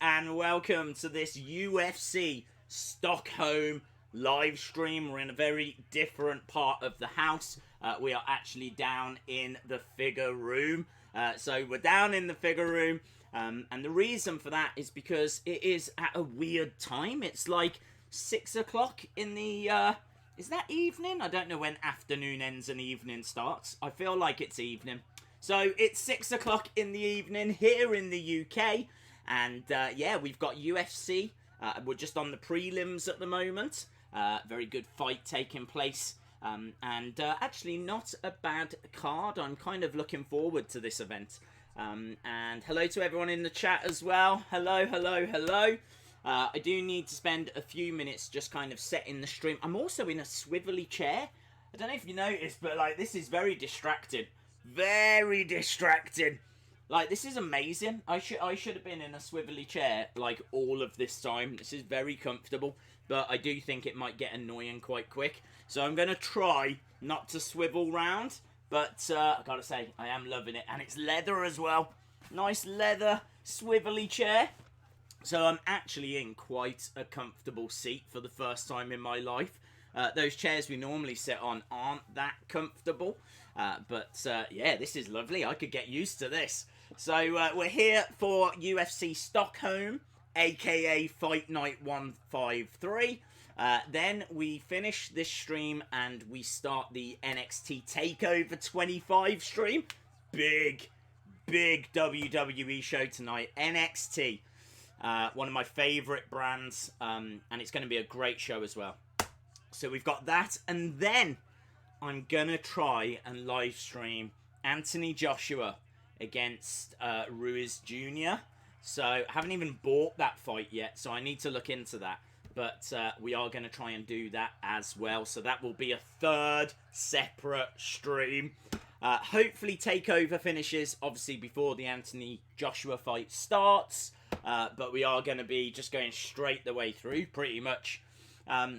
and welcome to this UFC Stockholm live stream. We're in a very different part of the house. We are actually down in the figure room. So we're down in the figure room, and the reason for that is because it is at a weird time. It's like 6 o'clock in the, is that evening? I don't know when afternoon ends and evening starts. I feel like it's evening. So it's 6 o'clock in the evening here in the UK, and yeah, we've got UFC. We're just on the prelims at the moment. Very good fight taking place, and actually not a bad card. I'm kind of looking forward to this event. And hello to everyone in the chat as well. Hello. I do need to spend a few minutes just kind of setting the stream. I'm also in a swivelly chair. I don't know if you noticed, but like this is very distracting. Very distracting. Like, this is amazing. I should have been in a swivelly chair, like, all of this time. This is very comfortable, but I do think it might get annoying quite quick. So I'm going to try not to swivel round, but I gotta say, I am loving it. And it's leather as well. Nice leather, swivelly chair. So I'm actually in quite a comfortable seat for the first time in my life. Those chairs we normally sit on aren't that comfortable. But yeah, this is lovely. I could get used to this. So we're here for UFC Stockholm, aka Fight Night 153. Then we finish this stream and we start the NXT TakeOver 25 stream. Big WWE show tonight. NXT. One of my favourite brands. And it's going to be a great show as well. So we've got that. And then I'm going to try and live stream Anthony Joshua against Ruiz Jr. So I haven't even bought that fight yet, so I need to look into that. But we are going to try and do that as well. So that will be a third separate stream. Hopefully TakeOver finishes, obviously, before the Anthony Joshua fight starts. But we are going to be just going straight the way through, pretty much.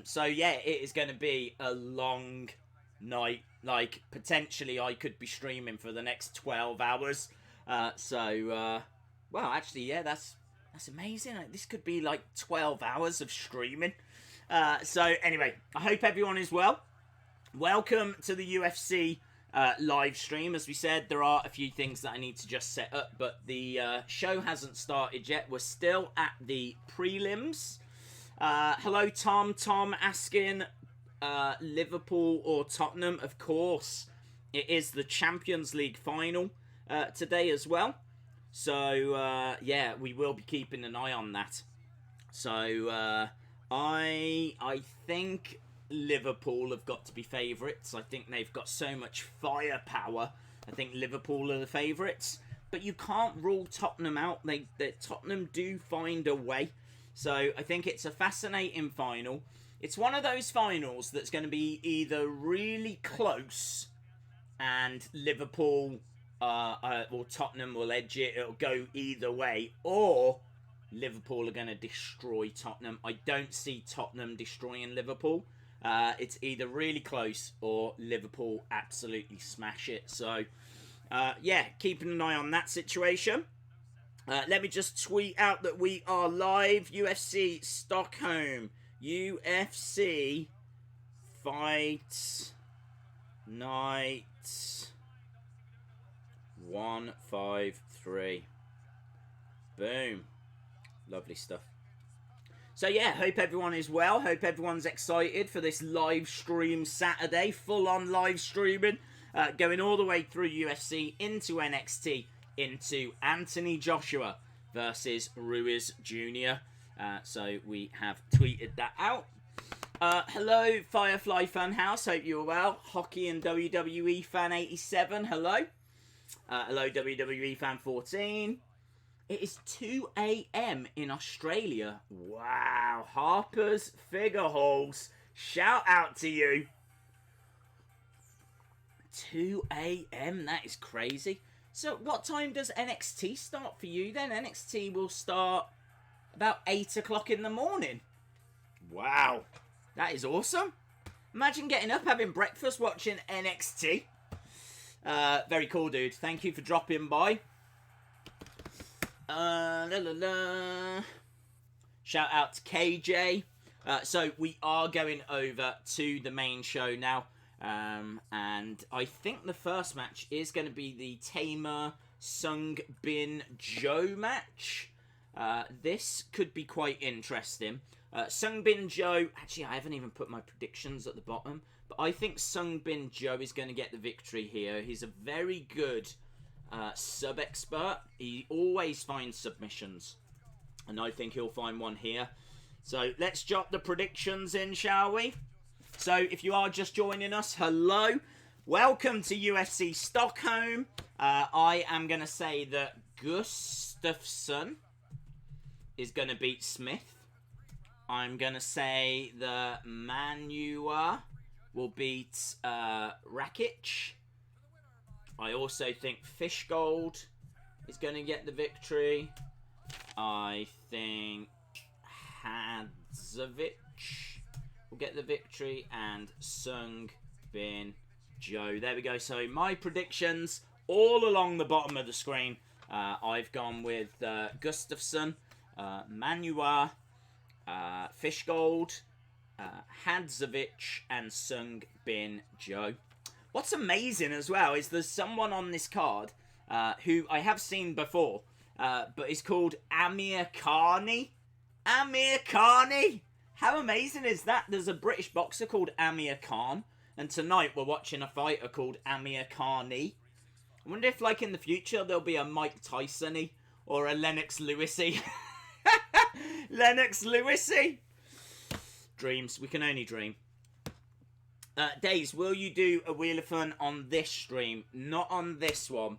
So yeah, it is going to be a long night. Like, potentially I could be streaming for the next 12 hours. Well, actually, yeah, that's amazing. This could be like 12 hours of streaming. So anyway, I hope everyone is well. Welcome to the UFC live stream. As we said, there are a few things that I need to just set up, but the show hasn't started yet. We're still at the prelims. Hello, Tom. Tom asking, Liverpool or Tottenham? Of course, it is the Champions League final today as well. So, yeah, we will be keeping an eye on that. So, I think Liverpool have got to be favourites. I think they've got so much firepower. I think Liverpool are the favourites. But you can't rule Tottenham out. Tottenham do find a way. So I think it's a fascinating final. It's one of those finals that's going to be either really close and Liverpool or Tottenham will edge it. It'll go either way. Or Liverpool are going to destroy Tottenham. I don't see Tottenham destroying Liverpool. It's either really close or Liverpool absolutely smash it. So, yeah, keeping an eye on that situation. Let me just tweet out that we are live. UFC Stockholm. UFC Fight Night 153. Boom. Lovely stuff. So yeah, hope everyone is well. Hope everyone's excited for this live stream Saturday. Full on live streaming. Going all the way through UFC into NXT. Into Anthony Joshua versus Ruiz Jr. So we have tweeted that out. Hello, Firefly Funhouse. Hope you're well. Hockey and WWE Fan 87. Hello. Hello, WWE Fan 14. It is 2 a.m. in Australia. Wow. Harper's Figure Halls. Shout out to you. 2 a.m. That is crazy. So what time does NXT start for you then? NXT will start about 8 o'clock in the morning. Wow. That is awesome. Imagine getting up, having breakfast, watching NXT. Very cool, dude. Thank you for dropping by. La la la. Shout out to KJ. So we are going over to the main show now. And I think the first match is going to be the Teymur Sung Bin Jo match. This could be quite interesting. Sung Bin Jo, actually I haven't even put my predictions at the bottom, but I think Sung Bin Jo is going to get the victory here. He's a very good sub-expert. He always finds submissions, and I think he'll find one here. So let's jot the predictions in, shall we? So if you are just joining us, hello. Welcome to UFC Stockholm. I am going to say that Gustafsson is going to beat Smith. I'm going to say that Manuwa will beat Rakic. I also think Fishgold is going to get the victory. I think Hadzovic will get the victory. And Sung Bin Jo. There we go. So my predictions all along the bottom of the screen. I've gone with Gustafsson, Manuwa, Fishgold, Hadzovic, and Sung Bin Jo. What's amazing as well is there's someone on this card who I have seen before, but is called AmirKhani. AmirKhani! How amazing is that? There's a British boxer called Amir Khan, and tonight we're watching a fighter called AmirKhani. I wonder if, like, in the future there'll be a Mike Tyson-y or a Lennox Lewis-y. Lennox Lewis-y. Dreams. We can only dream. Days, will you do a Wheel of Fun on this stream? Not on this one.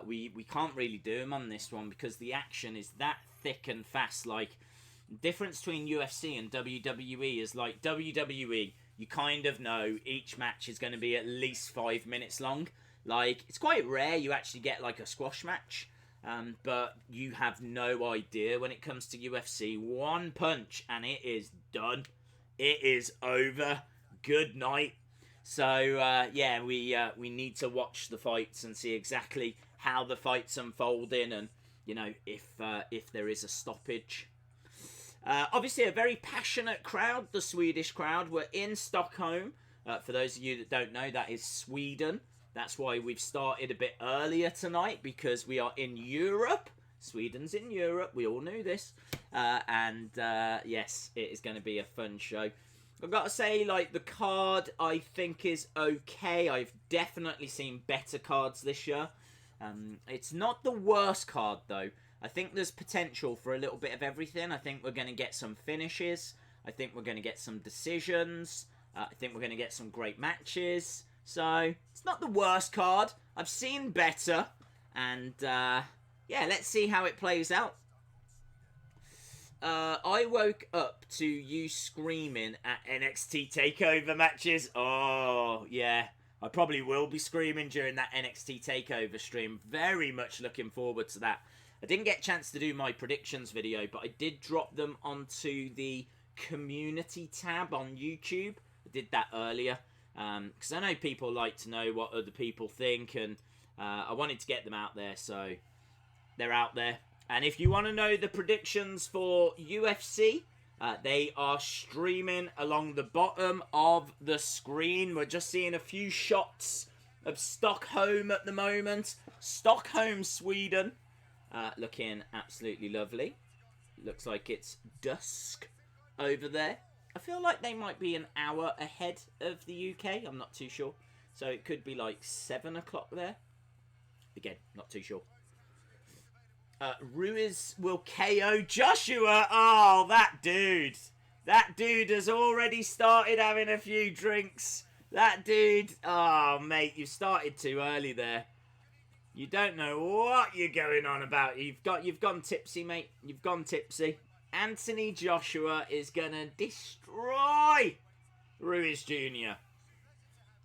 We can't really do them on this one because the action is that thick and fast. Like, the difference between UFC and WWE is, like, WWE, you kind of know each match is going to be at least 5 minutes long. Like, it's quite rare you actually get, like, a squash match. But you have no idea when it comes to UFC. One punch and it is done. It is over. Good night. So, yeah, we need to watch the fights and see exactly how the fights unfolding and, you know, if there is a stoppage. Obviously, a very passionate crowd, the Swedish crowd. We're in Stockholm. For those of you that don't know, that is Sweden. That's why we've started a bit earlier tonight, because we are in Europe. Sweden's in Europe. We all knew this. Yes, it is going to be a fun show. I've got to say, like, the card I think is okay. I've definitely seen better cards this year. It's not the worst card, though. I think there's potential for a little bit of everything. I think we're going to get some finishes. I think we're going to get some decisions. I think we're going to get some great matches. So, it's not the worst card. I've seen better. And, yeah, let's see how it plays out. I woke up to you screaming at NXT TakeOver matches. Oh, yeah. I probably will be screaming during that NXT TakeOver stream. Very much looking forward to that. I didn't get a chance to do my predictions video, but I did drop them onto the community tab on YouTube. I did that earlier. Because I know people like to know what other people think, and I wanted to get them out there, so they're out there. And if you want to know the predictions for UFC, they are streaming along the bottom of the screen. We're just seeing a few shots of Stockholm at the moment. Stockholm, Sweden. Looking absolutely lovely. Looks like it's dusk over there. I feel like they might be an hour ahead of the UK. I'm not too sure. So it could be like 7 o'clock there. Again, not too sure. Ruiz will KO Joshua. Oh, that dude. That dude has already started having a few drinks. That dude. Oh, mate, you started too early there. You don't know what you're going on about. You've gone tipsy, mate. You've gone tipsy. Anthony Joshua is going to destroy Ruiz Jr.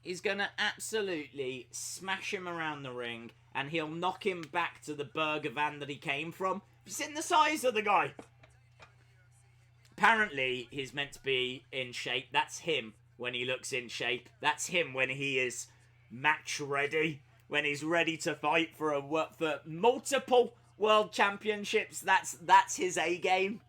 He's going to absolutely smash him around the ring, and he'll knock him back to the burger van that he came from. Have you seen the size of the guy? Apparently, he's meant to be in shape. That's him when he looks in shape. That's him when he is match ready. When he's ready to fight for multiple World Championships, that's his A game.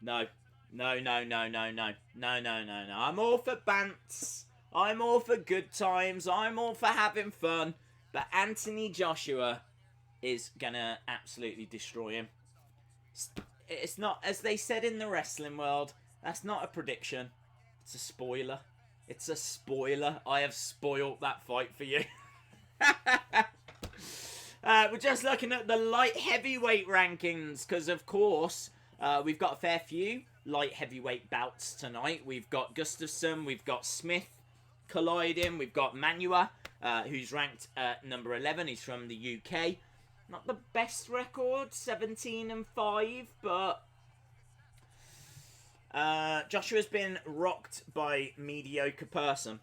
No. No. I'm all for bants. I'm all for good times. I'm all for having fun. But Anthony Joshua is gonna absolutely destroy him. It's not, as they said in the wrestling world, that's not a prediction. It's a spoiler. It's a spoiler. I have spoiled that fight for you. We're just looking at the light heavyweight rankings because, of course, we've got a fair few light heavyweight bouts tonight. We've got Gustafsson, we've got Smith colliding, we've got Manuwa, who's ranked at number 11. He's from the UK. Not the best record, 17-5, but Joshua's been rocked by mediocre person.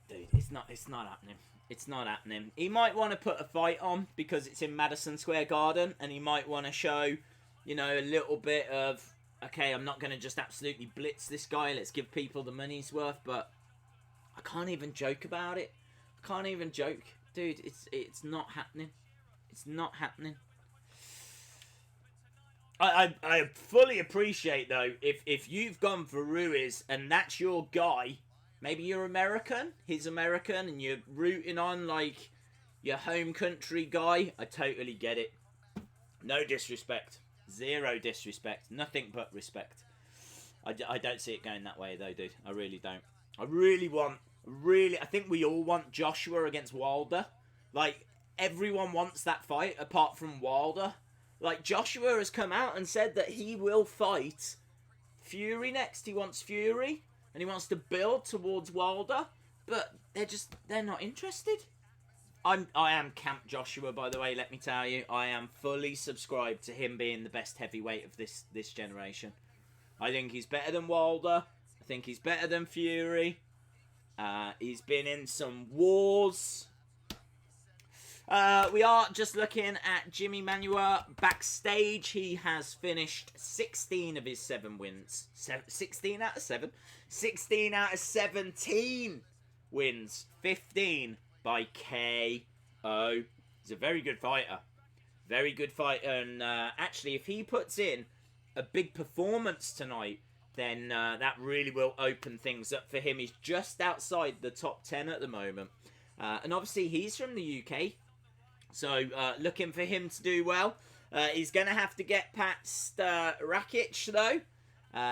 Dude, it's not happening. It's not happening. He might want to put a fight on because it's in Madison Square Garden, and he might want to show, you know, a little bit of, okay, I'm not going to just absolutely blitz this guy. Let's give people the money's worth. But I can't even joke about it. I can't even joke. Dude, it's not happening. It's not happening. I fully appreciate, though, if you've gone for Ruiz and that's your guy, maybe you're American, he's American, and you're rooting on, like, your home country guy, I totally get it. No disrespect. Zero disrespect. Nothing but respect. I don't see it going that way, though, dude. I really don't. I think we all want Joshua against Wilder. Like, everyone wants that fight apart from Wilder. Like, Joshua has come out and said that he will fight Fury next. He wants Fury, and he wants to build towards Wilder, but they're not interested. I am Camp Joshua, by the way, let me tell you. I am fully subscribed to him being the best heavyweight of this generation. I think he's better than Wilder. I think he's better than Fury. He's been in some wars. We are just looking at Jimi Manuwa backstage. He has finished 16 of his 7 wins. 16 out of 7? 16 out of 17 wins. 15 by KO. He's a very good fighter. Very good fighter. And actually, if he puts in a big performance tonight, then that really will open things up for him. He's just outside the top 10 at the moment. And obviously, he's from the UK. So, looking for him to do well. He's going to have to get past Rakic, though.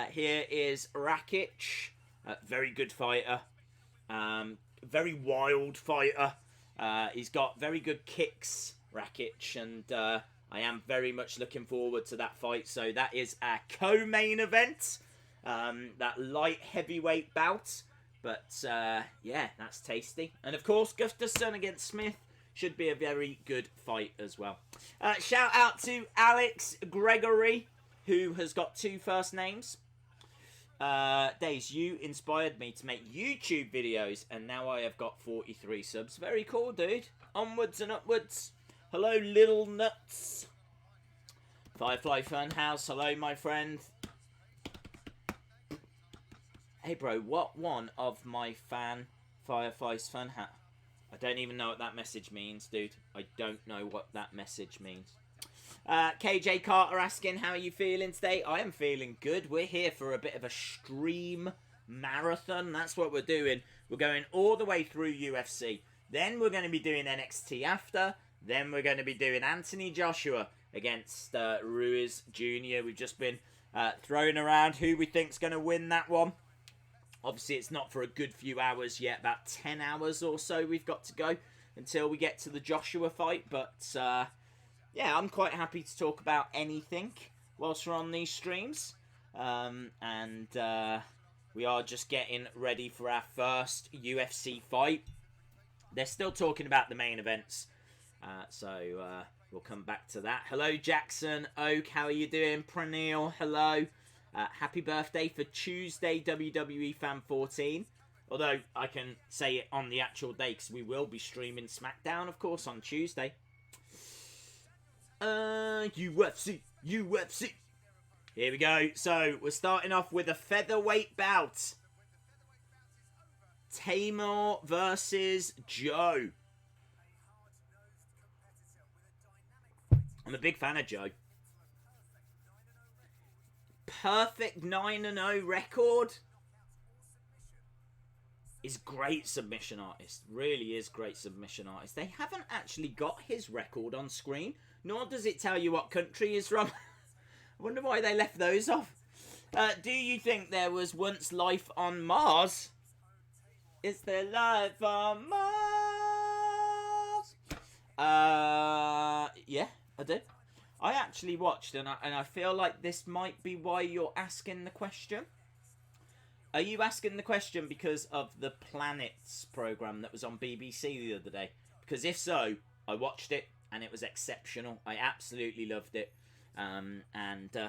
Here is Rakic. Very good fighter. Very wild fighter. He's got very good kicks, Rakic. And I am very much looking forward to that fight. So, that is our co-main event. That light heavyweight bout. But, yeah, that's tasty. And, of course, Gustafsson against Smith should be a very good fight as well. Shout out to Alex Gregory, who has got 2 first names. Days, you inspired me to make YouTube videos, and now I have got 43 subs. Very cool, dude. Onwards and upwards. Hello, little nuts. Firefly Funhouse, hello, my friend. Hey, bro, what one of my Firefly's Funhouse? I don't even know what that message means, dude. I don't know what that message means. KJ Carter asking, how are you feeling today? I am feeling good. We're here for a bit of a stream marathon. That's what we're doing. We're going all the way through UFC. Then we're going to be doing NXT after. Then we're going to be doing Anthony Joshua against Ruiz Jr. We've just been throwing around who we think's going to win that one. Obviously, it's not for a good few hours yet. About 10 hours or so we've got to go until we get to the Joshua fight. But, yeah, I'm quite happy to talk about anything whilst we're on these streams. We are just getting ready for our first UFC fight. They're still talking about the main events. So we'll come back to that. Hello, Jackson Oak. How are you doing? Pranil, hello. Happy birthday for Tuesday, WWE Fan 14. Although, I can say it on the actual day, because we will be streaming SmackDown, of course, on Tuesday. UFC. Here we go. So, we're starting off with a featherweight bout. Teymur versus Joe. I'm a big fan of Joe. Perfect 9-0 record. Is great submission artist. Really is great submission artist. They haven't actually got his record on screen, nor does it tell you what country he's from. I wonder why they left those off. Do you think there was once life on Mars? Is there life on Mars? Yeah, I did. I actually watched, and I feel like this might be why you're asking the question. Are you asking the question because of the Planets programme that was on BBC the other day? Because if so, I watched it and it was exceptional. I absolutely loved it. And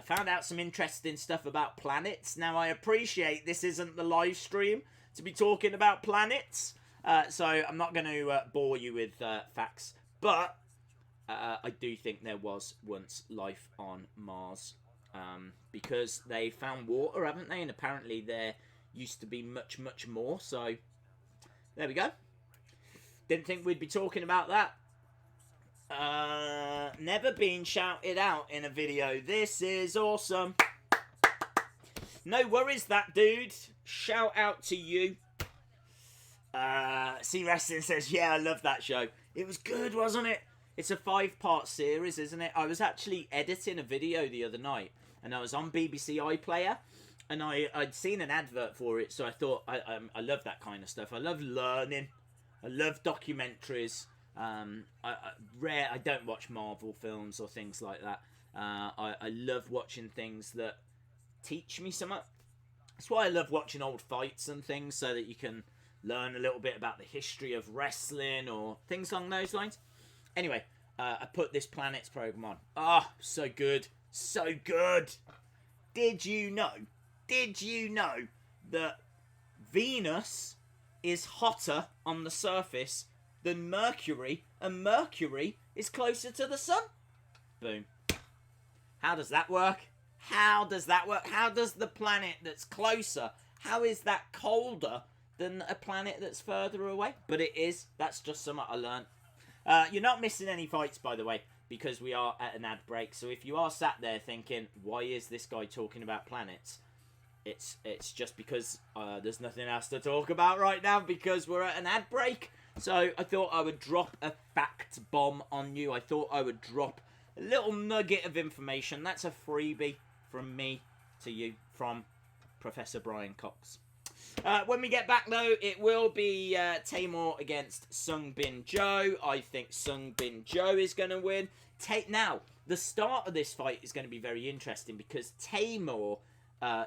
found out some interesting stuff about planets. Now, I appreciate this isn't the live stream to be talking about planets. So I'm not going to bore you with facts. But I do think there was once life on Mars. Because they found water, haven't they? And apparently there used to be much, much more. So there we go. Didn't think we'd be talking about that. Never been shouted out in a video. This is awesome. No worries, that dude. Shout out to you. C Wrestling says, yeah, I love that show. It was good, wasn't it? It's a 5-part series, isn't it? I was actually editing a video the other night, and I was on BBC iPlayer, and I'd seen an advert for it, so I thought, I love that kind of stuff. I love learning. I love documentaries. I don't watch Marvel films or things like that. I love watching things that teach me something. That's why I love watching old fights and things, so that you can learn a little bit about the history of wrestling or things along those lines. Anyway, I put this Planets program on. Ah, so good. So good. Did you know that Venus is hotter on the surface than Mercury, and Mercury is closer to the sun? Boom. How does that work? How does that work? How does the planet that's closer, how is that colder than a planet that's further away? But it is. That's just something I learned. You're not missing any fights, by the way, because we are at an ad break. So if you are sat there thinking, why is this guy talking about planets? It's just because there's nothing else to talk about right now, because we're at an ad break. So I thought I would drop a fact bomb on you. I thought I would drop a little nugget of information. That's a freebie from me to you, from Professor Brian Cox. When we get back, though, it will be Teymur against Sung Bin Jo. I think Sung Bin Jo is going to win. Now, the start of this fight is going to be very interesting, because Teymur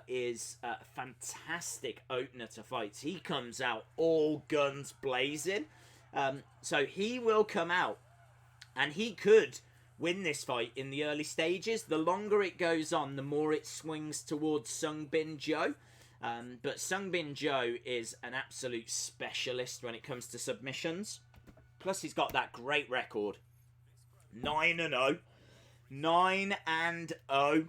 is a fantastic opener to fights. He comes out all guns blazing. So he will come out, and he could win this fight in the early stages. The longer it goes on, the more it swings towards Sung Bin Jo. But Sung Bin Jo is an absolute specialist when it comes to submissions. Plus, he's got that great record. 9-0. 9-0.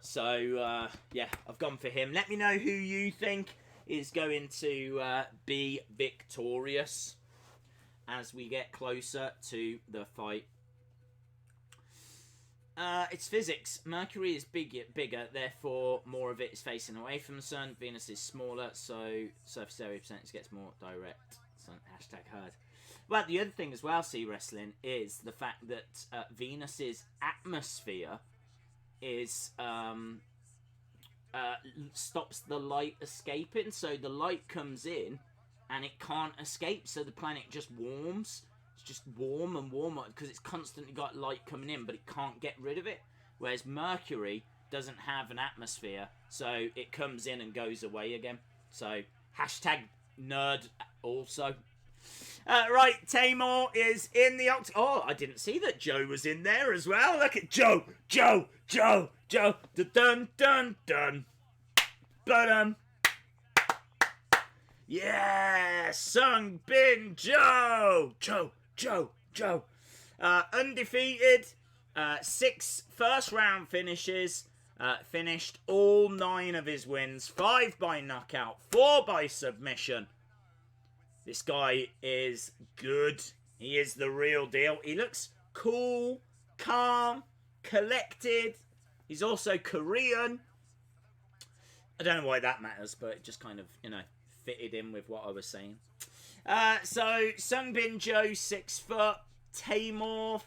So, yeah, I've gone for him. Let me know who you think is going to be victorious as we get closer to the fight. It's physics. Mercury is bigger, therefore more of it is facing away from the sun. Venus is smaller, so surface area percentage gets more direct. So, hashtag heard. Well, the other thing as well, C Wrestling, is the fact that Venus's atmosphere is stops the light escaping. So the light comes in and it can't escape, so the planet just warms. It's just warm and warmer because it's constantly got light coming in, but it can't get rid of it. Whereas Mercury doesn't have an atmosphere, so it comes in and goes away again. So, hashtag nerd also. Right, Teymur is in the Oh, I didn't see that Joe was in there as well. Look at Joe. Dun, dun, dun. Ba-dum. Yeah, Sung Bin Jo. Joe. Undefeated. 6 first round finishes. Finished all 9 of his wins. 5 by knockout. 4 by submission. This guy is good. He is the real deal. He looks cool, calm, collected. He's also Korean. I don't know why that matters, but it just kind of, you know, fitted in with what I was saying. So, Sungbin Joe, 6 foot. Teymur,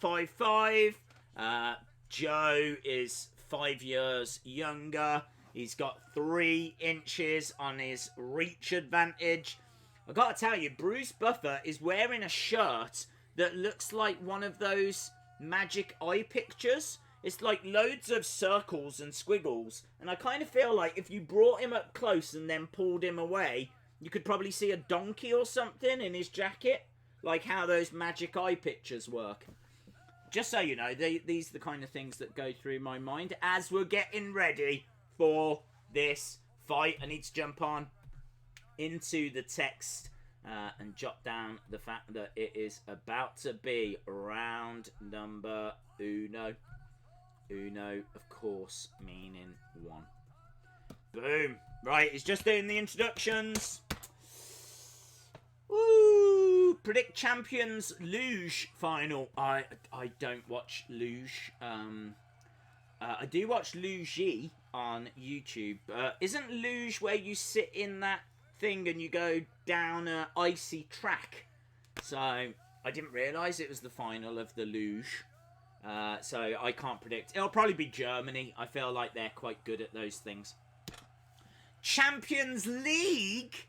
5'5". Joe is 5 years younger. He's got 3 inches on his reach advantage. I gotta tell you, Bruce Buffer is wearing a shirt that looks like one of those magic eye pictures. It's like loads of circles and squiggles. And I kind of feel like if you brought him up close and then pulled him away, you could probably see a donkey or something in his jacket. Like how those magic eye pictures work. Just so you know, these are the kind of things that go through my mind as we're getting ready for this fight. I need to jump on into the text and jot down the fact that it is about to be round number uno. Uno, of course, meaning 1. Boom. Right, he's just doing the introductions. Woo! Predict champions luge final. I don't watch luge. I do watch luge on YouTube. Isn't luge where you sit in that thing and you go down an icy track? So I didn't realise it was the final of the luge. So I can't predict. It'll probably be Germany. I feel like they're quite good at those things. Champions League.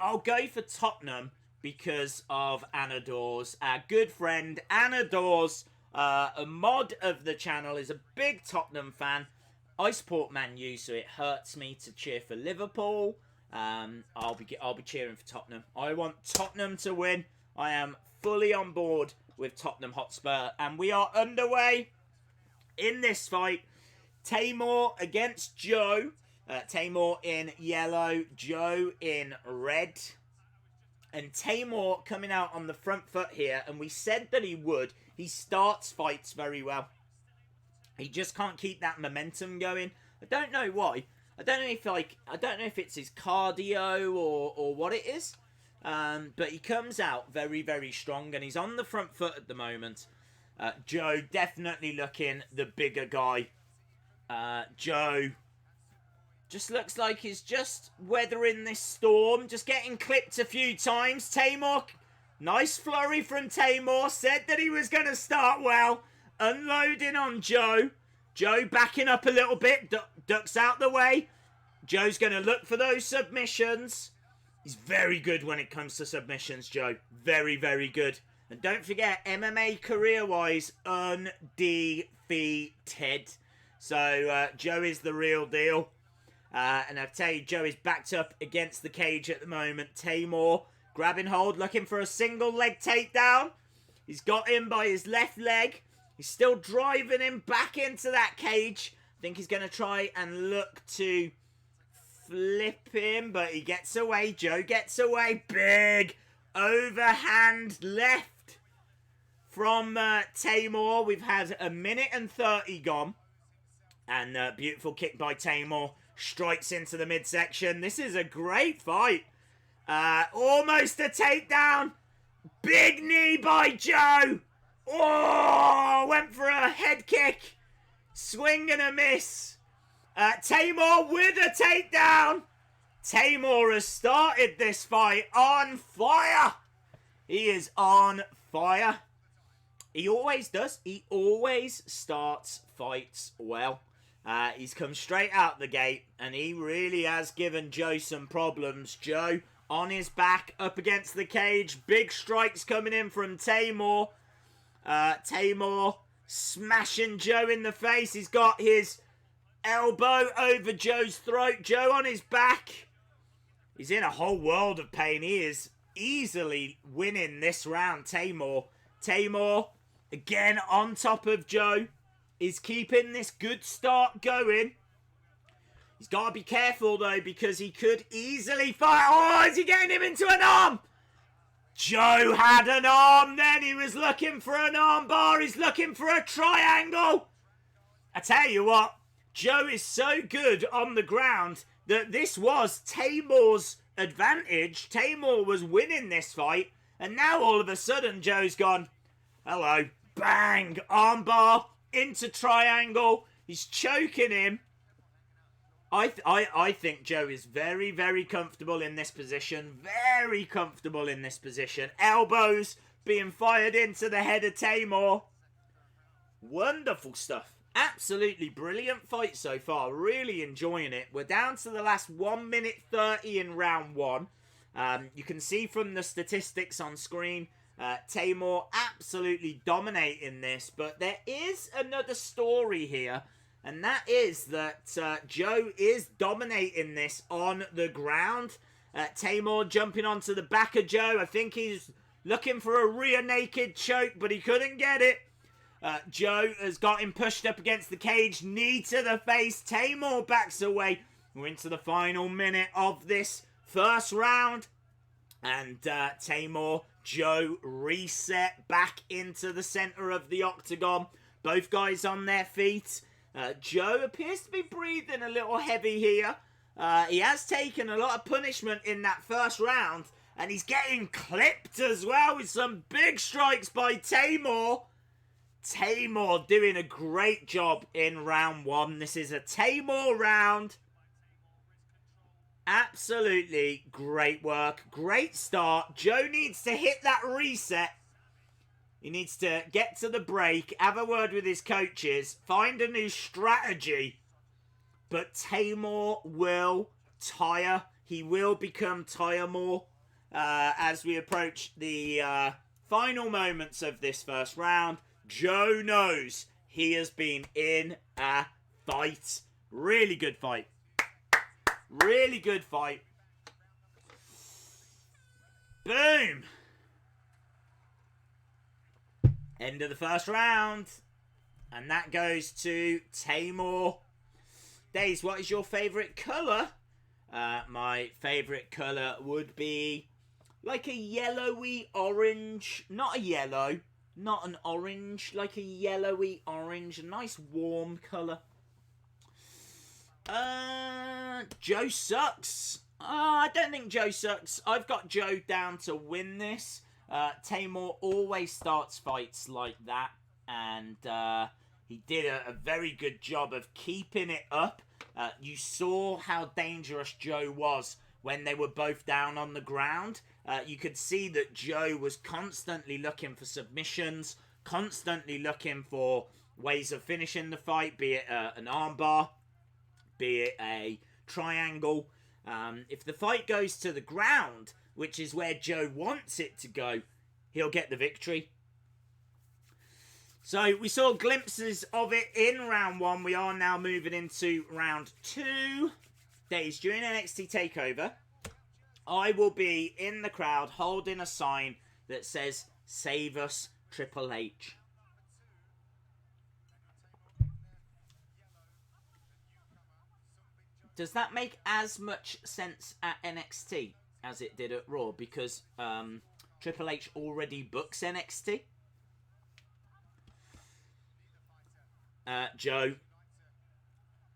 I'll go for Tottenham because of Anador's. Our good friend Anador's, a mod of the channel, is a big Tottenham fan. I support Man U, so it hurts me to cheer for Liverpool. I'll be cheering for Tottenham. I want Tottenham to win. I am fully on board with Tottenham Hotspur, and we are underway in this fight. Teymur against Joe. Teymur in yellow, Joe in red. And Teymur coming out on the front foot here, and we said that he would. He starts fights very well. He just can't keep that momentum going. I don't know why. I don't know if it's his cardio or what it is. But he comes out very, very strong, and he's on the front foot at the moment. Joe definitely looking the bigger guy. Joe just looks like he's just weathering this storm, just getting clipped a few times. Teymur, nice flurry from Teymur, said that he was going to start well, unloading on Joe. Joe backing up a little bit, ducks out the way. Joe's going to look for those submissions. He's very good when it comes to submissions, Joe. Very, very good. And don't forget, MMA career-wise, undefeated. So, Joe is the real deal. And I'll tell you, Joe is backed up against the cage at the moment. Teymur grabbing hold, looking for a single leg takedown. He's got him by his left leg. He's still driving him back into that cage. I think he's going to try and look to flip him, but he gets away. Joe gets away. Big overhand left from Teymur. We've had 1 minute and 30 gone. And beautiful kick by Teymur. Strikes into the midsection. This is a great fight. Almost a takedown. Big knee by Joe. Oh, went for a head kick. Swing and a miss. Teymur with a takedown. Teymur has started this fight on fire. He is on fire. He always does. He always starts fights well. He's come straight out the gate, and he really has given Joe some problems. Joe on his back, up against the cage. Big strikes coming in from Teymur. Teymur smashing Joe in the face. He's got his elbow over Joe's throat. Joe on his back. He's in a whole world of pain. He is easily winning this round, Teymur. Teymur, again on top of Joe, is keeping this good start going. He's got to be careful, though, because he could easily fight. Oh, is he getting him into an arm? Joe had an arm then. He was looking for an arm bar. He's looking for a triangle. I tell you what, Joe is so good on the ground that this was Teymur's advantage. Teymur was winning this fight. And now all of a sudden, Joe's gone, hello, Bang! Armbar into triangle. He's choking him. I think Joe is very, very comfortable in this position. Very comfortable in this position. Elbows being fired into the head of Teymur. Wonderful stuff. Absolutely brilliant fight so far. Really enjoying it. We're down to the last 1 minute 30 in round 1. You can see from the statistics on screen, Teymur absolutely dominating this. But there is another story here. And that is that Joe is dominating this on the ground. Teymur jumping onto the back of Joe. I think he's looking for a rear naked choke, but he couldn't get it. Joe has got him pushed up against the cage. Knee to the face. Teymur backs away. We're into the final minute of this first round. And Teymur, Joe reset back into the center of the octagon. Both guys on their feet. Joe appears to be breathing a little heavy here. He has taken a lot of punishment in that first round. And he's getting clipped as well with some big strikes by Teymur. Teymur doing a great job in round 1. This is a Teymur round. Absolutely great work. Great start. Joe needs to hit that reset. He needs to get to the break, have a word with his coaches, find a new strategy. But Teymur will tire. He will become Teymur as we approach the final moments of this first round. Joe knows he has been in a fight. Really good fight. Really good fight. Boom. End of the first round. And that goes to Teymur. Daze, what is your favourite colour? My favourite colour would be like a yellowy orange. Not a yellow. Not an orange. Like a yellowy orange. A nice warm colour. Joe sucks. I don't think Joe sucks. I've got Joe down to win this. Teymur always starts fights like that, and he did a very good job of keeping it up. You saw how dangerous Joe was when they were both down on the ground. You could see that Joe was constantly looking for submissions, constantly looking for ways of finishing the fight, be it an armbar, be it a triangle. If the fight goes to the ground, which is where Joe wants it to go, he'll get the victory. So we saw glimpses of it in round 1. We are now moving into round 2. Days during NXT TakeOver, I will be in the crowd holding a sign that says, "Save us, Triple H." Does that make as much sense at NXT as it did at Raw? Because Triple H already books NXT. Joe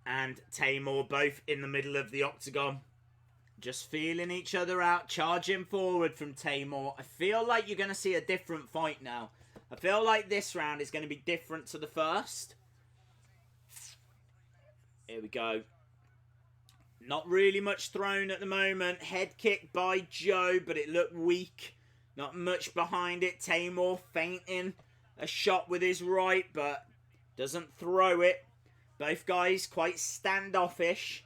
and Teymur both in the middle of the octagon. Just feeling each other out, charging forward from Teymur. I feel like you're going to see a different fight now. I feel like this round is going to be different to the first. Here we go. Not really much thrown at the moment. Head kick by Joe, but it looked weak. Not much behind it. Teymur feinting a shot with his right, but doesn't throw it. Both guys quite standoffish.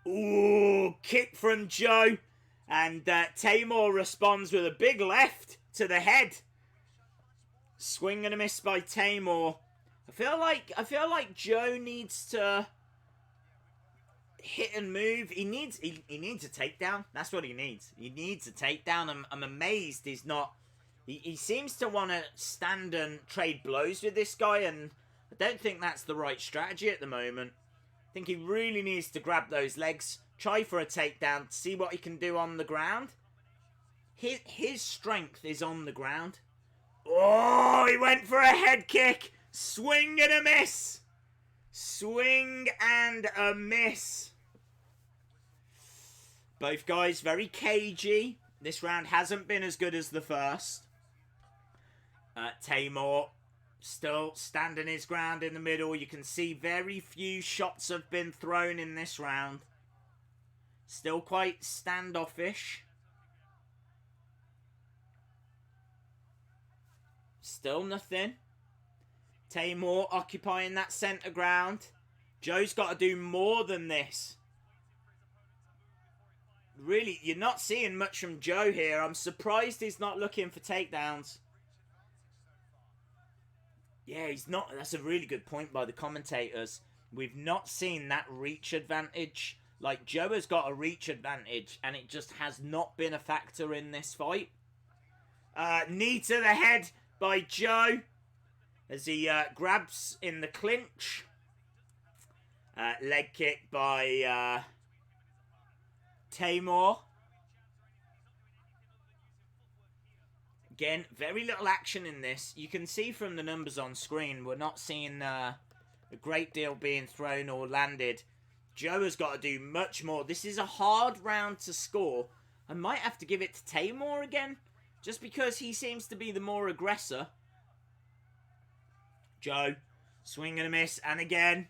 Ooh, kick from Joe. And Teymur responds with a big left to the head. Swing and a miss by Teymur. I feel like Joe needs to hit and move. He needs a takedown. That's what he needs. He needs a takedown. I'm amazed he's not. He seems to want to stand and trade blows with this guy, and I don't think that's the right strategy at the moment. I think he really needs to grab those legs, try for a takedown, see what he can do on the ground. His strength is on the ground. Oh, he went for a head kick. Swing and a miss. Swing and a miss. Both guys very cagey. This round hasn't been as good as the first. Teymur still standing his ground in the middle. You can see very few shots have been thrown in this round. Still quite standoffish. Still nothing. Teymur occupying that centre ground. Joe's got to do more than this. Really, you're not seeing much from Joe here. I'm surprised he's not looking for takedowns. Yeah, he's not. That's a really good point by the commentators. We've not seen that reach advantage. Like, Joe has got a reach advantage, and it just has not been a factor in this fight. Knee to the head by Joe as he grabs in the clinch. Leg kick by Teymur. Again, very little action in this. You can see from the numbers on screen, we're not seeing a great deal being thrown or landed. Joe has got to do much more. This is a hard round to score. I might have to give it to Teymur again, just because he seems to be the more aggressor. Joe, swing and a miss, and again,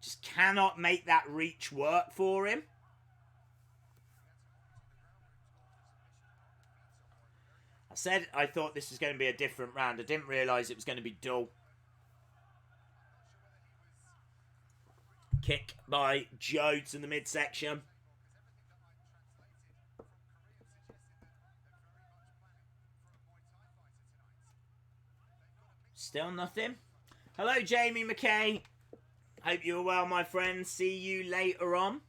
just cannot make that reach work for him. I said I thought this was going to be a different round. I didn't realise it was going to be dull. Kick by Joe to the midsection. Still nothing. Hello, Jamie McKay. Hope you're well, my friend. See you later on.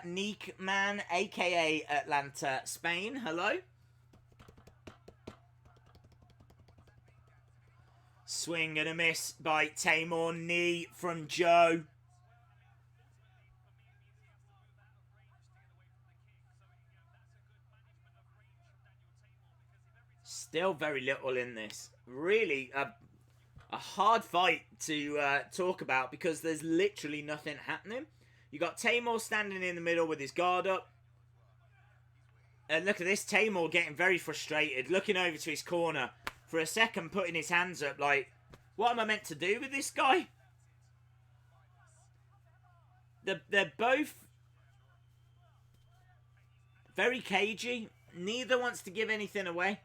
Neek Man, aka Atlanta, Spain. Hello. Swing and a miss by Teymur. Knee from Joe. Still very little in this. Really a hard fight to talk about because there's literally nothing happening. You got Teymur standing in the middle with his guard up. And look at this, Teymur getting very frustrated, looking over to his corner. For a second, putting his hands up like, what am I meant to do with this guy? They're both very cagey. Neither wants to give anything away.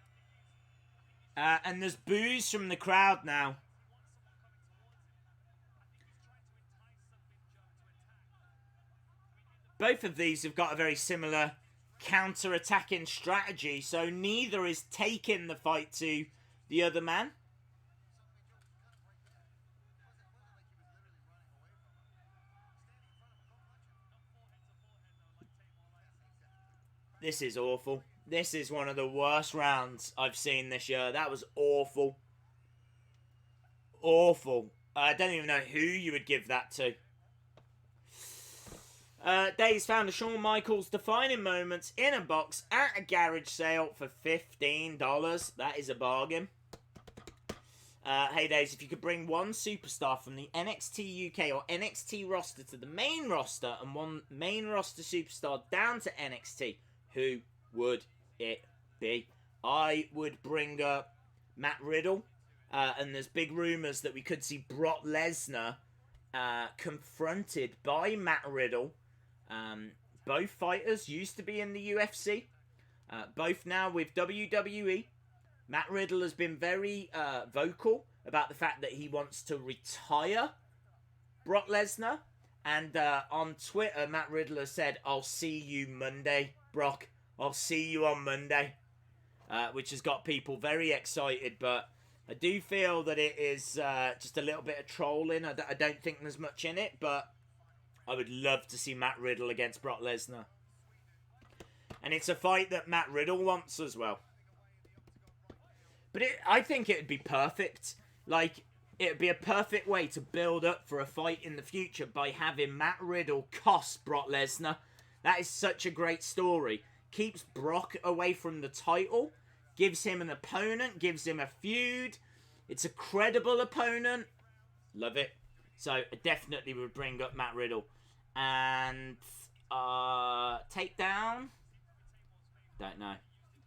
And there's boos from the crowd now. Both of these have got a very similar counter-attacking strategy, so neither is taking the fight to the other man. This is awful. This is one of the worst rounds I've seen this year. That was awful. Awful. I don't even know who you would give that to. Dave's found a Shawn Michaels defining moments in a box at a garage sale for $15. That is a bargain. Hey Daves, if you could bring one superstar from the NXT UK or NXT roster to the main roster and one main roster superstar down to NXT, who would it be? I would bring up Matt Riddle. And there's big rumours that we could see Brock Lesnar confronted by Matt Riddle. Both fighters used to be in the UFC. Both now with WWE. Matt Riddle has been very vocal about the fact that he wants to retire Brock Lesnar. And on Twitter, Matt Riddle has said, "I'll see you Monday, Brock. I'll see you on Monday." Which has got people very excited. But I do feel that it is just a little bit of trolling. I don't think there's much in it. But I would love to see Matt Riddle against Brock Lesnar. And it's a fight that Matt Riddle wants as well. But I think it would be perfect. Like, it would be a perfect way to build up for a fight in the future by having Matt Riddle cost Brock Lesnar. That is such a great story. Keeps Brock away from the title. Gives him an opponent. Gives him a feud. It's a credible opponent. Love it. So, I definitely would bring up Matt Riddle. And, takedown? Don't know.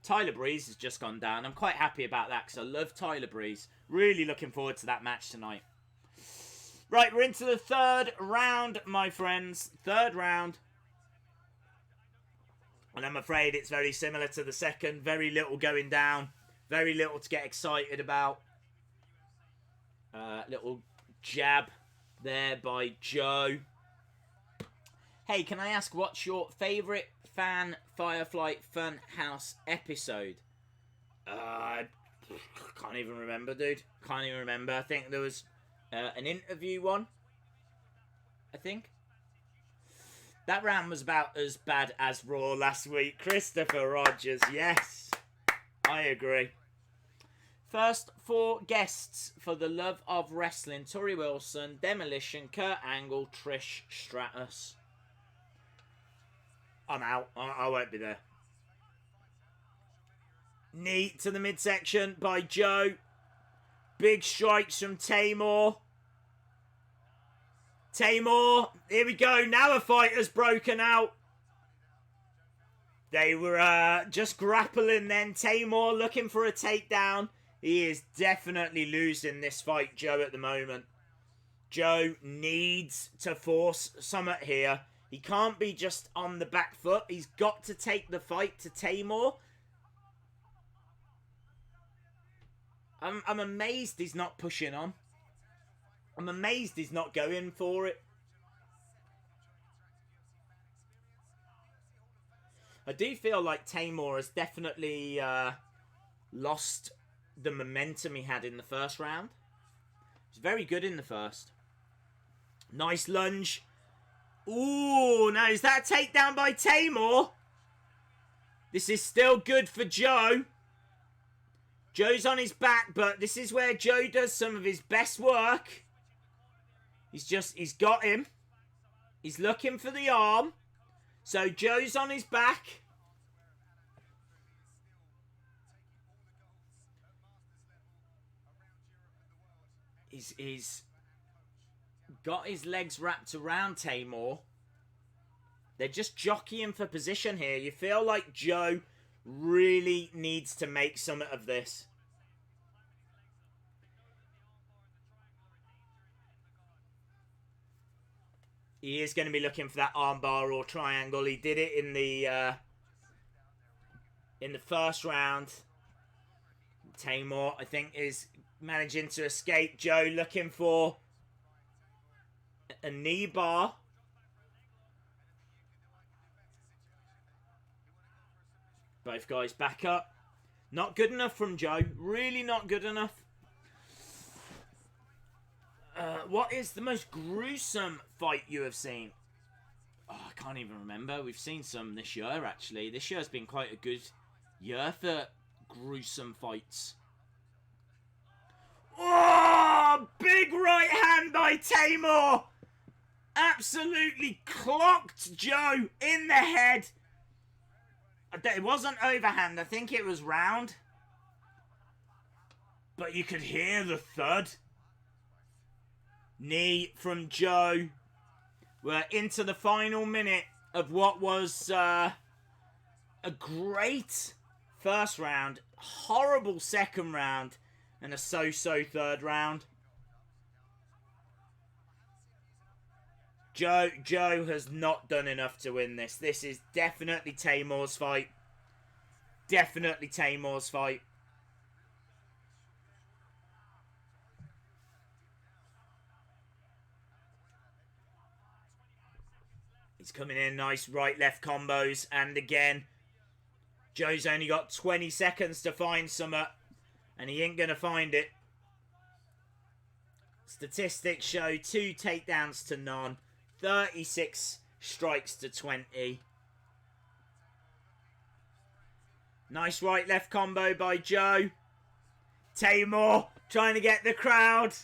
Tyler Breeze has just gone down. I'm quite happy about that because I love Tyler Breeze. Really looking forward to that match tonight. Right, we're into the third round, my friends. Third round. And I'm afraid it's very similar to the second. Very little going down. Very little to get excited about. Little jab there by Joe. Hey, can I ask what's your favourite Fan Firefly Funhouse episode? Can't even remember, dude. Can't even remember. I think there was an interview one. I think. That round was about as bad as Raw last week. Christopher Rogers, yes. I agree. First 4 guests for the love of wrestling. Tori Wilson, Demolition, Kurt Angle, Trish Stratus. I'm out. I won't be there. Knee to the midsection by Joe. Big strikes from Teymur. Teymur, here we go. Now a fight has broken out. They were just grappling then. Teymur looking for a takedown. He is definitely losing this fight, Joe, at the moment. Joe needs to force something here. He can't be just on the back foot. He's got to take the fight to Teymur. I'm amazed he's not pushing on. I'm amazed he's not going for it. I do feel like Teymur has definitely lost the momentum he had in the first round. He's very good in the first. Nice lunge. Ooh, now is that a takedown by Teymur? This is still good for Joe. Joe's on his back, but this is where Joe does some of his best work. He's got him. He's looking for the arm. So Joe's on his back. He's got his legs wrapped around Teymur. They're just jockeying for position here. You feel like Joe really needs to make something of this. He is going to be looking for that armbar or triangle. He did it in the first round. Teymur, I think, is managing to escape. Joe looking for a knee bar. Both guys back up. Not good enough from Joe. Really not good enough. What is the most gruesome fight you have seen? Oh, I can't even remember. We've seen some this year, actually. This year has been quite a good year for gruesome fights. Oh, big right hand by Teymur. Absolutely clocked Joe in the head. It wasn't overhand. I think it was round. But you could hear the thud. Knee from Joe. We're into the final minute of what was a great first round. Horrible second round. And a so-so third round. Joe has not done enough to win this. This is definitely Teymur's fight. Definitely Teymur's fight. He's coming in, nice right-left combos. And again, Joe's only got 20 seconds to find something. And he ain't going to find it. Statistics show 2 takedowns to none. 36 strikes to 20. Nice right-left combo by Joe. Teymur trying to get the crowd.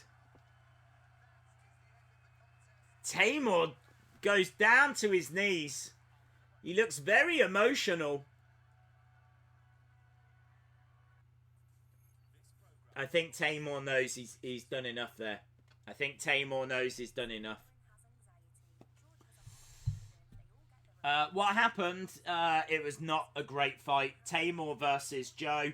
Teymur goes down to his knees. He looks very emotional. I think Teymur knows he's done enough there. I think Teymur knows he's done enough. What happened, it was not a great fight. Teymur versus Joe.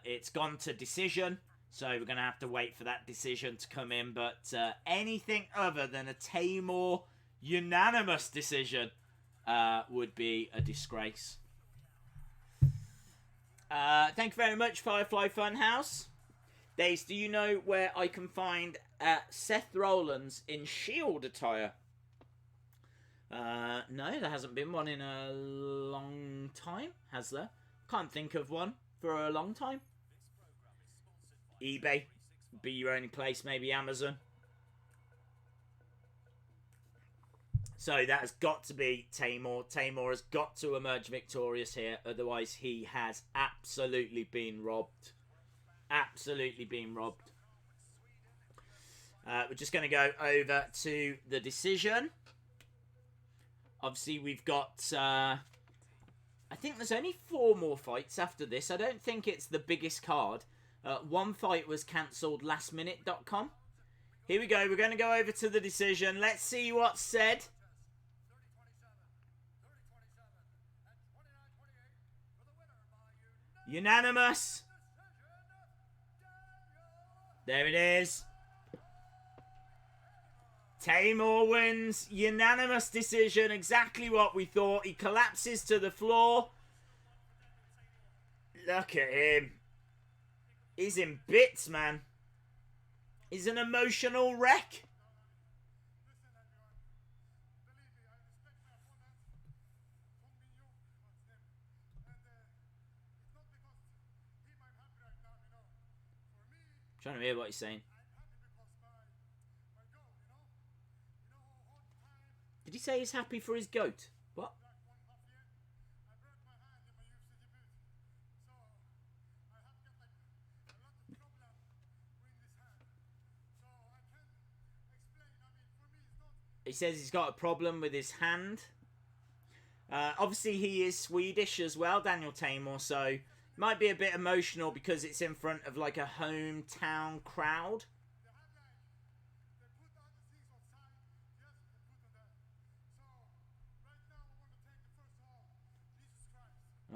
It's gone to decision, so we're going to have to wait for that decision to come in. But anything other than a Teymur unanimous decision would be a disgrace. Thank you very much, Firefly Funhouse. Days, do you know where I can find Seth Rollins in Shield attire? No, there hasn't been one in a long time, has there? Can't think of one for a long time. eBay, be your only place, maybe Amazon. So that has got to be Teymur. Teymur has got to emerge victorious here, otherwise he has absolutely been robbed. Absolutely been robbed. We're just going to go over to the decision. Obviously, we've got... I think there's only 4 more fights after this. I don't think it's the biggest card. One fight was cancelled lastminute.com. Here we go. We're going to go over to the decision. Let's see what's said. Unanimous. There it is. Teymur wins. Unanimous decision. Exactly what we thought. He collapses to the floor. Look at him. He's in bits, man. He's an emotional wreck. I'm trying to hear what he's saying. Did he say he's happy for his goat? What? He says he's got a problem with his hand. Obviously, he is Swedish as well, Daniel Teymur, so might be a bit emotional because it's in front of like a hometown crowd.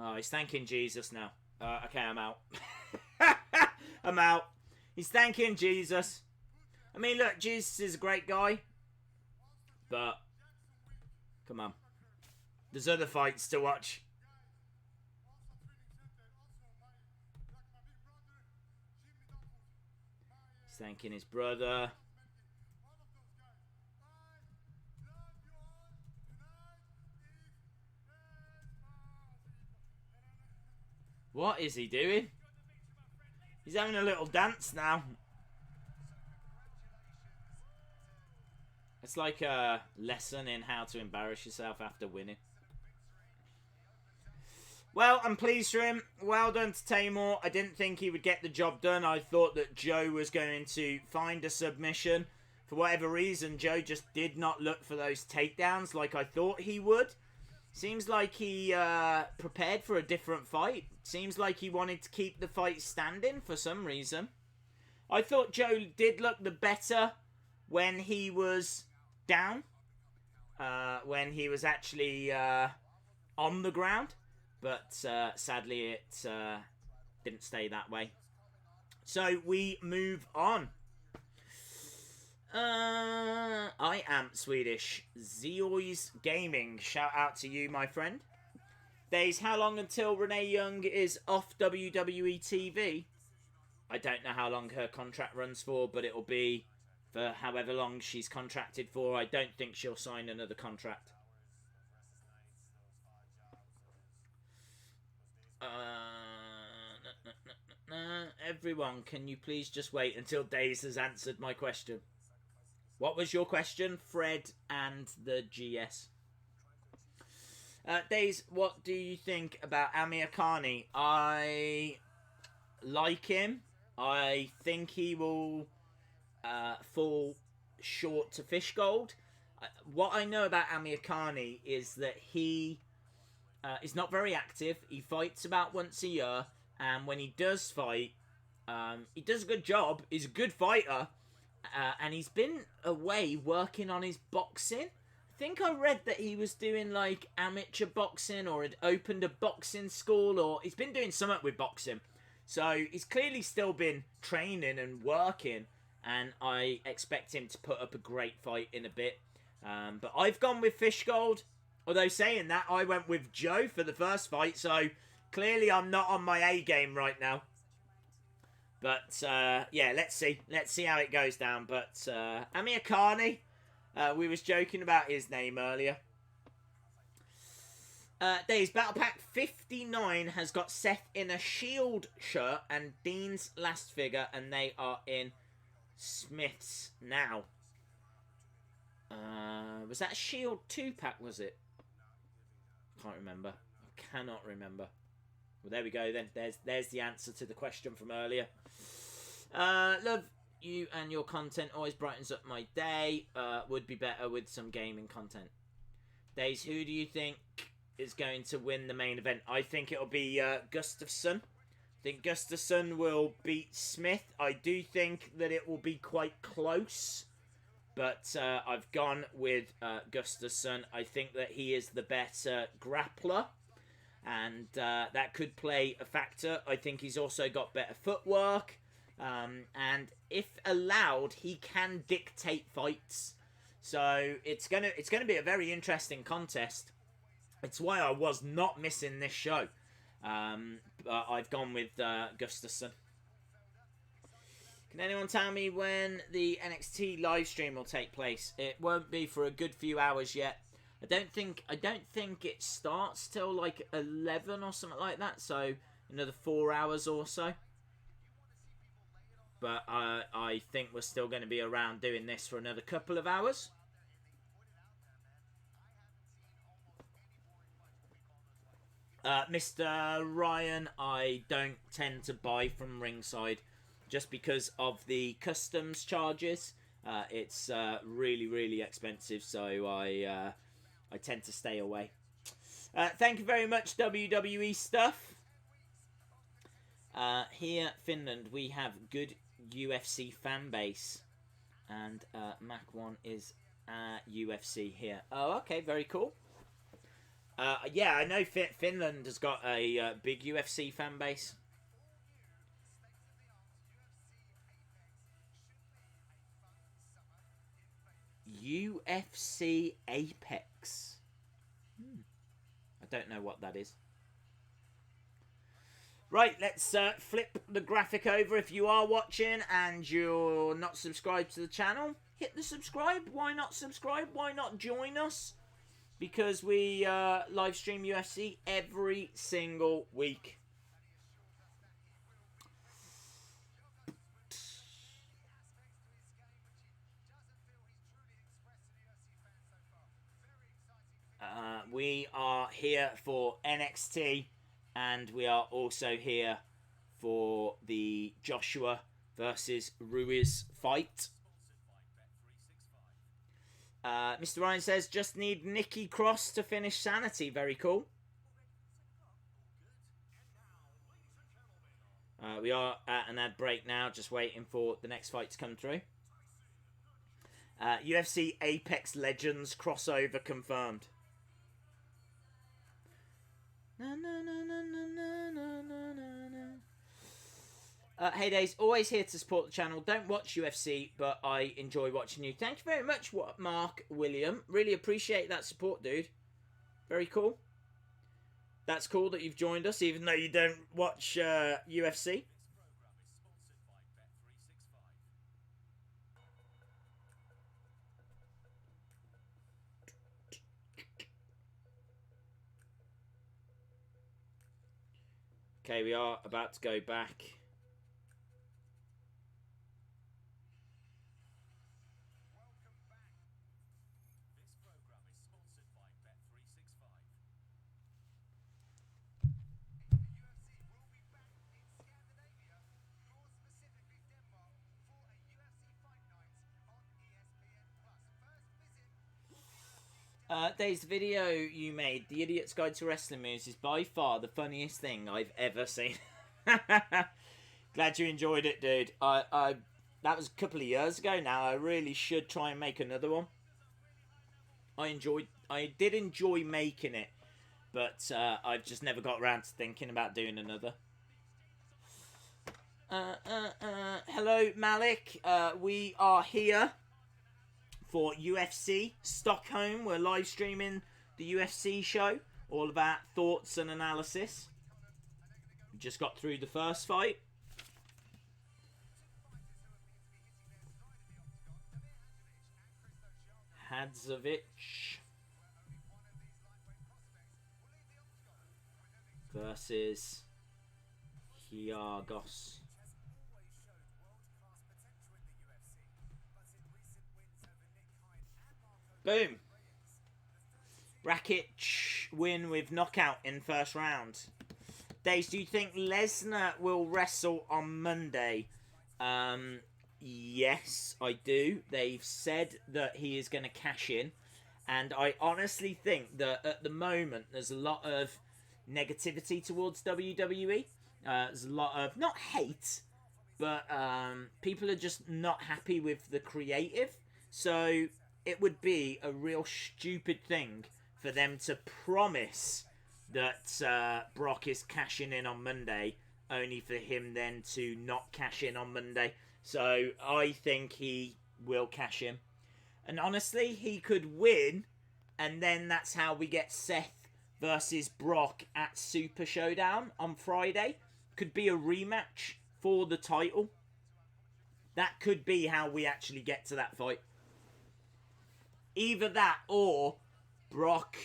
Oh, he's thanking Jesus now. Okay, I'm out. I'm out. He's thanking Jesus. I mean, look, Jesus is a great guy. But, come on. There's other fights to watch. He's thanking his brother. What is he doing? He's having a little dance now. It's like a lesson in how to embarrass yourself after winning. Well, I'm pleased for him. Well done to Teymur. I didn't think he would get the job done. I thought that Joe was going to find a submission. For whatever reason, Joe just did not look for those takedowns like I thought he would. Seems like he prepared for a different fight. Seems like he wanted to keep the fight standing for some reason. I thought Joe did look the better when he was down. When he was actually on the ground. But sadly it didn't stay that way. So we move on. I am Swedish. Zeoys Gaming. Shout out to you, my friend. Days, how long until Renee Young is off WWE TV? I don't know how long her contract runs for, but it'll be for however long she's contracted for. I don't think she'll sign another contract. Everyone, can you please just wait until Days has answered my question? What was your question, Fred and the GS? Days, what do you think about AmirKhani? I like him. I think he will fall short to Fishgold. What I know about AmirKhani is that he is not very active. He fights about once a year. And when he does fight, he does a good job. He's a good fighter. And he's been away working on his boxing. I think I read that he was doing like amateur boxing or had opened a boxing school, or he's been doing something with boxing. So he's clearly still been training and working, and I expect him to put up a great fight in a bit. But I've gone with Fishgold. Although saying that, I went with Joe for the first fight, so clearly I'm not on my A game right now. But yeah, let's see. Let's see how it goes down. But AmirKhani, we was joking about his name earlier. Days Battle Pack 59 has got Seth in a Shield shirt and Dean's last figure, and they are in Smith's now. Was that a Shield 2-pack, was it? Can't remember. I cannot remember. Well, there we go then. There's the answer to the question from earlier. Love you and your content. Always brightens up my day. Would be better with some gaming content. Days, who do you think is going to win the main event? I think it'll be Gustafsson. I think Gustafsson will beat Smith. I do think that it will be quite close. But I've gone with Gustafsson. I think that he is the better grappler. And that could play a factor. I think he's also got better footwork. And if allowed, he can dictate fights. So it's gonna be a very interesting contest. It's why I was not missing this show. But I've gone with Gustafsson. Can anyone tell me when the NXT live stream will take place? It won't be for a good few hours yet. I don't think it starts till like 11 or something like that. So another 4 hours or so. But I think we're still going to be around doing this for another couple of hours. Mr. Ryan, I don't tend to buy from ringside just because of the customs charges. It's really, really expensive, so I tend to stay away. Thank you very much, WWE Stuff. Here, Finland, we have good UFC fan base. And Makwan is UFC here. Oh, okay, very cool. Yeah, I know Finland has got a big UFC fan base. UFC Apex. I don't know what that is. Right, let's flip the graphic over. If you are watching and you're not subscribed to the channel, hit the subscribe. Why not subscribe? Why not join us? Because we live stream UFC every single week. We are here for NXT, and we are also here for the Joshua versus Ruiz fight. Mr. Ryan says, just need Nikki Cross to finish Sanity. Very cool. We are at an ad break now, just waiting for the next fight to come through. UFC Apex Legends crossover confirmed. Hey Days, always here to support the channel. Don't watch UFC, but I enjoy watching you. Thank you very much, Mark William. Really appreciate that support, dude. Very cool. That's cool that you've joined us, even though you don't watch UFC. Okay, we are about to go back. Dave's video you made, The Idiot's Guide to Wrestling Moves, is by far the funniest thing I've ever seen. Glad you enjoyed it, dude. That was a couple of years ago now. I really should try and make another one. I did enjoy making it, but I've just never got around to thinking about doing another. Hello, Malik. We are here for UFC Stockholm. We're live streaming the UFC show. All of our thoughts and analysis. We just got through the first fight. Hadzovic versus Giagos. Boom. Rakic win with knockout in first round. Days, do you think Lesnar will wrestle on Monday? Yes, I do. They've said that he is going to cash in. And I honestly think that at the moment there's a lot of negativity towards WWE. There's a lot of, not hate, but people are just not happy with the creative. So it would be a real stupid thing for them to promise that Brock is cashing in on Monday, only for him then to not cash in on Monday. So I think he will cash in. And honestly, he could win, and then that's how we get Seth versus Brock at Super Showdown on Friday. Could be a rematch for the title. That could be how we actually get to that fight. Either that or Brock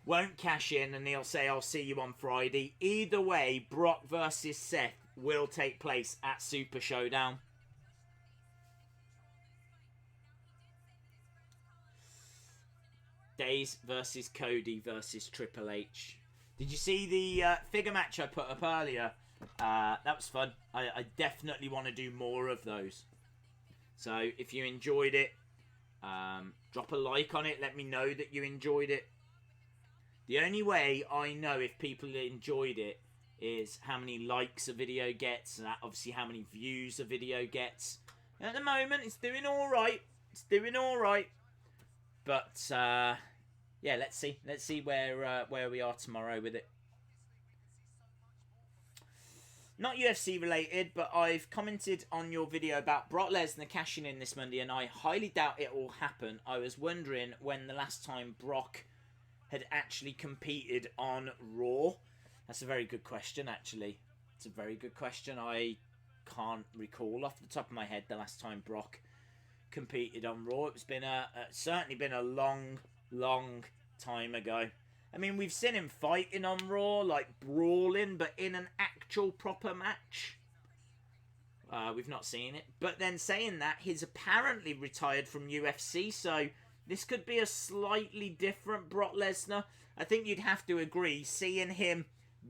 won't cash in and he'll say, I'll see you on Friday. Either way, Brock versus Seth will take place at Super Showdown. Days versus Cody versus Triple H. Did you see the figure match I put up earlier? That was fun. I definitely want to do more of those. So if you enjoyed it, drop a like on it. Let me know that you enjoyed it. The only way I know if people enjoyed it is how many likes a video gets, and obviously how many views a video gets. At the moment, it's doing all right. It's doing all right. But yeah, let's see. Let's see where we are tomorrow with it. Not UFC related, but I've commented on your video about Brock Lesnar cashing in this Monday, and I highly doubt it will happen. I was wondering when the last time Brock had actually competed on Raw. That's a very good question, actually. It's a very good question. I can't recall off the top of my head the last time Brock competed on Raw. It's been certainly been a long time ago. I mean, we've seen him fighting on Raw, like brawling, but in an actual proper match, we've not seen it. But then saying that, he's apparently retired from UFC, so this could be a slightly different Brock Lesnar. I think you'd have to agree, seeing him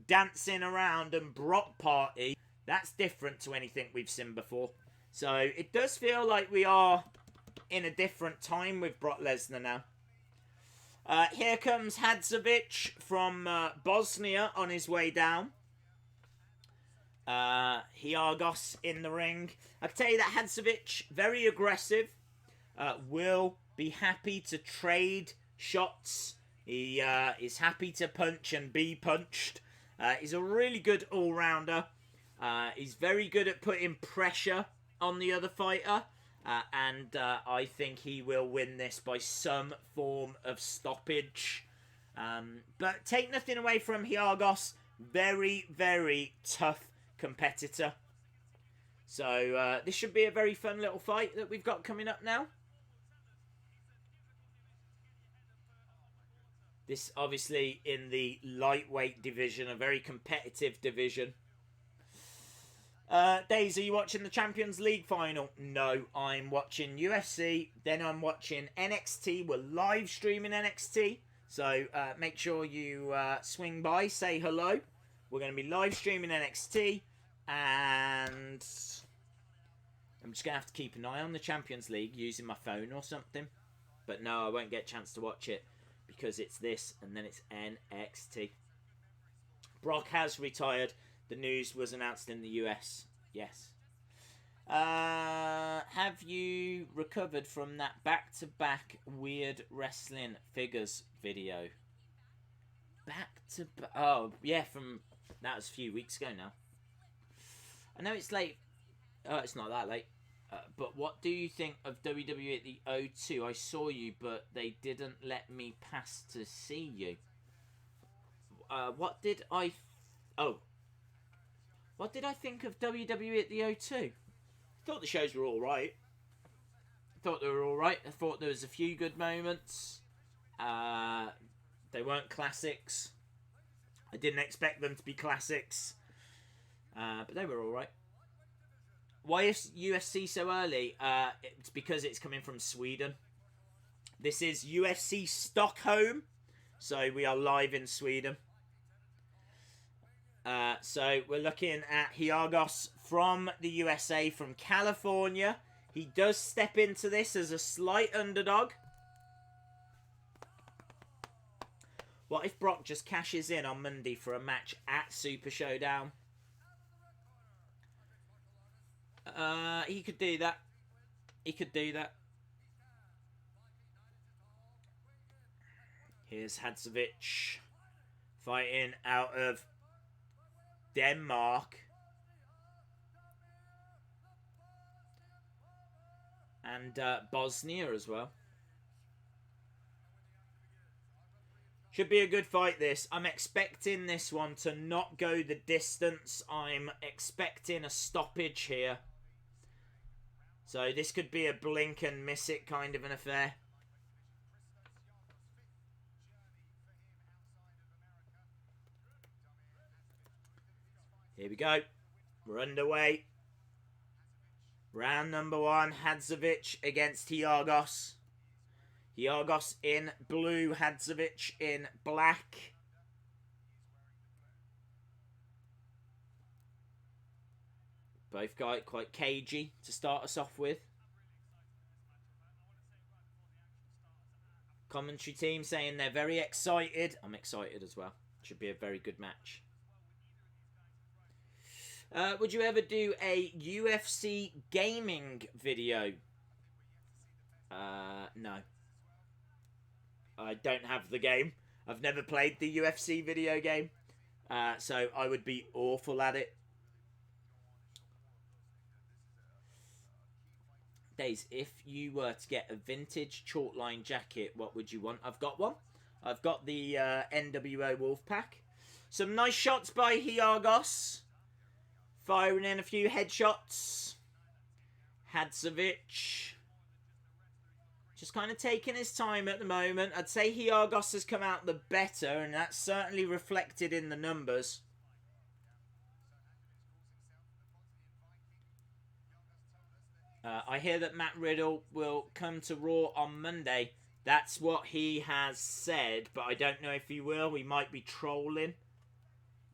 dancing around and Brock party, that's different to anything we've seen before. So it does feel like we are in a different time with Brock Lesnar now. Here comes Hadzovic from Bosnia on his way down. Giagos in the ring. I can tell you that Hadzovic, very aggressive, will be happy to trade shots. He is happy to punch and be punched. He's a really good all-rounder. He's very good at putting pressure on the other fighter. And I think he will win this by some form of stoppage. But take nothing away from Giagos. Very, very tough competitor. So this should be a very fun little fight that we've got coming up now. This obviously in the lightweight division, a very competitive division. Days, are you watching the Champions League final? No, I'm watching UFC, then I'm watching NXT. We're live streaming NXT, so make sure you swing by, say hello. We're going to be live streaming NXT, and I'm just going to have to keep an eye on the Champions League using my phone or something. But no, I won't get a chance to watch it because it's this and then it's NXT. Brock has retired. The news was announced in the US. Yes. Have you recovered from that back-to-back weird wrestling figures video? Back-to-back... Oh, yeah, from... That was a few weeks ago now. I know it's late. It's not that late. But what do you think of WWE at the O2? I saw you, but they didn't let me pass to see you. What did I... What did I think of WWE at the O2? I thought the shows were alright. I thought they there was a few good moments. They weren't classics. I didn't expect them to be classics. But they were alright. Why is UFC so early? It's because it's coming from Sweden. This is UFC Stockholm. So we are live in Sweden. So we're looking at Giagos from the USA, from California. He does step into this as a slight underdog. What if Brock just cashes in on Monday for a match at Super Showdown? He could do that. He could do that. Here's Hadzovic fighting out of Denmark. And Bosnia as well. Should be a good fight, this. I'm expecting this one to not go the distance. I'm expecting a stoppage here. So this could be a blink and miss it kind of an affair. Here we go. We're underway. Round number 1. Hadzovic against Giagos. Giagos in blue. Hadzovic in black. Both guys quite cagey to start us off with. Commentary team saying they're very excited. I'm excited as well. Should be a very good match. Would you ever do a UFC gaming video? No. I don't have the game. I've never played the UFC video game. So I would be awful at it. Days, if you were to get a vintage chalkline jacket, what would you want? I've got one. I've got the NWO Wolfpack. Some nice shots by Giagos. Firing in a few headshots. Hadzovic. Just kind of taking his time at the moment. I'd say Giagos has come out the better, and that's certainly reflected in the numbers. I hear that Matt Riddle will come to Raw on Monday. That's what he has said, but I don't know if he will. He might be trolling.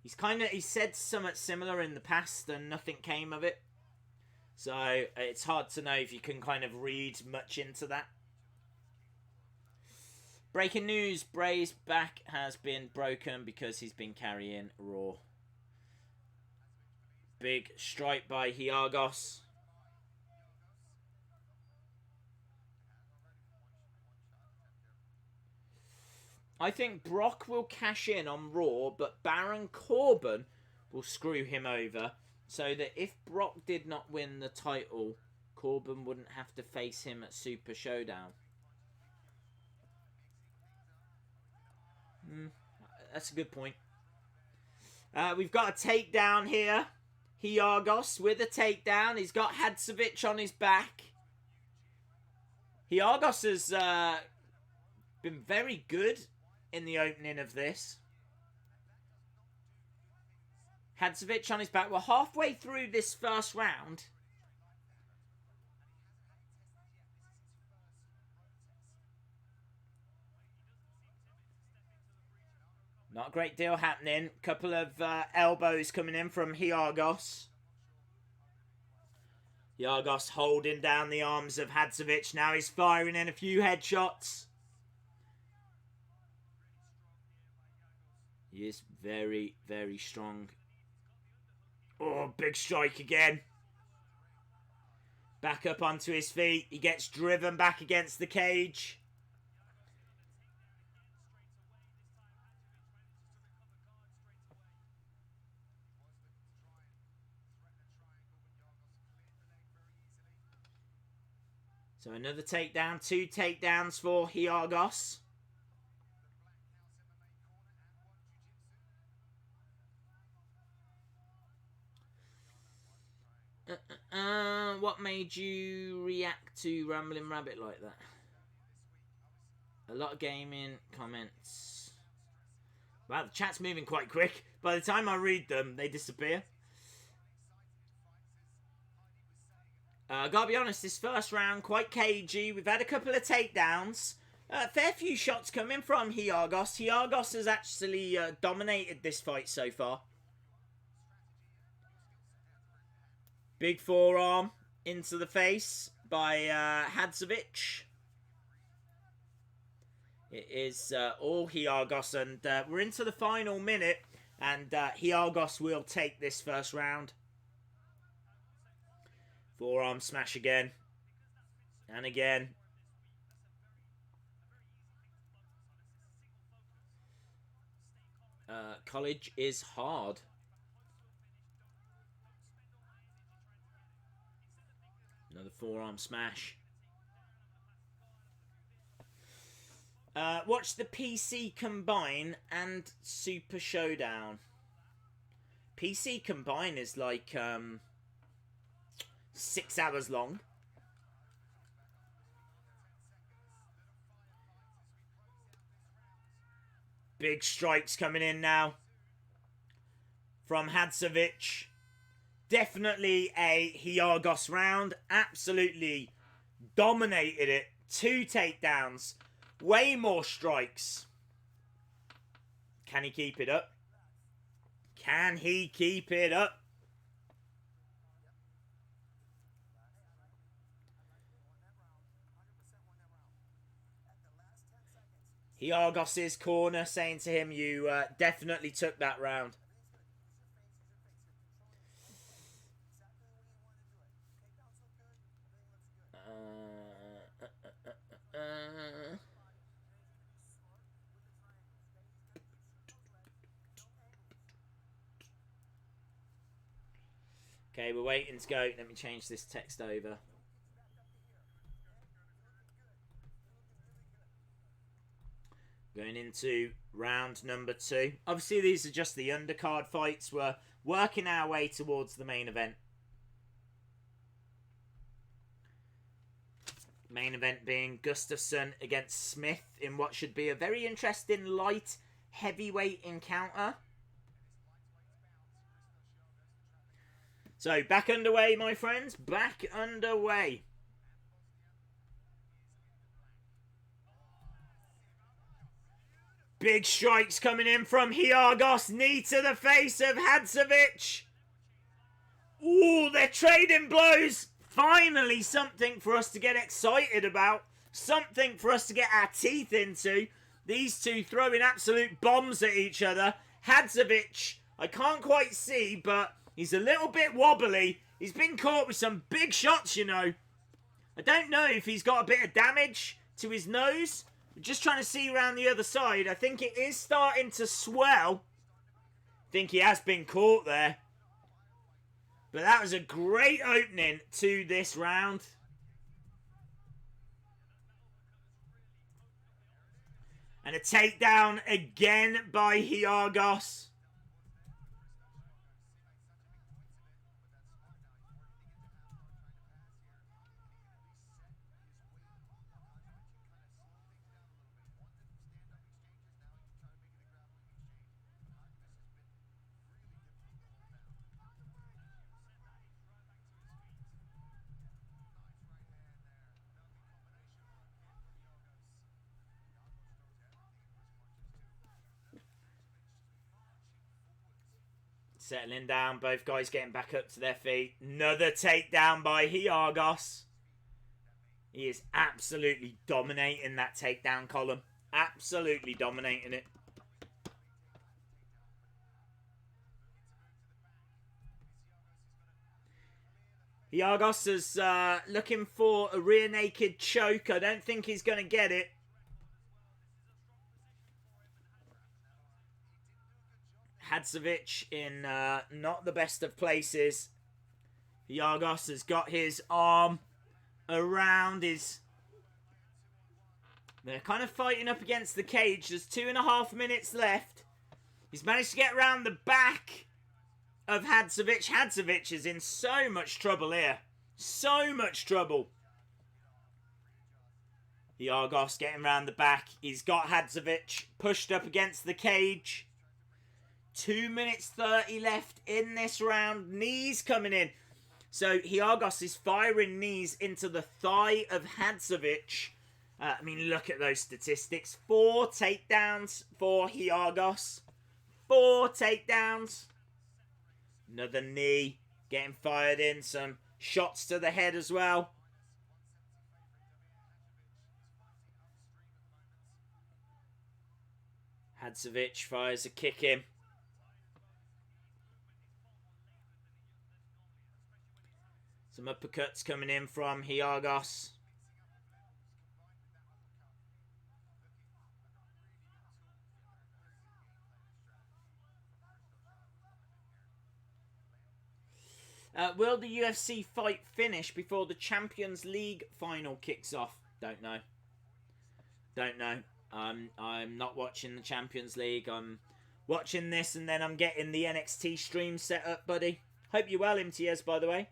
He said something similar in the past and nothing came of it. So it's hard to know if you can kind of read much into that. Breaking news, Bray's back has been broken because he's been carrying Raw. Big strike by Giagos. I think Brock will cash in on Raw, but Baron Corbin will screw him over. So that if Brock did not win the title, Corbin wouldn't have to face him at Super Showdown. That's a good point. We've got a takedown here. Giagos with a takedown. He's got Hadzovic on his back. Giagos has been very good in the opening of this. Hadzovic on his back. We're halfway through this first round. Not a great deal happening. Couple of elbows coming in from Giagos. Giagos holding down the arms of Hadzovic. Now he's firing in a few headshots. He is very, very strong. Oh, big strike again. Back up onto his feet. He gets driven back against the cage. So another takedown. 2 takedowns for Giagos. What made you react to Rambling Rabbit like that? A lot of gaming comments. Wow, the chat's moving quite quick. By the time I read them, they disappear. Gotta be honest, this first round, quite cagey. We've had a couple of takedowns. Fair few shots coming from Giagos. Giagos has actually dominated this fight so far. Big forearm into the face by Hadzovic. It is all Giagos, and we're into the final minute, and Giagos will take this first round. Forearm smash again. And again. College is hard. Another forearm smash. Watch the PC Combine and Super Showdown. PC Combine is like 6 hours long. Big strikes coming in now from Hadzovic. Definitely a Giagos round. Absolutely dominated it. 2 takedowns. Way more strikes. Can he keep it up? Can he keep it up? Giagos' corner saying to him, you definitely took that round. Okay, we're waiting to go. Let me change this text over. Going into round number 2. Obviously, these are just the undercard fights. We're working our way towards the main event. Main event being Gustafsson against Smith in what should be a very interesting light heavyweight encounter. So, back underway, my friends. Back underway. Big strikes coming in from Giagos. Knee to the face of Hadzovic. Ooh, they're trading blows. Finally, something for us to get excited about. Something for us to get our teeth into. These two throwing absolute bombs at each other. Hadzovic, I can't quite see, but he's a little bit wobbly. He's been caught with some big shots, you know. I don't know if he's got a bit of damage to his nose. I'm just trying to see around the other side. I think it is starting to swell. I think he has been caught there. But that was a great opening to this round. And a takedown again by Giagos. Settling down, both guys getting back up to their feet. Another takedown by Giagos. He is absolutely dominating that takedown column. Absolutely dominating it. Giagos is looking for a rear naked choke. I don't think he's going to get it. Hadzovic in not the best of places. Giagos has got his arm around his... They're kind of fighting up against the cage. There's 2.5 minutes left. He's managed to get around the back of Hadzovic. Hadzovic is in so much trouble here. So much trouble. Giagos getting around the back. He's got Hadzovic pushed up against the cage. 2 minutes 30 left in this round. Knees coming in. So Giagos is firing knees into the thigh of Hadzovic. I mean, look at those statistics. 4 takedowns for Giagos. 4 takedowns. Another knee getting fired in. Some shots to the head as well. Hadzovic fires a kick in. Some uppercuts coming in from Giagos. Will the UFC fight finish before the Champions League final kicks off? Don't know. Don't know. I'm not watching the Champions League. I'm watching this and then I'm getting the NXT stream set up, buddy. Hope you're well, MTS, by the way.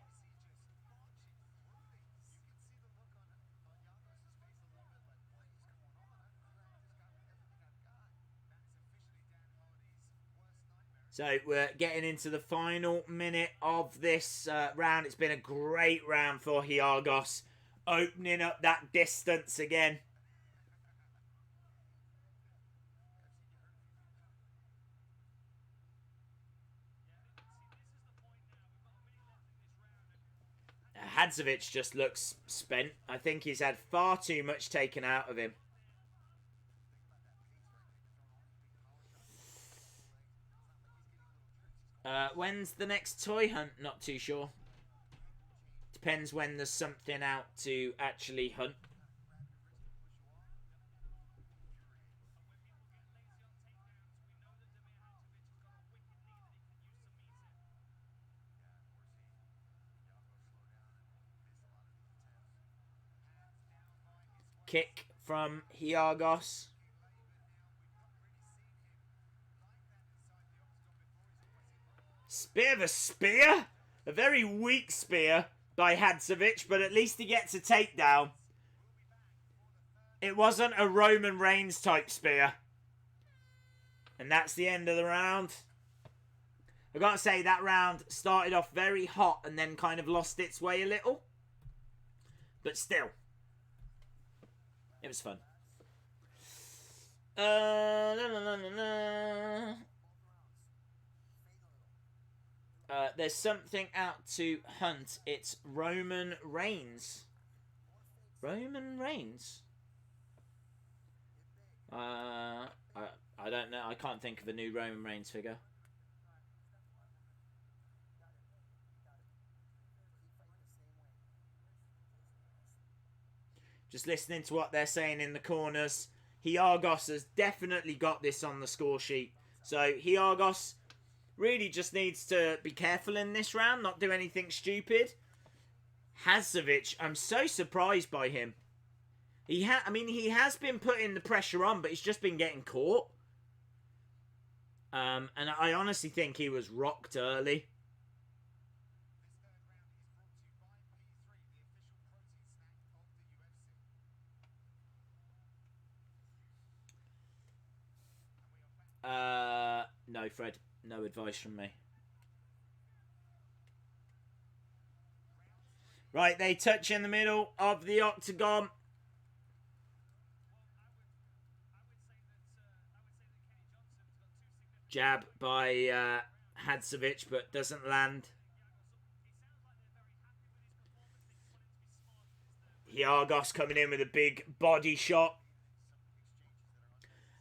So we're getting into the final minute of this round. It's been a great round for Giagos. Opening up that distance again. Hadzovic just looks spent. I think he's had far too much taken out of him. When's the next toy hunt? Not too sure. Depends when there's something out to actually hunt. Kick from Giagos. Bit of a spear. A very weak spear by Hadzovic, but at least he gets a takedown. It wasn't a Roman Reigns type spear. And that's the end of the round. I've got to say, that round started off very hot and then kind of lost its way a little. But still, it was fun. There's something out to hunt. It's Roman Reigns. Roman Reigns? I don't know. I can't think of a new Roman Reigns figure. Just listening to what they're saying in the corners. Giagos has definitely got this on the score sheet. So Giagos really just needs to be careful in this round, not do anything stupid. Hadzovic, I'm so surprised by him. He has been putting the pressure on, but he's just been getting caught. And I honestly think he was rocked early. No, Fred. No advice from me. Right, they touch in the middle of the octagon. Jab by Hadzovic, but doesn't land. Giagos coming in with a big body shot.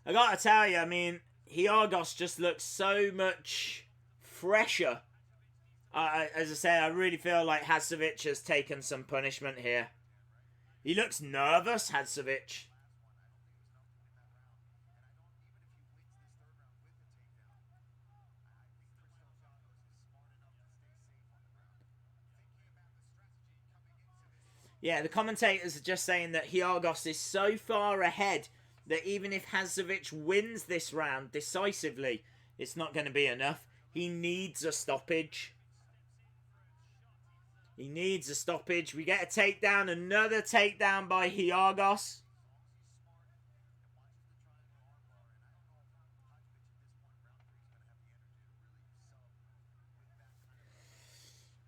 I gotta tell you, I mean, Giagos just looks so much fresher As I say, I really feel like Hadzovic has taken some punishment here. He looks nervous, Hadzovic. Yeah, the commentators are just saying that Giagos is so far ahead that even if Hadzovic wins this round decisively, it's not going to be enough. He needs a stoppage. He needs a stoppage. We get a takedown. Another takedown by Giagos.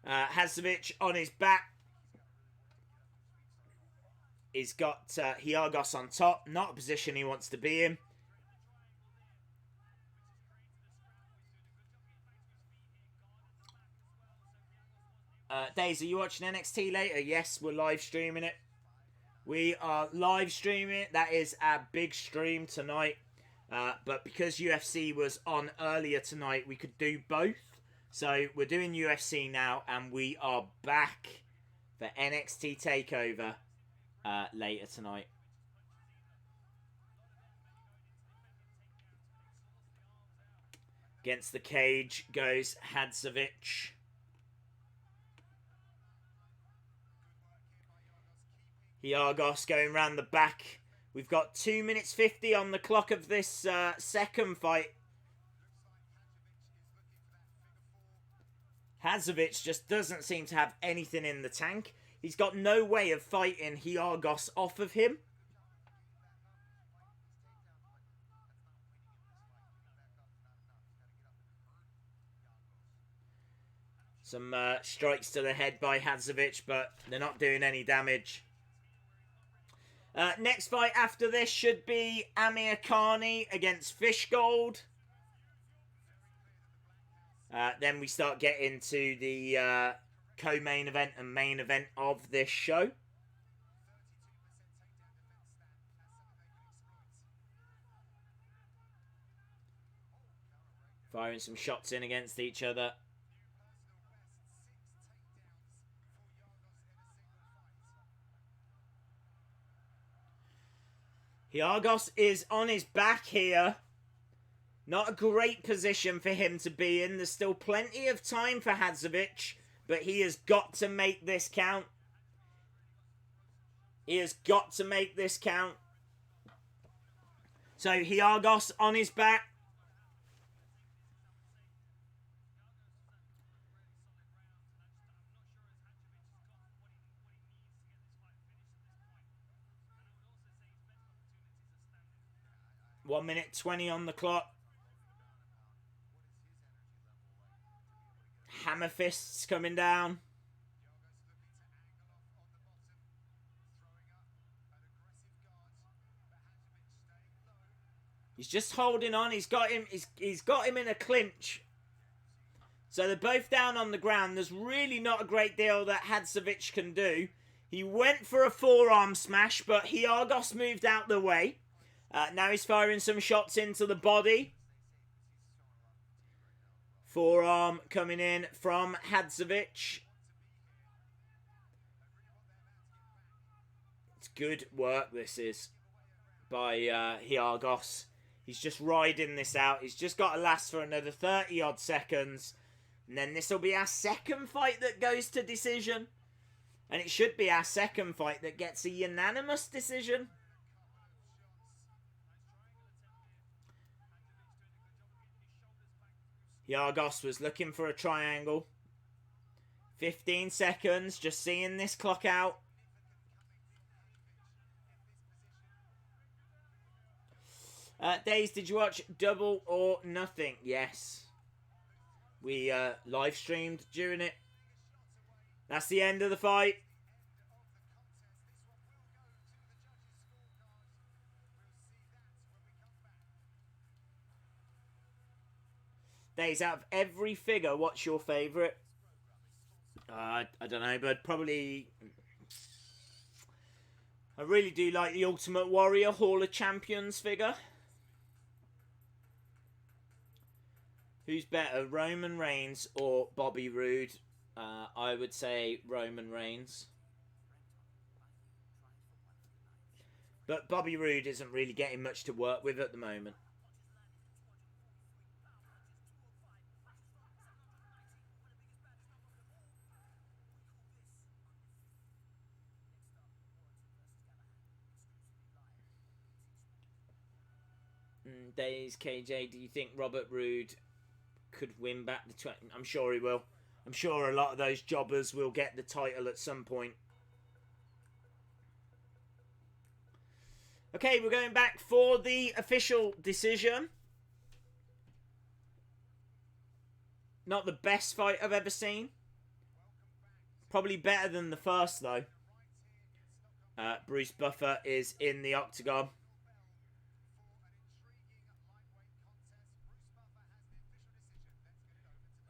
Hadzovic on his back. He's got Giagos on top. Not a position he wants to be in. Days, are you watching NXT later? Yes, we're live streaming it. We are live streaming it. That is our big stream tonight. But because UFC was on earlier tonight, we could do both. So we're doing UFC now, and we are back for NXT TakeOver later tonight. Against the cage goes Hadzovic. Giagos going round the back. We've got 2 minutes 50 on the clock of this second fight. Hadzovic just doesn't seem to have anything in the tank. He's got no way of fighting Giagos off of him. Some strikes to the head by Hadzovic, but they're not doing any damage. Next fight after this should be AmirKhani against Fishgold. Then we start getting to the co-main event and main event of this show. Firing some shots in against each other. Giagos is on his back here. Not a great position for him to be in. There's still plenty of time for Hadzovic, but he has got to make this count. He has got to make this count. So Giagos on his back. One minute 20 on the clock. Hammer fists coming down. He's just holding on. He's got him. He's got him in a clinch. So they're both down on the ground. There's really not a great deal that Hadzovic can do. He went for a forearm smash, but Giagos moved out the way. Now he's firing some shots into the body. Forearm coming in from Hadzovic. It's good work, this is, by Giagos. He's just riding this out. He's just got to last for another 30-odd seconds. And then this will be our second fight that goes to decision. And it should be our second fight that gets a unanimous decision. Giagos was looking for a triangle. 15 seconds, just seeing this clock out. Days, did you watch Double or Nothing? Yes. We live streamed during it. That's the end of the fight. Days, out of every figure, what's your favourite? I don't know, but probably... I really do like the Ultimate Warrior Hall of Champions figure. Who's better, Roman Reigns or Bobby Roode? I would say Roman Reigns. But Bobby Roode isn't really getting much to work with at the moment. Days KJ, do you think Robert Roode could win back the 20? I'm sure he will. I'm sure a lot of those jobbers will get the title at some point. Okay, we're going back for the official decision. Not the best fight I've ever seen. Probably better than the first, though. Bruce Buffer is in the octagon.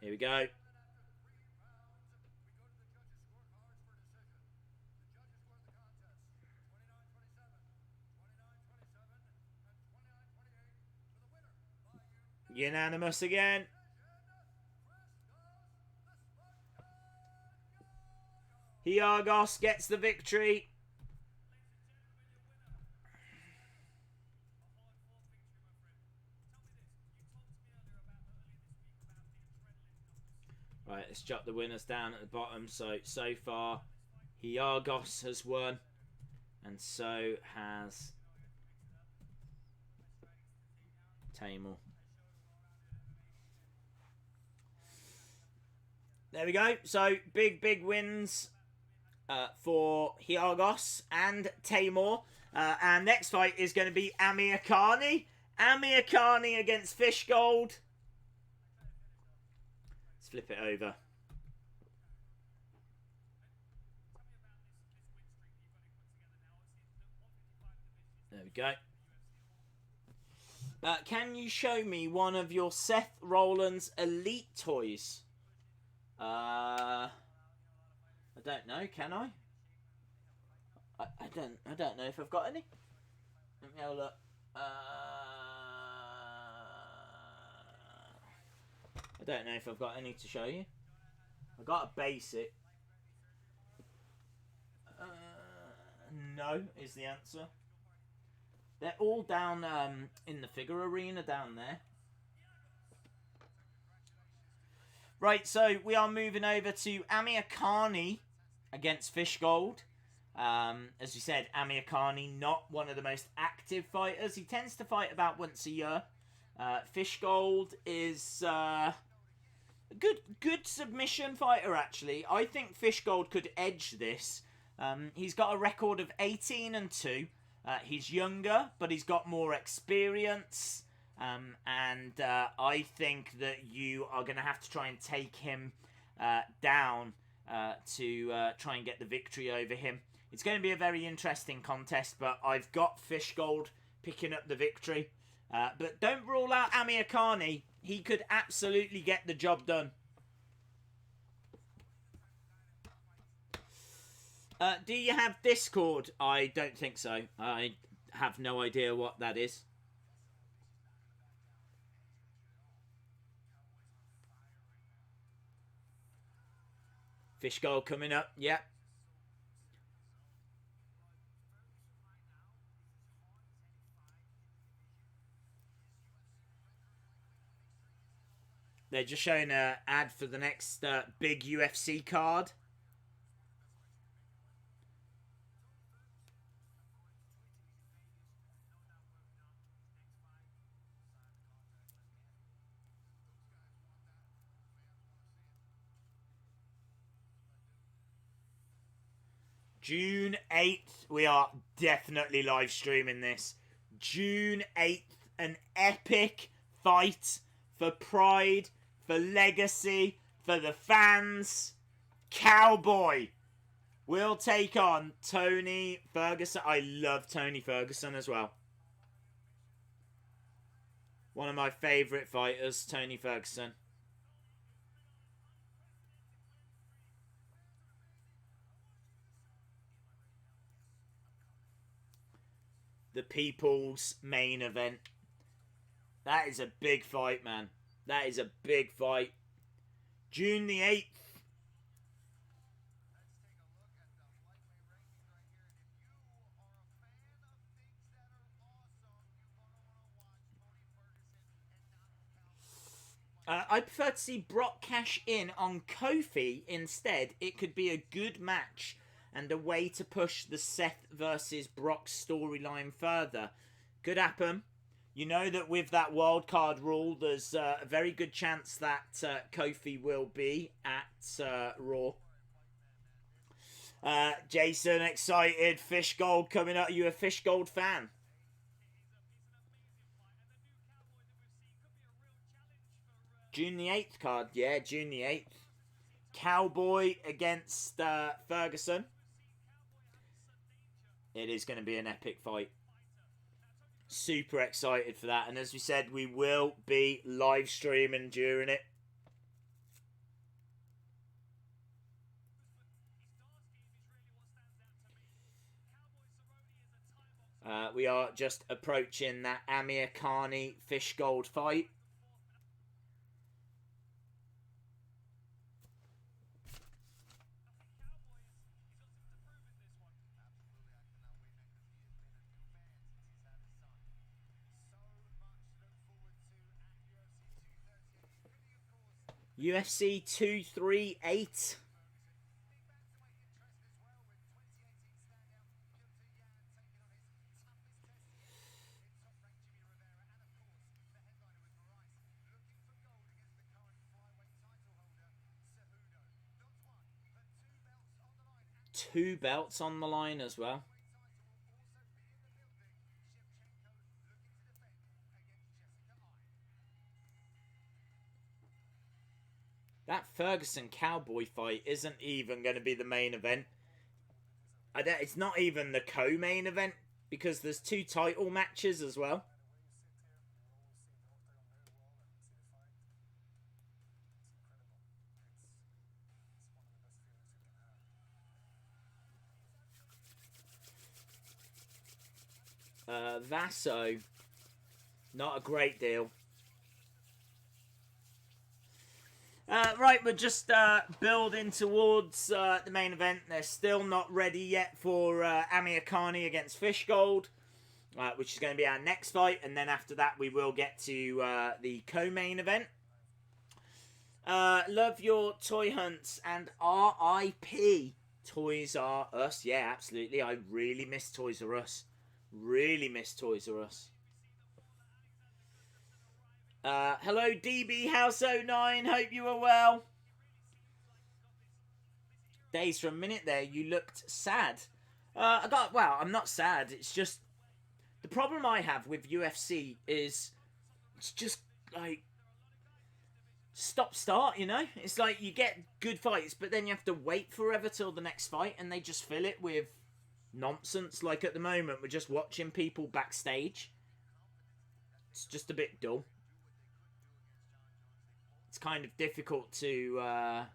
Here we go. Unanimous again. Giagos gets the victory. Right, let's jot the winners down at the bottom. So far, Giagos has won. And so has Teymur. There we go. So, big wins for Giagos and Teymur. Our next fight is going to be AmirKhani. AmirKhani against Fishgold. Let's flip it over. There we go. Can you show me one of your Seth Rollins Elite toys? I don't know. Can I? I don't know if I've got any. Let me have a look. I don't know if I've got any to show you. I got a basic. No is the answer. They're all down in the figure arena down there. Right, so we are moving over to AmirKhani against Fishgold. As we said, AmirKhani, not one of the most active fighters. He tends to fight about once a year. Fishgold is a good submission fighter, actually. I think Fishgold could edge this. He's got a record of 18-2. He's younger, but he's got more experience. And I think that you are going to have to try and take him down to try and get the victory over him. It's going to be a very interesting contest, but I've got Fishgold picking up the victory. But don't rule out AmirKhani. He could absolutely get the job done. Do you have Discord? I don't think so. I have no idea what that is. Fishgold coming up, yep. They're just showing an ad for the next big UFC card. June 8th, we are definitely live streaming this. June 8th, an epic fight for pride, for legacy, for the fans. Cowboy will take on Tony Ferguson. I love Tony Ferguson as well. One of my favourite fighters, Tony Ferguson. The people's main event. That is a big fight, man. That is a big fight. June the 8th. I prefer to see Brock cash in on Kofi instead. It could be a good match and a way to push the Seth versus Brock storyline further. Could happen. You know that with that wildcard rule, there's a very good chance that Kofi will be at Raw. Jason, excited. Fishgold coming up. Are you a Fishgold fan? June the 8th card. Yeah, June the 8th. Cowboy against Ferguson. It is going to be an epic fight. Super excited for that. And as we said, we will be live streaming during it. We are just approaching that AmirKhani Fishgold fight. UFC 238. Two belts on the line as well. That Ferguson Cowboy fight isn't even going to be the main event. It's not even the co-main event because there's two title matches as well. Vaso, not a great deal. Right, we're just building towards the main event. They're still not ready yet for AmirKhani against Fishgold, which is going to be our next fight. And then after that, we will get to the co-main event. Love your toy hunts and RIP Toys R Us. Yeah, absolutely. I really miss Toys R Us. Really miss Toys R Us. Hello DB House 09, hope you are well. Days for a minute there, you looked sad. I'm not sad, it's just, the problem I have with UFC is, it's just, like, stop-start, you know? It's like, you get good fights, but then you have to wait forever till the next fight, and they just fill it with nonsense. Like, at the moment, we're just watching people backstage. It's just a bit dull. It's kind of difficult to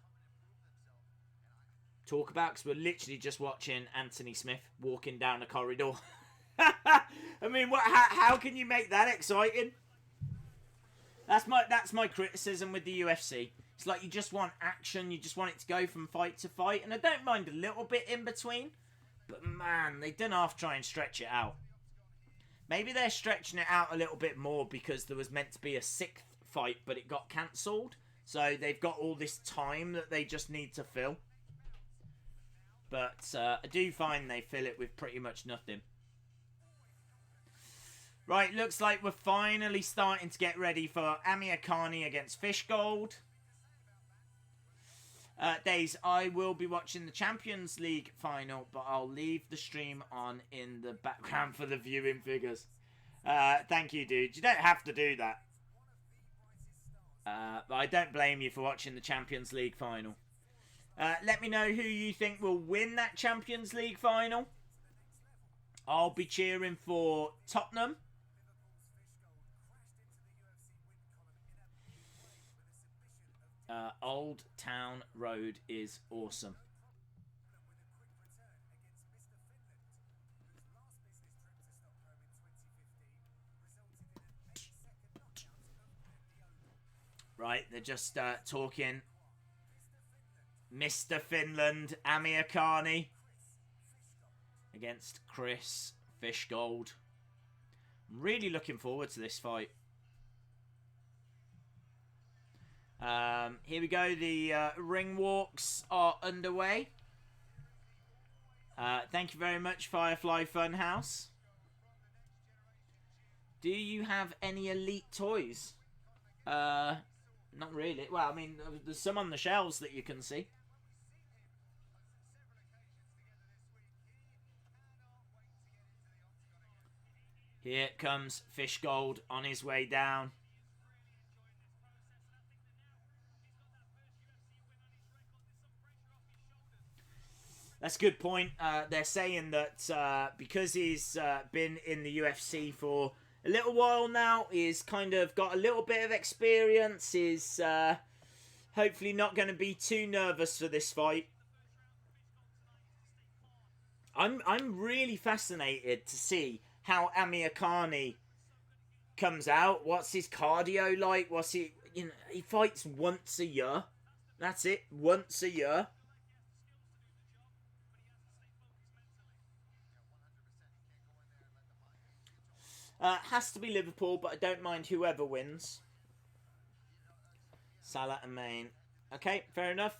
talk about because we're literally just watching Anthony Smith walking down a corridor. I mean, how can you make that exciting? That's my criticism with the UFC. It's like you just want action, you just want it to go from fight to fight, and I don't mind a little bit in between, but man, they didn't half try and stretch it out. Maybe they're stretching it out a little bit more because there was meant to be a 6th fight, but it got cancelled. So they've got all this time that they just need to fill. But I do find they fill it with pretty much nothing. Right, looks like we're finally starting to get ready for AmirKhani against Fishgold. Days, I will be watching the Champions League final, but I'll leave the stream on in the background for the viewing figures. Thank you, dude. You don't have to do that. But I don't blame you for watching the Champions League final. Let me know who you think will win that Champions League final. I'll be cheering for Tottenham. Old Town Road is awesome. Right, they're just talking. Mr. Finland, AmirKhani against Chris Fishgold. I'm really looking forward to this fight. Here we go. The ring walks are underway. Thank you very much, Firefly Funhouse. Do you have any elite toys? Not really. Well, I mean, there's some on the shelves that you can see. Here comes Fishgold on his way down. That's a good point. They're saying that because he's been in the UFC for a little while now, he's kind of got a little bit of experience, is hopefully not going to be too nervous for this fight. I'm really fascinated to see how AmirKhani comes out. What's his cardio like? What's he? You know, he fights once a year. That's it, once a year. Has to be Liverpool, but I don't mind whoever wins. Salah and Maine. Okay, fair enough.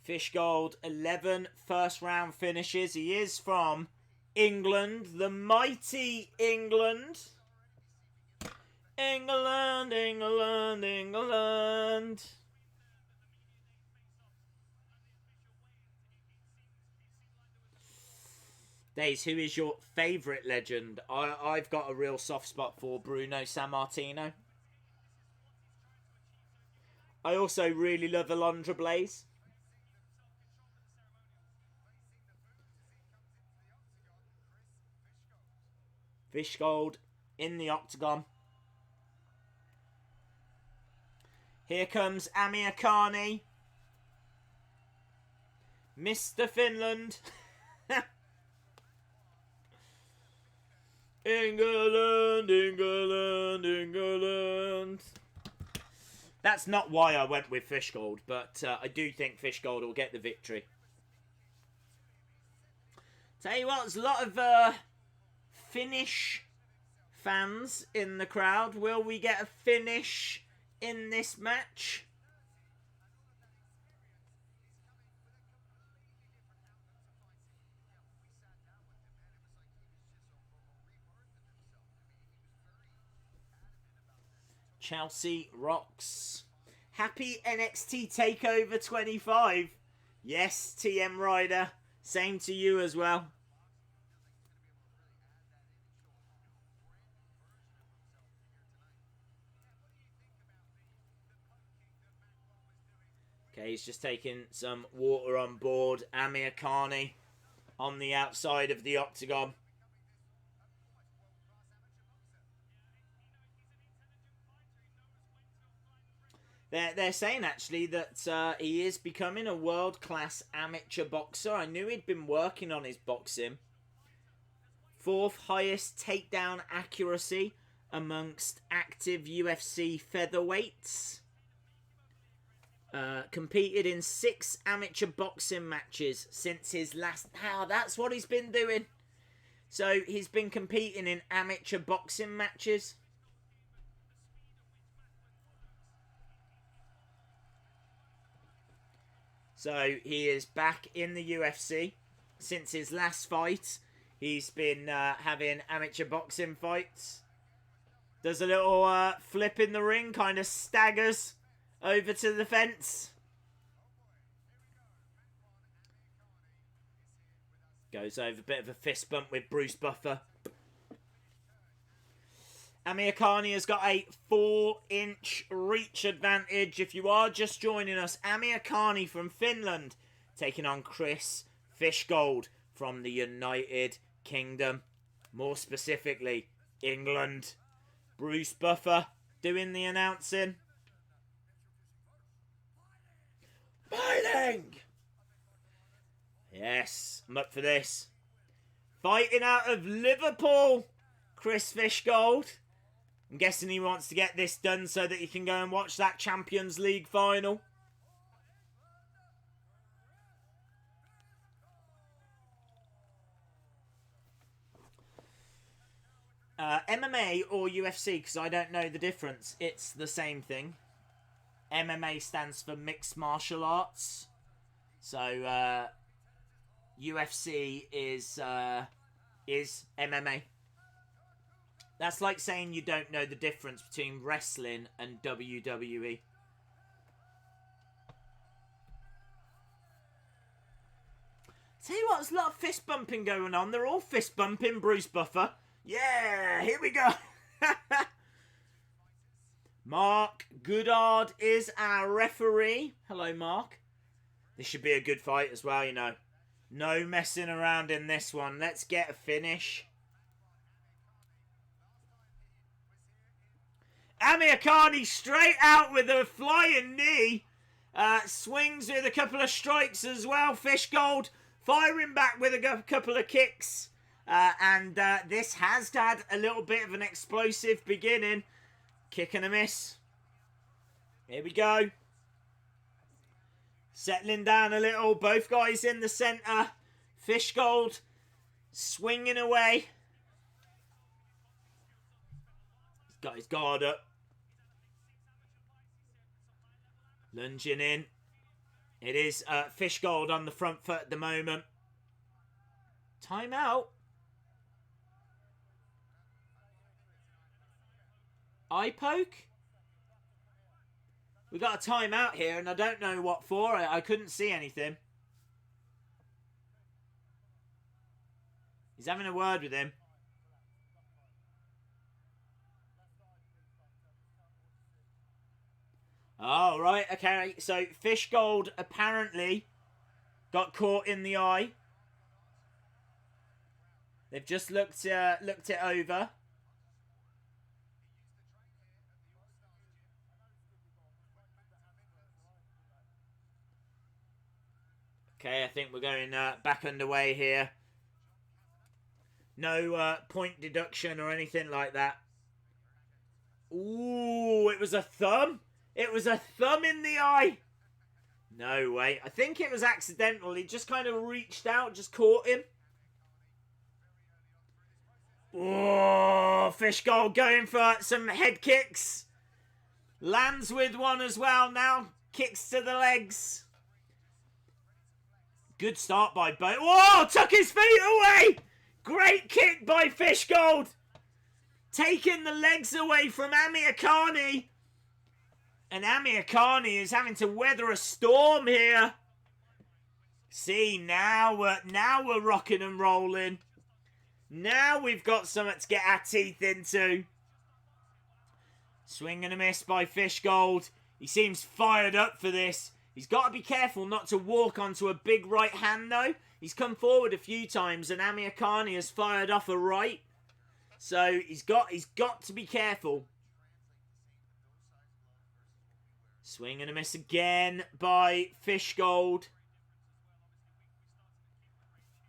Fishgold, 11 first round finishes. He is from England, the mighty England. England, England, England. Days, who is your favourite legend? I've got a real soft spot for Bruno Sammartino. I also really love Alondra Blaze. Fishgold in the octagon. Here comes AmirKhani. Mr. Finland. England, England, England. That's not why I went with Fishgold, but I do think Fishgold will get the victory. Tell you what, there's a lot of Finnish fans in the crowd. Will we get a finish in this match? Chelsea rocks. Happy NXT TakeOver 25. Yes, TM Ryder. Same to you as well. Okay, he's just taking some water on board. AmirKhani on the outside of the octagon. They're saying, actually, that he is becoming a world-class amateur boxer. I knew he'd been working on his boxing. 4th highest takedown accuracy amongst active UFC featherweights. Competed in 6 amateur boxing matches since his last... that's what he's been doing. So, he's been competing in amateur boxing matches. So, he is back in the UFC. Since his last fight, he's been having amateur boxing fights. Does a little flip in the ring, kind of staggers over to the fence. Goes over a bit of a fist bump with Bruce Buffer. AmirKhani has got a 4-inch reach advantage. If you are just joining us, AmirKhani from Finland taking on Chris Fishgold from the United Kingdom. More specifically, England. Bruce Buffer doing the announcing. Fighting! Yes, I'm up for this. Fighting out of Liverpool, Chris Fishgold. I'm guessing he wants to get this done so that he can go and watch that Champions League final. MMA or UFC, because I don't know the difference. It's the same thing. MMA stands for Mixed Martial Arts. So, UFC is MMA. That's like saying you don't know the difference between wrestling and WWE. Tell you what, there's a lot of fist bumping going on. They're all fist bumping, Bruce Buffer. Yeah, here we go. Mark Goodard is our referee. Hello, Mark. This should be a good fight as well, you know. No messing around in this one. Let's get a finish. AmirKhani straight out with a flying knee. Swings with a couple of strikes as well. Fishgold firing back with a couple of kicks. And this has had a little bit of an explosive beginning. Kick and a miss. Here we go. Settling down a little. Both guys in the centre. Fishgold swinging away. He's got his guard up. Lunging in. It is Fishgold on the front foot at the moment. Timeout. Eye poke? We got a timeout here and I don't know what for. I couldn't see anything. He's having a word with him. Oh, right, okay. So Fishgold apparently got caught in the eye. They've just looked it over. Okay, I think we're going back underway here. No point deduction or anything like that. Ooh, it was a thumb. It was a thumb in the eye. No way. I think it was accidental. He just kind of reached out, just caught him. Oh, Fishgold going for some head kicks. Lands with one as well now. Kicks to the legs. Good start by both. Whoa, took his feet away. Great kick by Fishgold. Taking the legs away from AmirKhani. And AmirKhani is having to weather a storm here. See, now we're rocking and rolling. Now we've got something to get our teeth into. Swing and a miss by Fishgold. He seems fired up for this. He's got to be careful not to walk onto a big right hand, though. He's come forward a few times, and AmirKhani has fired off a right. So he's got to be careful. Swing and a miss again by Fishgold.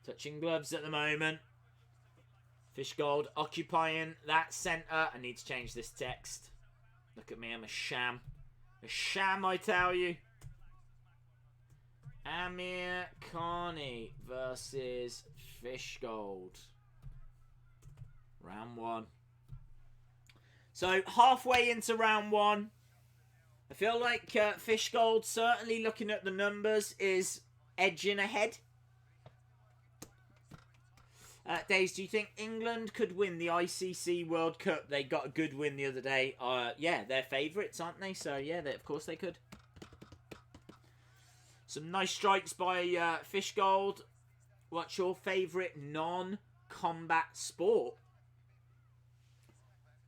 Touching gloves at the moment. Fishgold occupying that centre. I need to change this text. Look at me, I'm a sham. A sham, I tell you. AmirKhani versus Fishgold. Round one. So, halfway into round one. I feel like Fishgold, certainly looking at the numbers, is edging ahead. Days, do you think England could win the ICC World Cup? They got a good win the other day. Yeah, they're favourites, aren't they? So, yeah, of course they could. Some nice strikes by Fishgold. What's your favourite non-combat sport?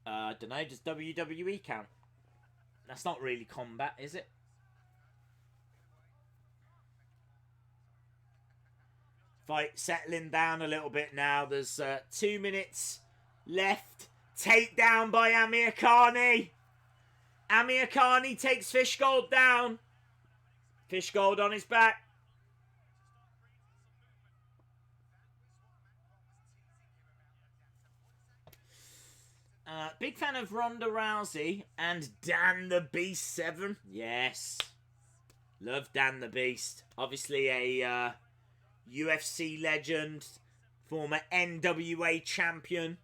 I don't know, does WWE count? That's not really combat, is it? Fight settling down a little bit now. There's 2 minutes left. Takedown by AmirKhani. AmirKhani takes Fishgold down. Fishgold on his back. Big fan of Ronda Rousey and Dan the Beast 7. Yes. Love Dan the Beast. Obviously a UFC legend. Former NWA champion.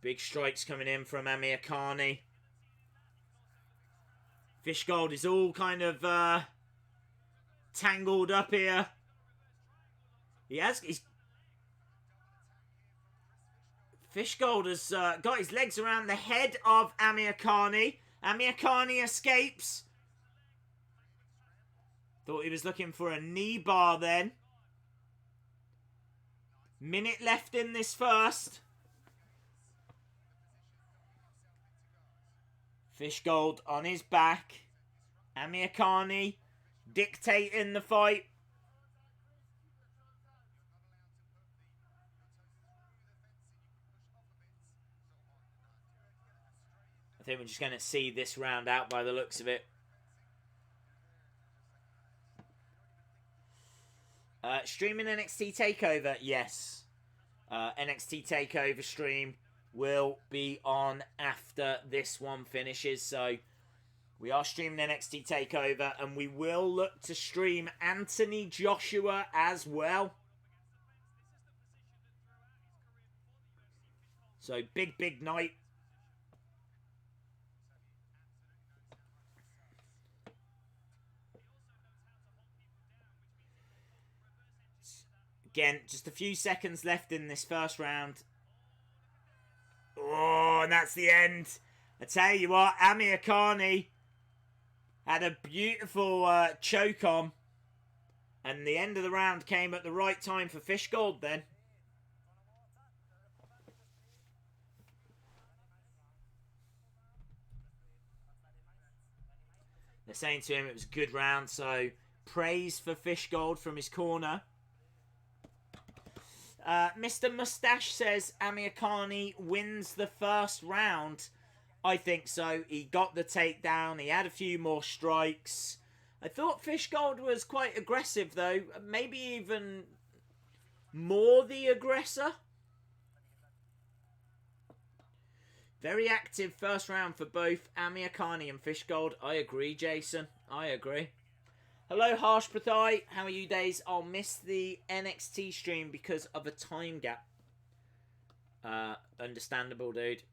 Big strikes coming in from AmirKhani. Fishgold is all kind of tangled up here. Fishgold has got his legs around the head of AmirKhani. AmirKhani escapes. Thought he was looking for a knee bar then. Minute left in this first. Fishgold on his back. AmirKhani dictating the fight. I think we're just going to see this round out by the looks of it. Streaming NXT TakeOver, yes. NXT TakeOver stream will be on after this one finishes. So we are streaming NXT TakeOver, and we will look to stream Anthony Joshua as well. So big night. Again, just a few seconds left in this first round. Oh, and that's the end. I tell you what, AmirKhani had a beautiful choke on. And the end of the round came at the right time for Fishgold then. They're saying to him it was a good round, so praise for Fishgold from his corner. Mr. Mustache says AmirKhani wins the first round. I think so. He got the takedown. He had a few more strikes. I thought Fishgold was quite aggressive, though. Maybe even more the aggressor. Very active first round for both AmirKhani and Fishgold. I agree, Jason. I agree. Hello, Harsh Prathai. How are you days? I'll miss the NXT stream because of a time gap. Understandable, dude.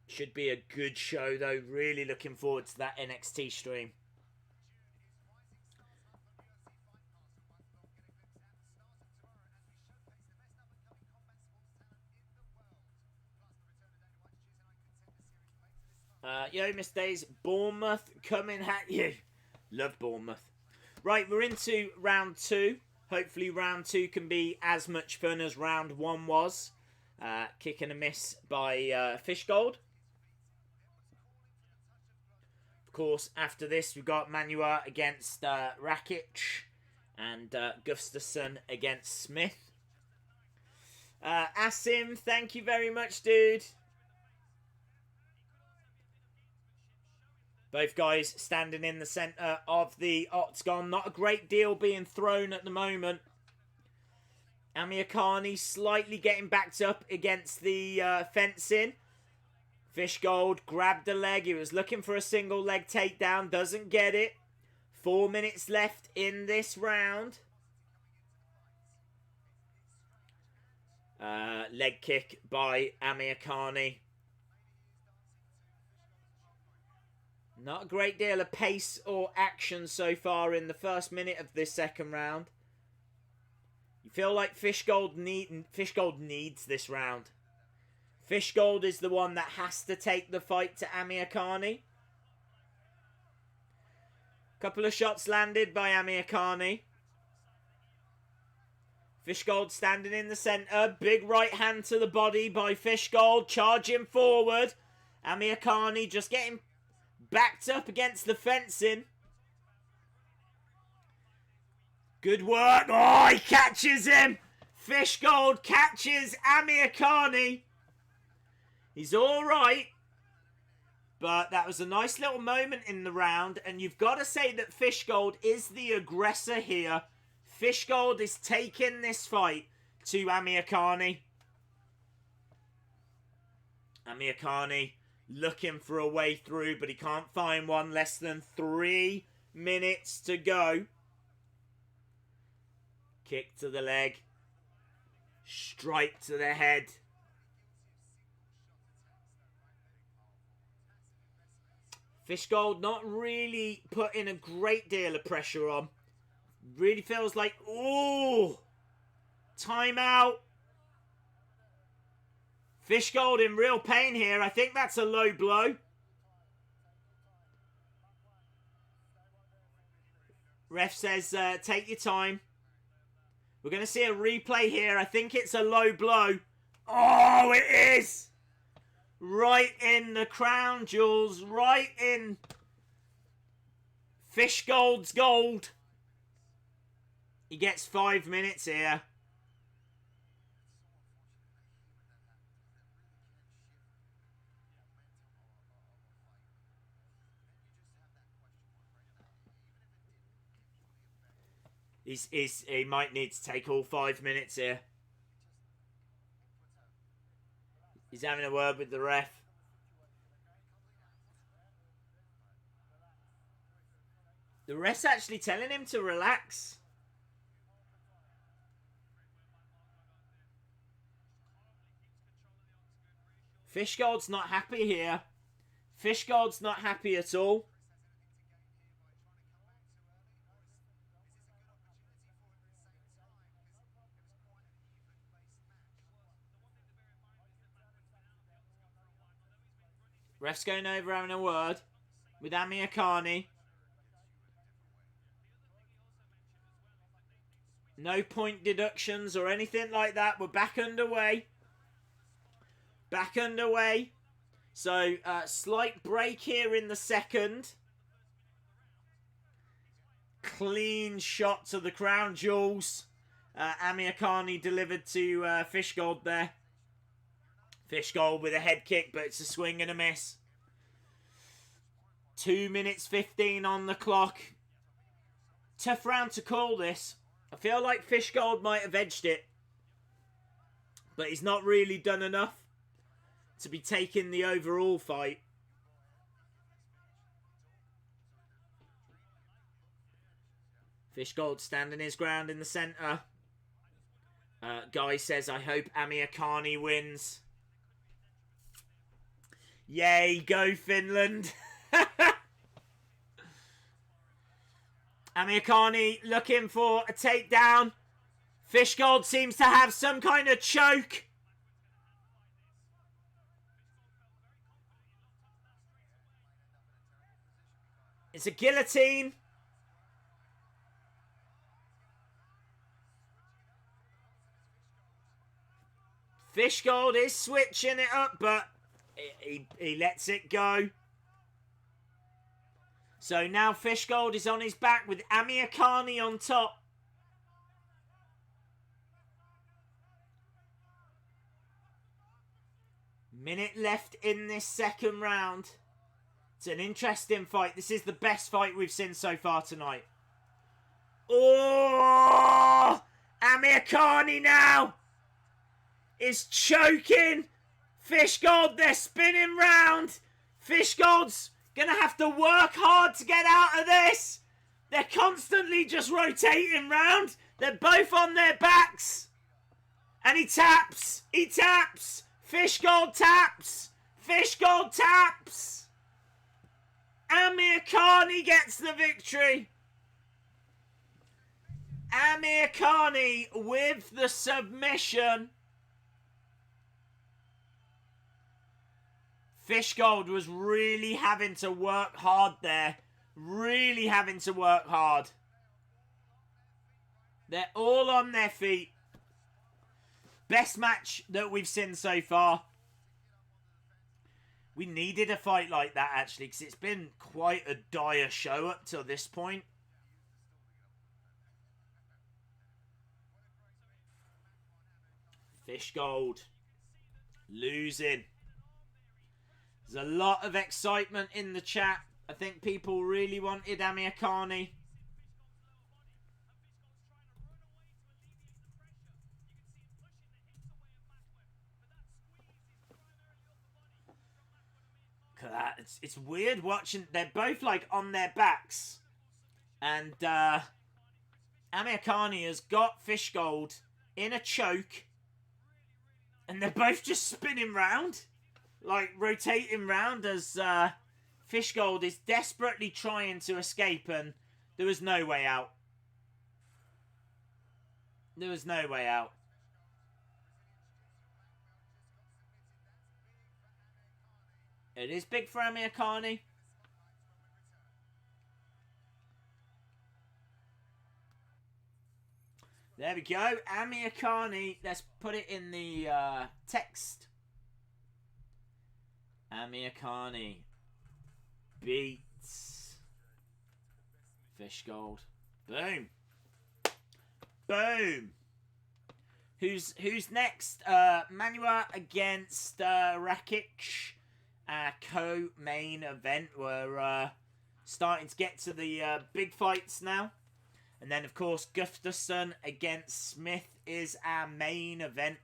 Should be a good show, though. Really looking forward to that NXT stream. Yo, Miss Days. Bournemouth coming at you. Love Bournemouth. Right, we're into round 2. Hopefully round 2 can be as much fun as round 1 was. Kick and a miss by Fishgold. Of course, after this, we've got Manuwa against Rakic. And Gustafsson against Smith. Asim, thank you very much, dude. Both guys standing in the centre of the octagon. Not a great deal being thrown at the moment. AmirKhani slightly getting backed up against the fencing. Fishgold grabbed the leg. He was looking for a single leg takedown. Doesn't get it. 4 minutes left in this round. Leg kick by AmirKhani. Not a great deal of pace or action so far in the first minute of this second round. You feel like Fishgold needs this round. Fishgold is the one that has to take the fight to AmirKhani. Couple of shots landed by AmirKhani. Fishgold standing in the centre. Big right hand to the body by Fishgold. Charging forward. AmirKhani just getting backed up against the fencing. Good work. Oh, he catches him. Fishgold catches AmirKhani. He's all right. But that was a nice little moment in the round. And you've got to say that Fishgold is the aggressor here. Fishgold is taking this fight to AmirKhani. AmirKhani looking for a way through, but he can't find one. Less than 3 minutes to go. Kick to the leg. Strike to the head. Fishgold not really putting a great deal of pressure on. Really feels like, ooh, timeout. Fishgold in real pain here. I think that's a low blow. Ref says, take your time. We're going to see a replay here. I think it's a low blow. Oh, it is! Right in the crown jewels. Right in Fishgold's gold. He gets 5 minutes here. He might need to take all 5 minutes here. He's having a word with the ref. The ref's actually telling him to relax. Fishgold's not happy here. Fishgold's not happy at all. Ref's going over having a word with AmirKhani. No point deductions or anything like that. We're back underway. Back underway. So, slight break here in the second. Clean shot to the crown jewels. AmirKhani delivered to Fishgold there. Fishgold with a head kick, but it's a swing and a miss. 2 minutes 15 on the clock. Tough round to call this. I feel like Fishgold might have edged it. But he's not really done enough to be taking the overall fight. Fishgold standing his ground in the centre. Guy says, I hope AmirKhani wins. Yay, go Finland. AmirKhani looking for a takedown. Fishgold seems to have some kind of choke. It's a guillotine. Fishgold is switching it up, but he lets it go. So now Fishgold is on his back with AmirKhani on top. Minute left in this second round. It's an interesting fight. This is the best fight we've seen so far tonight. Oh! AmirKhani now is choking Fishgold. They're spinning round. Fishgold's going to have to work hard to get out of this. They're constantly just rotating round. They're both on their backs. And he taps. He taps. Fishgold taps. Fishgold taps. AmirKhani gets the victory. AmirKhani with the submission. Fishgold was really having to work hard there. Really having to work hard. They're all on their feet. Best match that we've seen so far. We needed a fight like that, actually, because it's been quite a dire show up till this point. Fishgold losing. There's a lot of excitement in the chat. I think people really wanted AmirKhani. at that. It's weird watching. They're both like on their backs, and AmirKhani has got Fishgold in a choke, and they're both just spinning round, like rotating round as Fishgold is desperately trying to escape, and there was no way out. There was no way out. It is big for AmirKhani. There we go. AmirKhani. Let's put it in the text. AmirKhani beats Fishgold. Boom. Boom. Who's next? Manuwa against Rakic. Co-main event. We're starting to get to the big fights now. And then, of course, Gustafsson against Smith is our main event.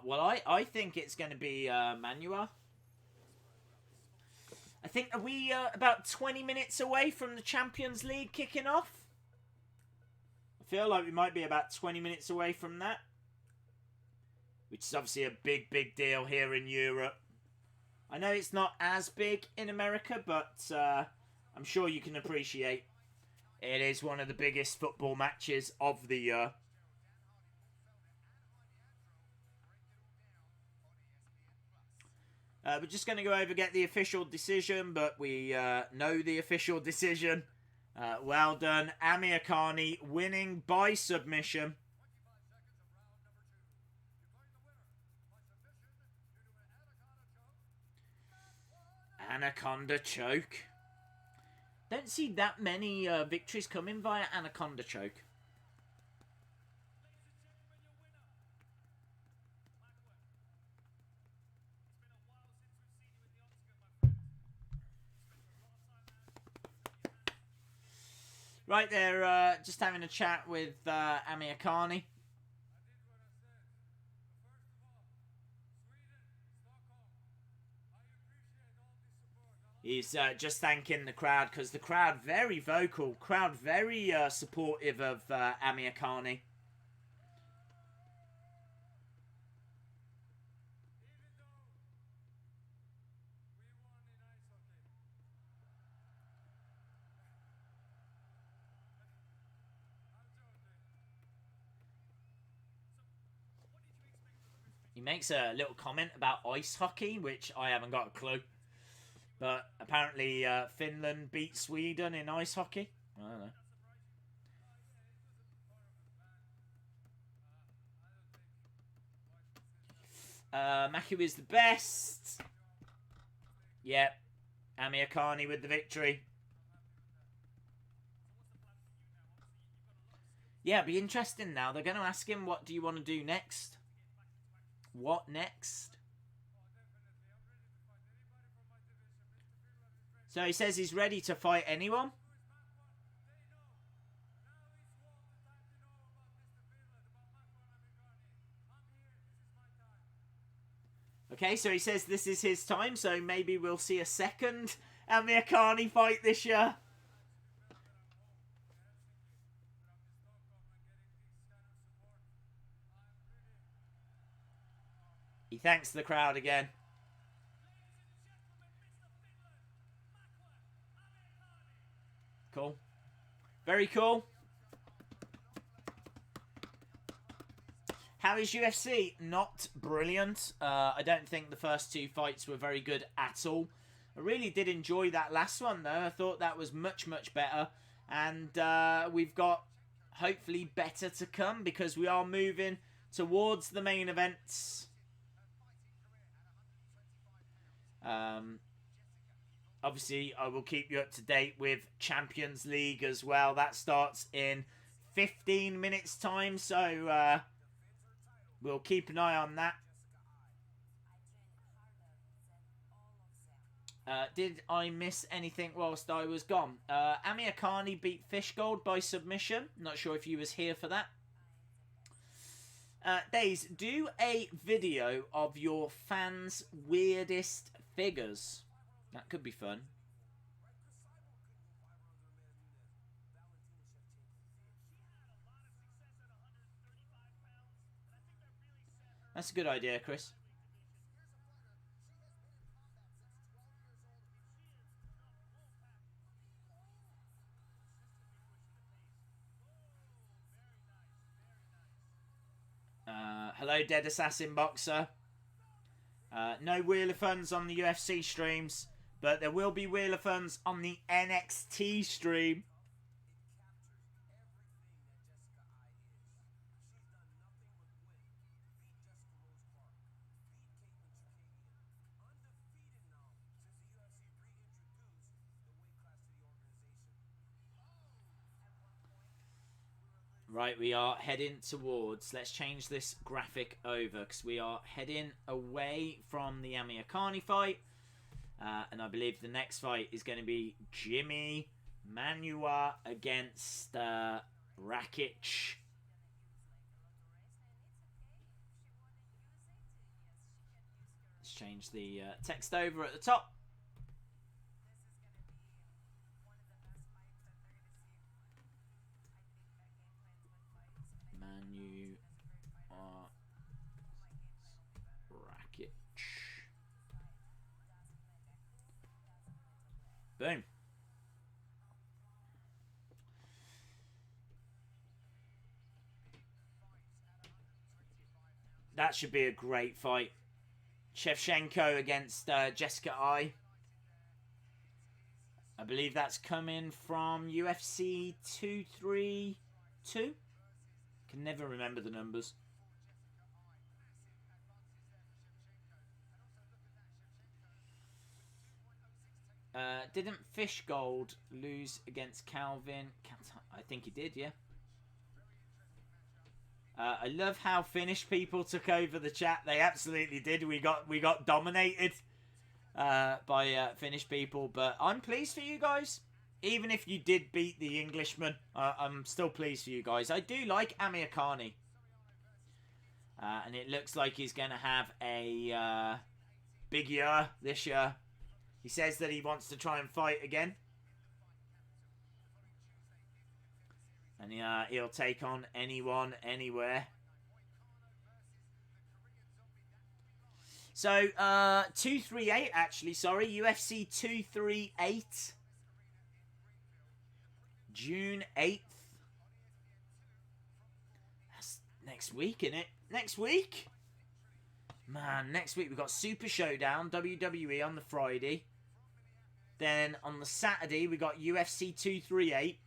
Well, I think it's going to be Manuwa. I think, are we about 20 minutes away from the Champions League kicking off? I feel like we might be about 20 minutes away from that. Which is obviously a big, big deal here in Europe. I know it's not as big in America, but I'm sure you can appreciate it is one of the biggest football matches of the year. We're just going to go over get the official decision, but we know the official decision. Well done. AmirKhani winning by submission. Anaconda choke. Don't see that many victories coming via Anaconda choke. Right there, just having a chat with AmirKhani. He's just thanking the crowd because the crowd very vocal, crowd very supportive of AmirKhani. He makes a little comment about ice hockey, which I haven't got a clue. But apparently Finland beat Sweden in ice hockey. I don't know. Makwan is the best. Yep. AmirKhani with the victory. Yeah, it'll be interesting now. They're going to ask him, what do you want to do next? What next? So he says he's ready to fight anyone. Okay, so he says this is his time, so maybe we'll see a second AmirKhani fight this year. He thanks the crowd again. Cool. Very cool. How is UFC? Not brilliant. I don't think the first two fights were very good at all. I really did enjoy that last one, though. I thought that was much, much better. And we've got, hopefully, better to come because we are moving towards the main events. Obviously, I will keep you up to date with Champions League as well. That starts in 15 minutes' time, so we'll keep an eye on that. Did I miss anything whilst I was gone? AmirKhani beat Fishgold by submission. Not sure if you was here for that. Days, do a video of your fans' weirdest figures. That could be fun. That's a good idea, Chris. Hello, Dead Assassin Boxer. No Wheel of Funds on the UFC streams, but there will be Wheel of Funds on the NXT stream. Right, we are heading towards... Let's change this graphic over, because we are heading away from the AmirKhani fight. And I believe the next fight is going to be Jimi, Manuwa against Rakic. Let's change the text over at the top. Rakic. Boom. That should be a great fight. Shevchenko against Jessica I. I believe that's coming from UFC 232. Can never remember the numbers. Didn't Fishgold lose against Calvin? I think he did, yeah. I love how Finnish people took over the chat. They absolutely did. We got dominated by Finnish people, but I'm pleased for you guys. Even if you did beat the Englishman, I'm still pleased for you guys. I do like AmirKhani. And it looks like he's going to have a big year this year. He says that he wants to try and fight again. And he'll take on anyone, anywhere. So, 238 actually, sorry. UFC 238. June 8th. That's next week, isn't it? Next week? Man, next week we've got Super Showdown, WWE on the Friday. Then on the Saturday we got UFC 238.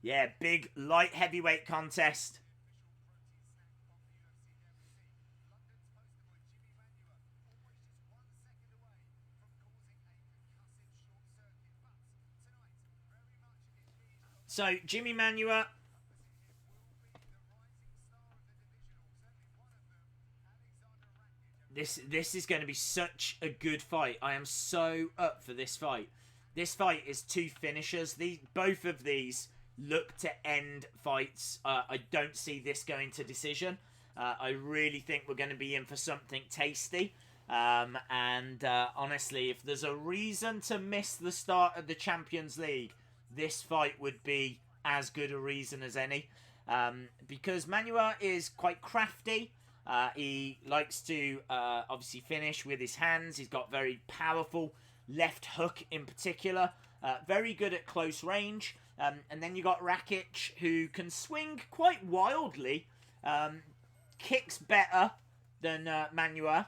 Yeah, big light heavyweight contest. So, Jimi Manuwa. This is going to be such a good fight. I am so up for this fight. This fight is two finishers. Both of these look to end fights. I don't see this going to decision. I really think we're going to be in for something tasty. Honestly, if there's a reason to miss the start of the Champions League, this fight would be as good a reason as any. Because Manuwa is quite crafty. He likes to obviously finish with his hands. He's got very powerful left hook in particular. Very good at close range. And then you got Rakic, who can swing quite wildly. Kicks better than Manuwa.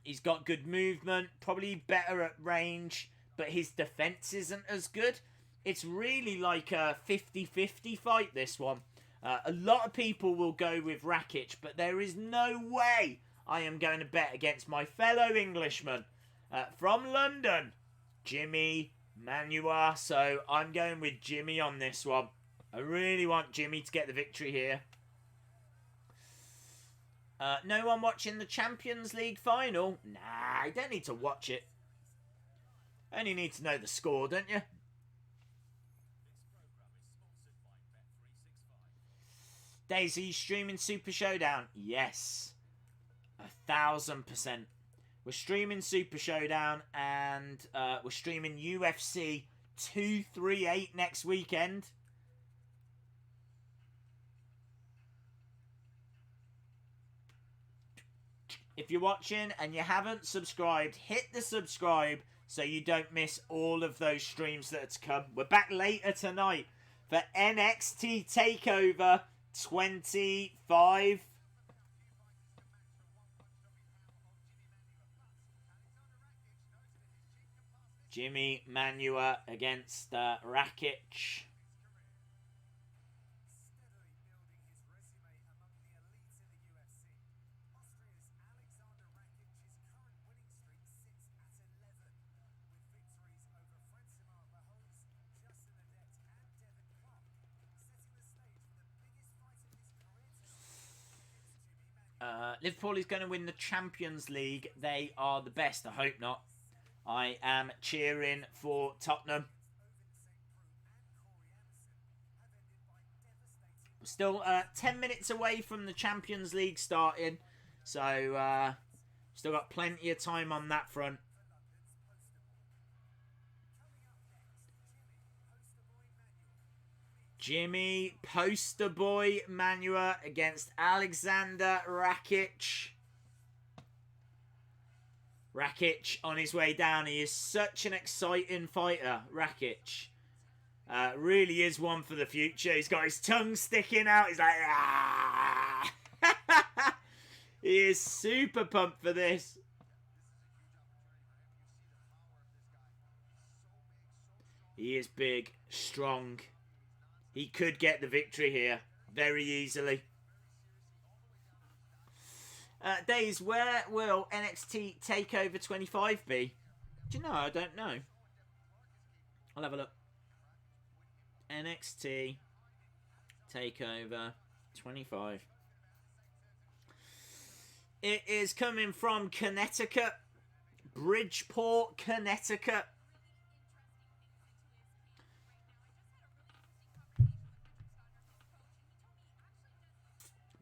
He's got good movement. Probably better at range. But his defense isn't as good. It's really like a 50-50 fight, this one. A lot of people will go with Rakic, but there is no way I am going to bet against my fellow Englishman from London, Jimi Manuwa. So I'm going with Jimi on this one. I really want Jimi to get the victory here. No one watching the Champions League final? Nah, you don't need to watch it. Only need to know the score, don't you? Daisy, streaming Super Showdown? Yes. 1000%. We're streaming Super Showdown and we're streaming UFC 238 next weekend. If you're watching and you haven't subscribed, hit the subscribe so you don't miss all of those streams that are to come. We're back later tonight for NXT TakeOver 25. Jimi Manuwa against Rakic. Liverpool is going to win the Champions League. They are the best. I hope not. I am cheering for Tottenham. We're still 10 minutes away from the Champions League starting. So, still got plenty of time on that front. Jimi, poster boy Manuwa against Alexander Rakic. Rakic on his way down. He is such an exciting fighter, Rakic. Really is one for the future. He's got his tongue sticking out. He's like, ah! He is super pumped for this. He is big, strong. He could get the victory here very easily. Days, where will NXT TakeOver 25 be? Do you know? I don't know. I'll have a look. NXT TakeOver 25. It is coming from Connecticut. Bridgeport, Connecticut.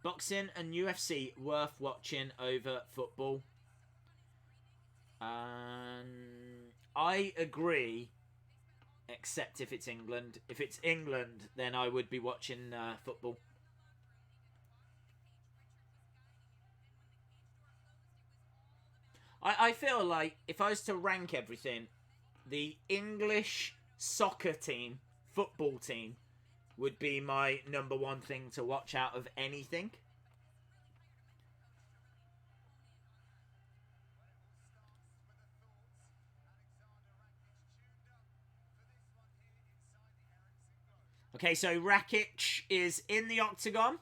Boxing and UFC worth watching over football. I agree, except if it's England. If it's England, then I would be watching football. I feel like if I was to rank everything, the English soccer team, football team, would be my #1 thing to watch out of anything. Okay, so Rakic is in the octagon.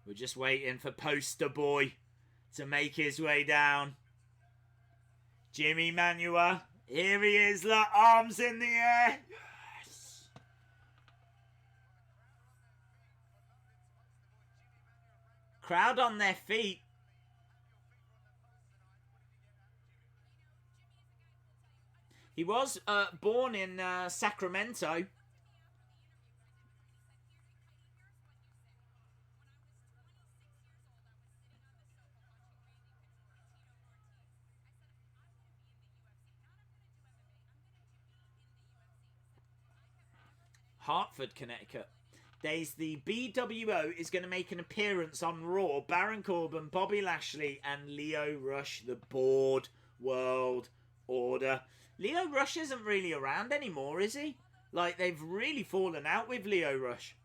We're just waiting for poster boy to make his way down. Jimi Manuwa. Here he is, look, arms in the air. Yes. Crowd on their feet. He was born in Sacramento. Hartford, Connecticut. There's the BWO is going to make an appearance on Raw. Baron Corbin, Bobby Lashley, and Lio Rush, the Board World Order. Lio Rush isn't really around anymore, is he? Like, they've really fallen out with Lio Rush.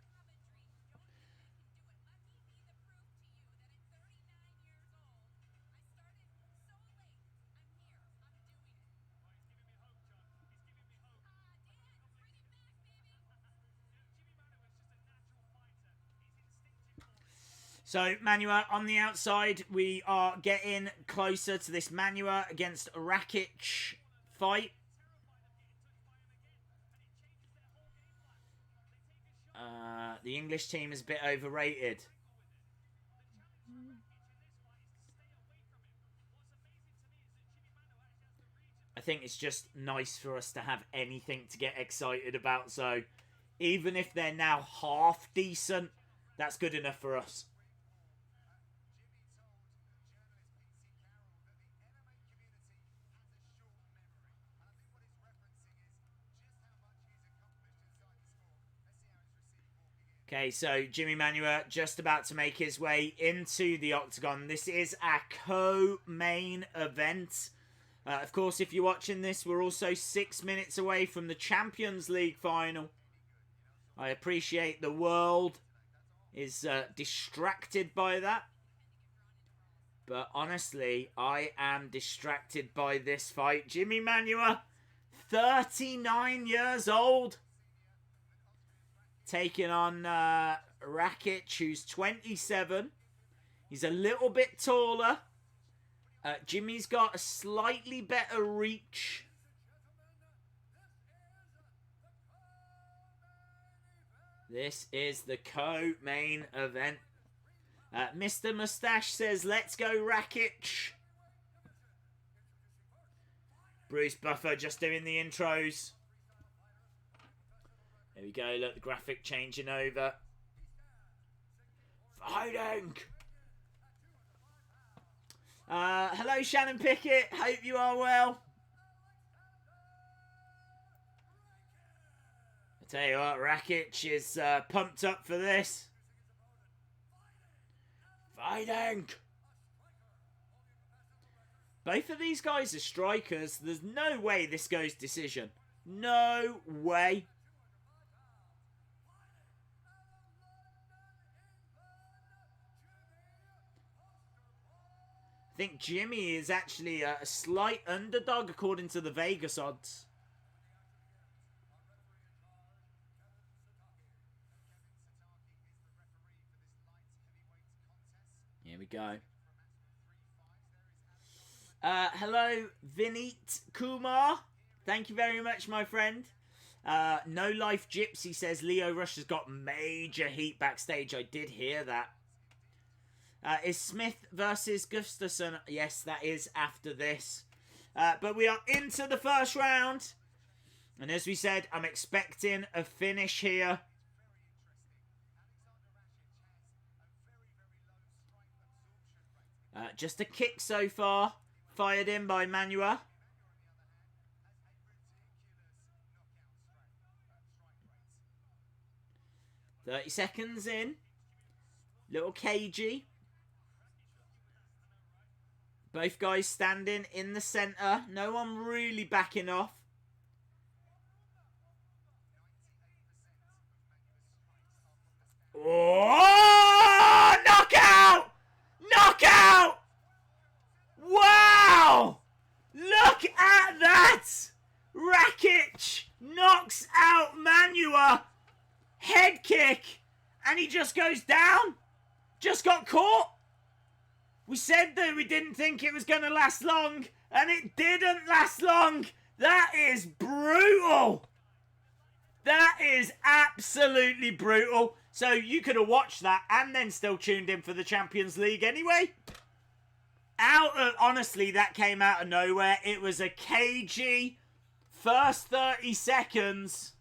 So, Manuwa on the outside. We are getting closer to this Manuwa against Rakic fight. The English team is a bit overrated. I think it's just nice for us to have anything to get excited about. So even if they're now half decent, that's good enough for us. Okay, so Jimi Manuwa just about to make his way into the octagon. This is our co-main event. Of course, if you're watching this, we're also 6 minutes away from the Champions League final. I appreciate the world is distracted by that. But honestly, I am distracted by this fight. Jimi Manuwa, 39 years old. Taking on Rakic, who's 27. He's a little bit taller. Jimmy's got a slightly better reach. This is the co-main event. Mr. Mustache says, let's go Rakic. Bruce Buffer just doing the intros. There we go, look, the graphic changing over. Fighting! Hello, Shannon Pickett. Hope you are well. I tell you what, Rakic is pumped up for this. Fighting! Both of these guys are strikers. There's no way this goes decision. No way. I think Jimi is actually a slight underdog according to the Vegas odds. Here we go. Hello, Vineet Kumar. Thank you very much, my friend. No Life Gypsy says Leo Rush has got major heat backstage. I did hear that. Is Smith versus Gustafsson? Yes, that is after this. But we are into the first round. And as we said, I'm expecting a finish here. Just a kick so far. Fired in by Manuwa. .30 seconds in. Little cagey. Both guys standing in the centre. No one really backing off. Oh! Knockout! Knockout! Wow! Look at that! Rakic knocks out Manuwa. Head kick. And he just goes down. Just got caught. We said that we didn't think it was going to last long. And it didn't last long. That is brutal. That is absolutely brutal. So you could have watched that and then still tuned in for the Champions League anyway. Honestly, that came out of nowhere. It was a cagey first 30 seconds.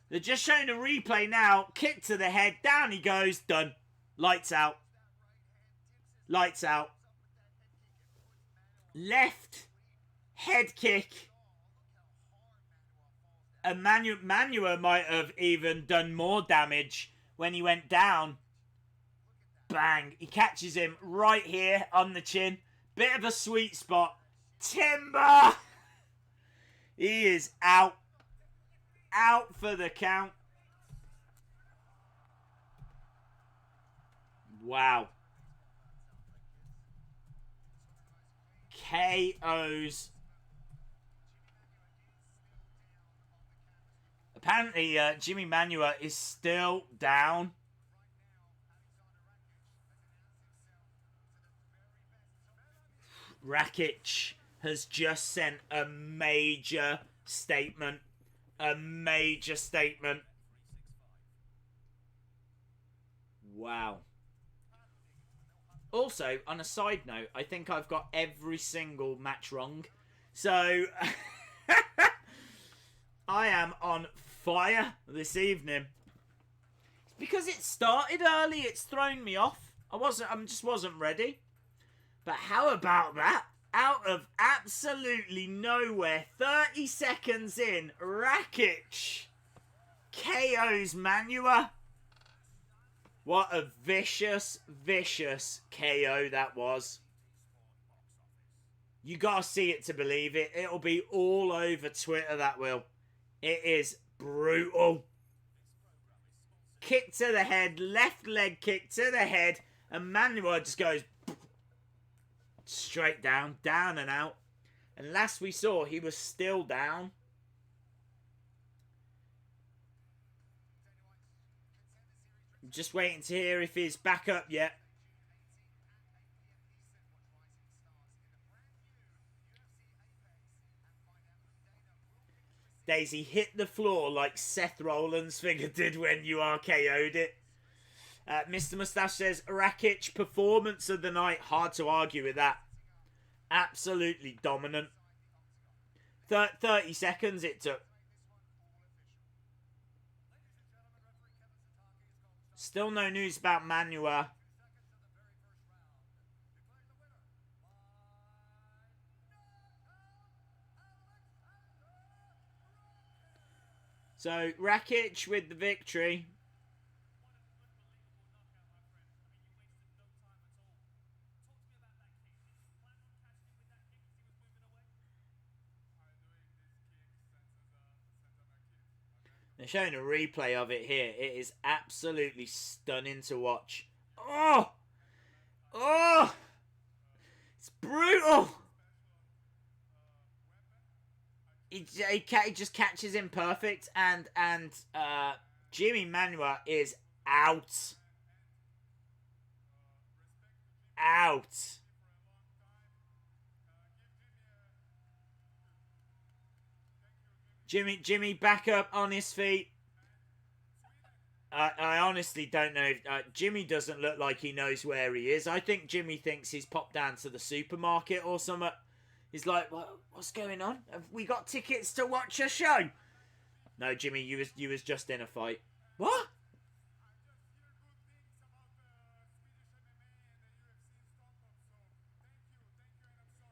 They're just showing a replay now. Kick to the head. Down he goes. Done. Lights out. Lights out. Left head kick. And Manuwa might have even done more damage when he went down. Bang. He catches him right here on the chin. Bit of a sweet spot. Timber. He is out. Out for the count. Wow. KOs. Apparently, Jimi Manuwa is still down. Rakic has just sent a major statement. A major statement. Wow. Also, on a side note, I think I've got every single match wrong. So, I am on fire this evening. It's because it started early, it's thrown me off. I just wasn't ready. But how about that? Out of absolutely nowhere, 30 seconds in, Rakic KOs Manuwa. What a vicious, vicious KO that was. You gotta see it to believe it. It'll be all over Twitter, that will. It is brutal. Kick to the head, left leg kick to the head, and Manuwa just goes straight down, down and out. And last we saw, he was still down. I'm just waiting to hear if he's back up yet. Daisy hit the floor like Seth Rollins' finger did when you RKO'd it. Mr. Mustache says, Rakic, performance of the night. Hard to argue with that. Absolutely dominant. 30 seconds it took. Still no news about Manuwa. So, Rakic with the victory. They're showing a replay of it here. It is absolutely stunning to watch. Oh! Oh! It's brutal! He just catches him perfect, and Jimi Manuwa is out. Out. Jimi back up on his feet. I honestly don't know. Jimi doesn't look like he knows where he is. I think Jimi thinks he's popped down to the supermarket or something. He's like, what's going on? Have we got tickets to watch a show? No, Jimi, you was just in a fight. What?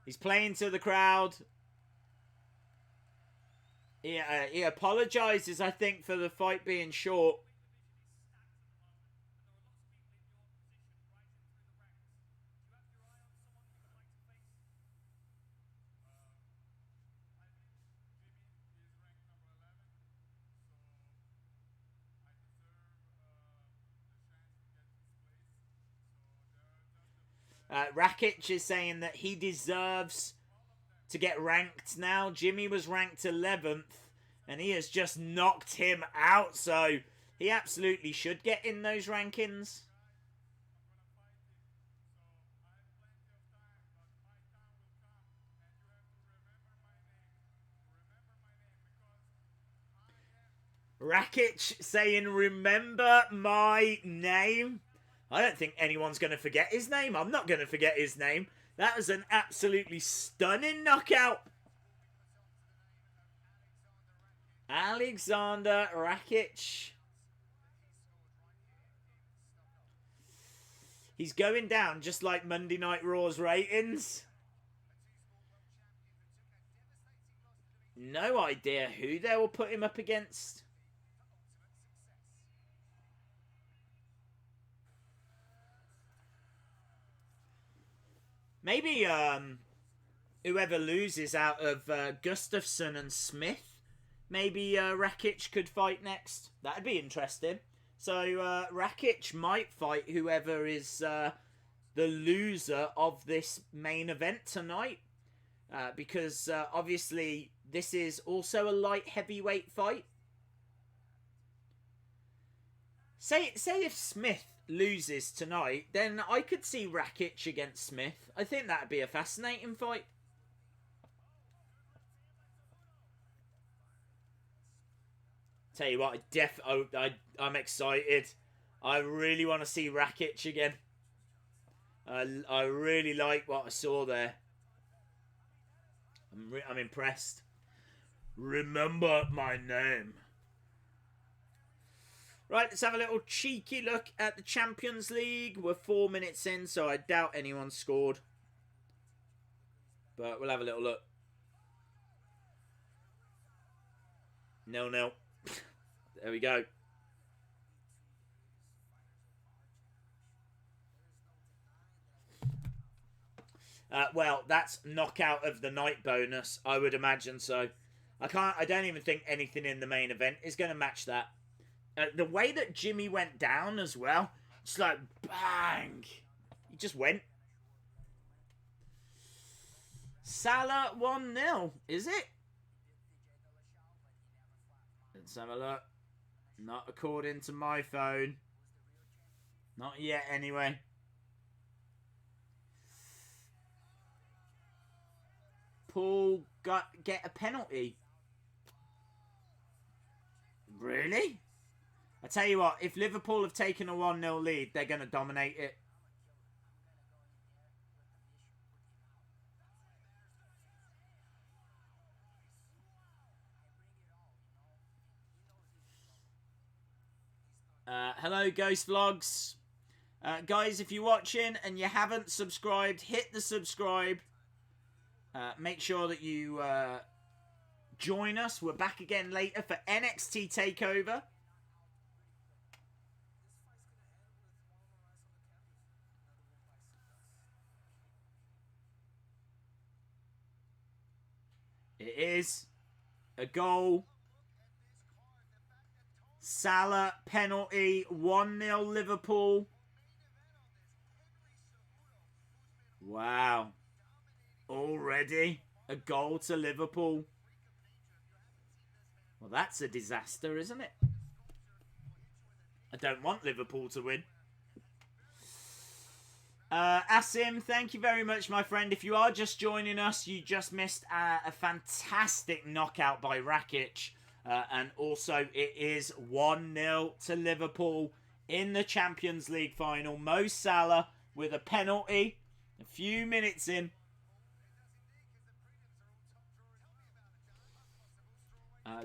He's playing to the crowd. He apologises, I think, for the fight being short. Rakic is saying that he deserves to get ranked now. Jimi was ranked 11th, and he has just knocked him out, so he absolutely should get in those rankings. Rakic saying, remember my name? I don't think anyone's going to forget his name. I'm not going to forget his name. That was an absolutely stunning knockout. Alexander Rakic. He's going down just like Monday Night Raw's ratings. No idea who they will put him up against. Maybe whoever loses out of Gustafsson and Smith, maybe Rakic could fight next. That'd be interesting. So Rakic might fight whoever is the loser of this main event tonight. Because obviously this is also a light heavyweight fight. Say if Smith loses tonight, then I could see Rakic against Smith. I think that'd be a fascinating fight. Tell you what, I'm excited. I really want to see Rakic again. I really like what I saw there. I'm impressed. Remember my name. Right, let's have a little cheeky look at the Champions League. We're 4 minutes in, so I doubt anyone scored. But we'll have a little look. 0-0. There we go. Well, that's knockout of the night bonus. I would imagine so. I don't even think anything in the main event is going to match that. The way that Jimi went down as well, just like bang, he just went. Salah 1-0, is it? Let's have a look. Not according to my phone. Not yet, anyway. Paul get a penalty. Really? I tell you what, if Liverpool have taken a 1-0 lead, they're going to dominate it. Hello, Ghost Vlogs. Guys, if you're watching and you haven't subscribed, hit the subscribe. Make sure that you join us. We're back again later for NXT TakeOver. It is a goal. Salah penalty. 1-0 Liverpool. Wow. Already a goal to Liverpool. Well, that's a disaster, isn't it? I don't want Liverpool to win. Asim, thank you very much, my friend. If you are just joining us, you just missed a fantastic knockout by Rakic. And also, it is 1-0 to Liverpool in the Champions League final. Mo Salah with a penalty a few minutes in.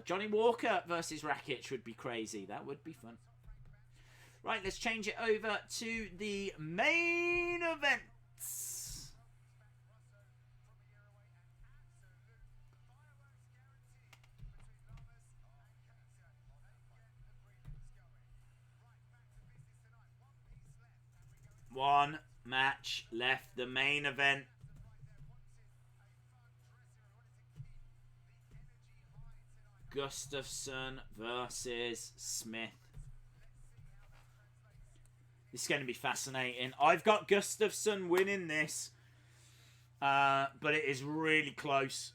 Johnny Walker versus Rakic would be crazy. That would be fun. Right, let's change it over to the main events. One match left, the main event. Gustafsson versus Smith. This is going to be fascinating. I've got Gustafsson winning this, but it is really close.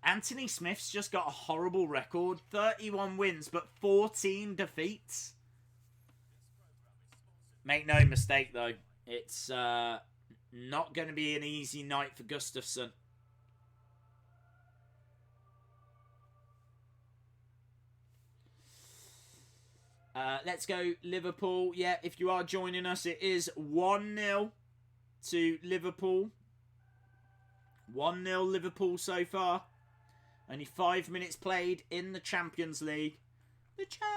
Anthony Smith's just got a horrible record. 31 wins, but 14 defeats. Make no mistake, though. It's not going to be an easy night for Gustafsson. Let's go Liverpool. Yeah, if you are joining us, it is 1-0 to Liverpool. 1-0 Liverpool so far. Only 5 minutes played in the Champions League. The champions!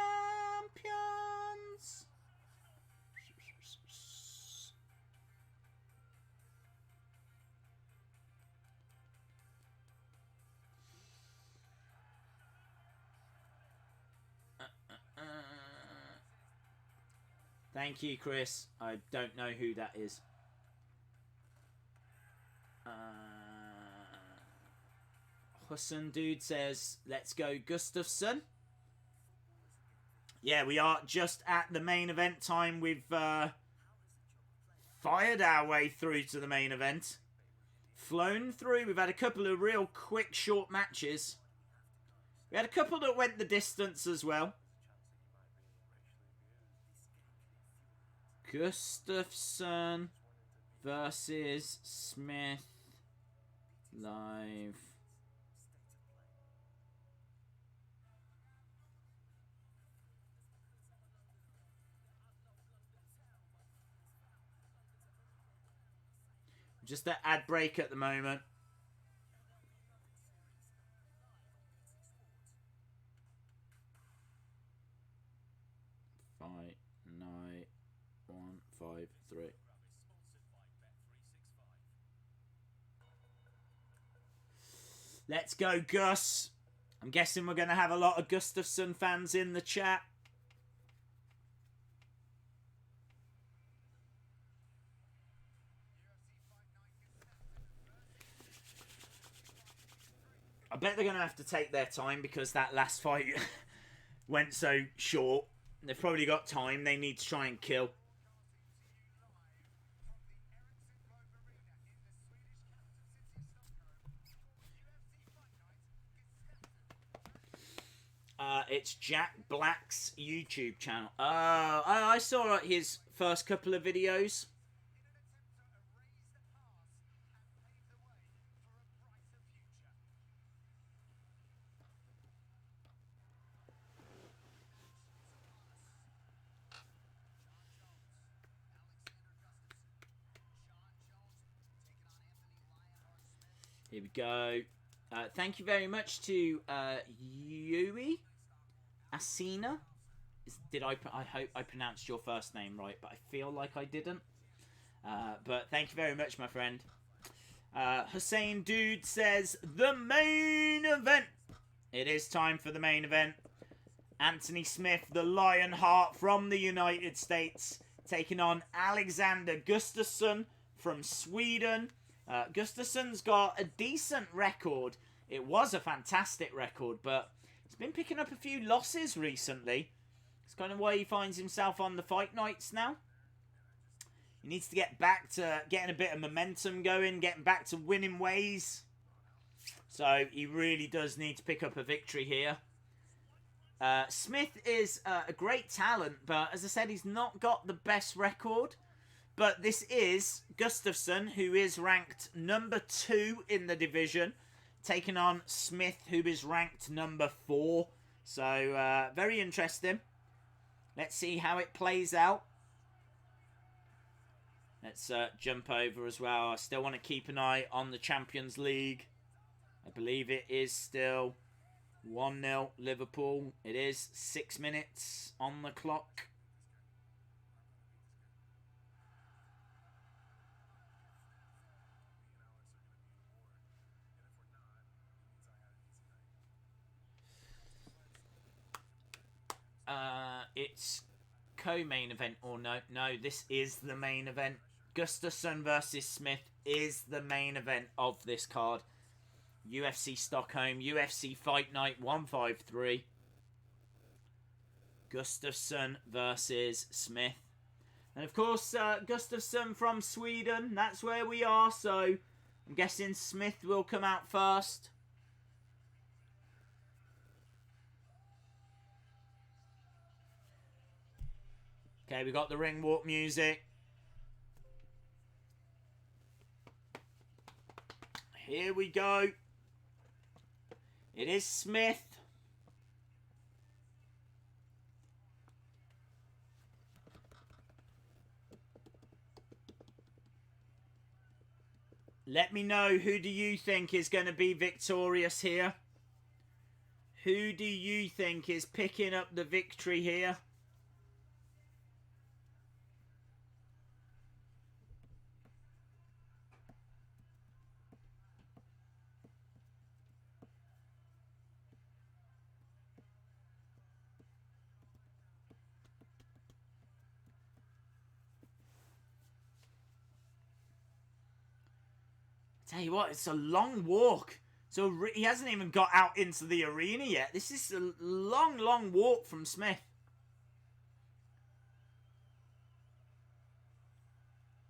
Thank you, Chris. I don't know who that is. Hussein Dude says, let's go Gustafsson. Yeah, we are just at the main event time. We've fired our way through to the main event. Flown through. We've had a couple of real quick, short matches. We had a couple that went the distance as well. Gustafsson versus Smith live. Just an ad break at the moment. Fight Night 153. Let's go, Gus. I'm guessing we're going to have a lot of Gustafsson fans in the chat. I bet they're going to have to take their time because that last fight went so short. They've probably got time they need to try and kill. It's Jack Black's YouTube channel. I saw his first couple of videos. Here we go. Thank you very much to Yui Asina. I hope I pronounced your first name right, but I feel like I didn't. But thank you very much, my friend. Hussein Dude says, the main event. It is time for the main event. Anthony Smith, the Lionheart from the United States, taking on Alexander Gustafsson from Sweden. Gustafsson's got a decent record. It was a fantastic record, but he's been picking up a few losses recently. It's kind of why he finds himself on the fight nights now. He needs to get back to getting a bit of momentum going, getting back to winning ways. So he really does need to pick up a victory here. Smith is a great talent, but as I said, he's not got the best record. But this is Gustafsson, who is ranked number 2 in the division, taking on Smith, who is ranked number 4. So, very interesting. Let's see how it plays out. Let's jump over as well. I still want to keep an eye on the Champions League. I believe it is still 1-0 Liverpool. It is 6 minutes on the clock. It's co-main event or no, this is the main event. Gustafsson versus Smith is the main event of this card. UFC Stockholm, UFC Fight Night 153. Gustafsson versus Smith. And of course, Gustafsson from Sweden, that's where we are, so I'm guessing Smith will come out first. Okay, we got the ring walk music. Here we go. It is Smith. Let me know, who do you think is going to be victorious here? Who do you think is picking up the victory here? Tell you what, it's a long walk. So he hasn't even got out into the arena yet. This is a long, long walk from Smith.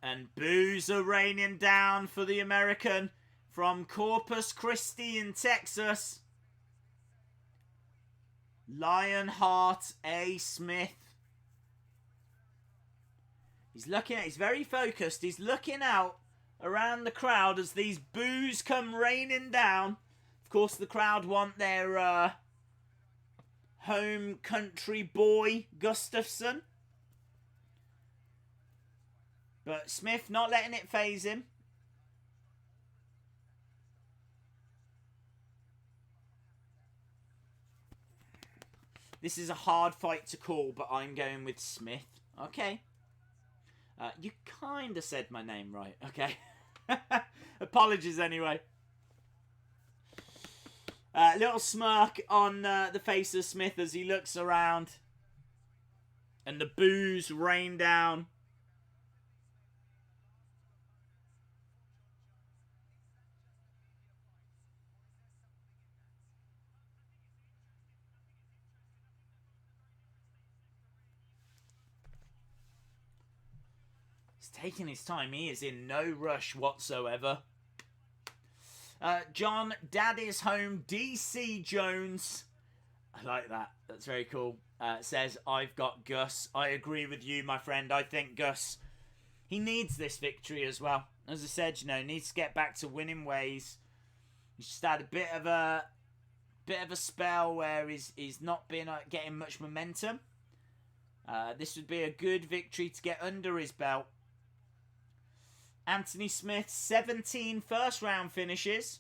And boos are raining down for the American from Corpus Christi in Texas. Lionheart A. Smith. He's very focused. He's looking out around the crowd as these boos come raining down. Of course, the crowd want their home country boy, Gustafsson. But Smith not letting it faze him. This is a hard fight to call, but I'm going with Smith. Okay. You kind of said my name right. Okay. Apologies anyway. Little smirk on the face of Smith as he looks around. And the boos rain down. He's taking his time. He is in no rush whatsoever. John, Dad is home. DC Jones. I like that. That's very cool. Says, I've got Gus. I agree with you, my friend. I think Gus, he needs this victory as well. As I said, you know, needs to get back to winning ways. He's just had a bit of a spell where he's not been getting much momentum. This would be a good victory to get under his belt. Anthony Smith, 17 first round finishes.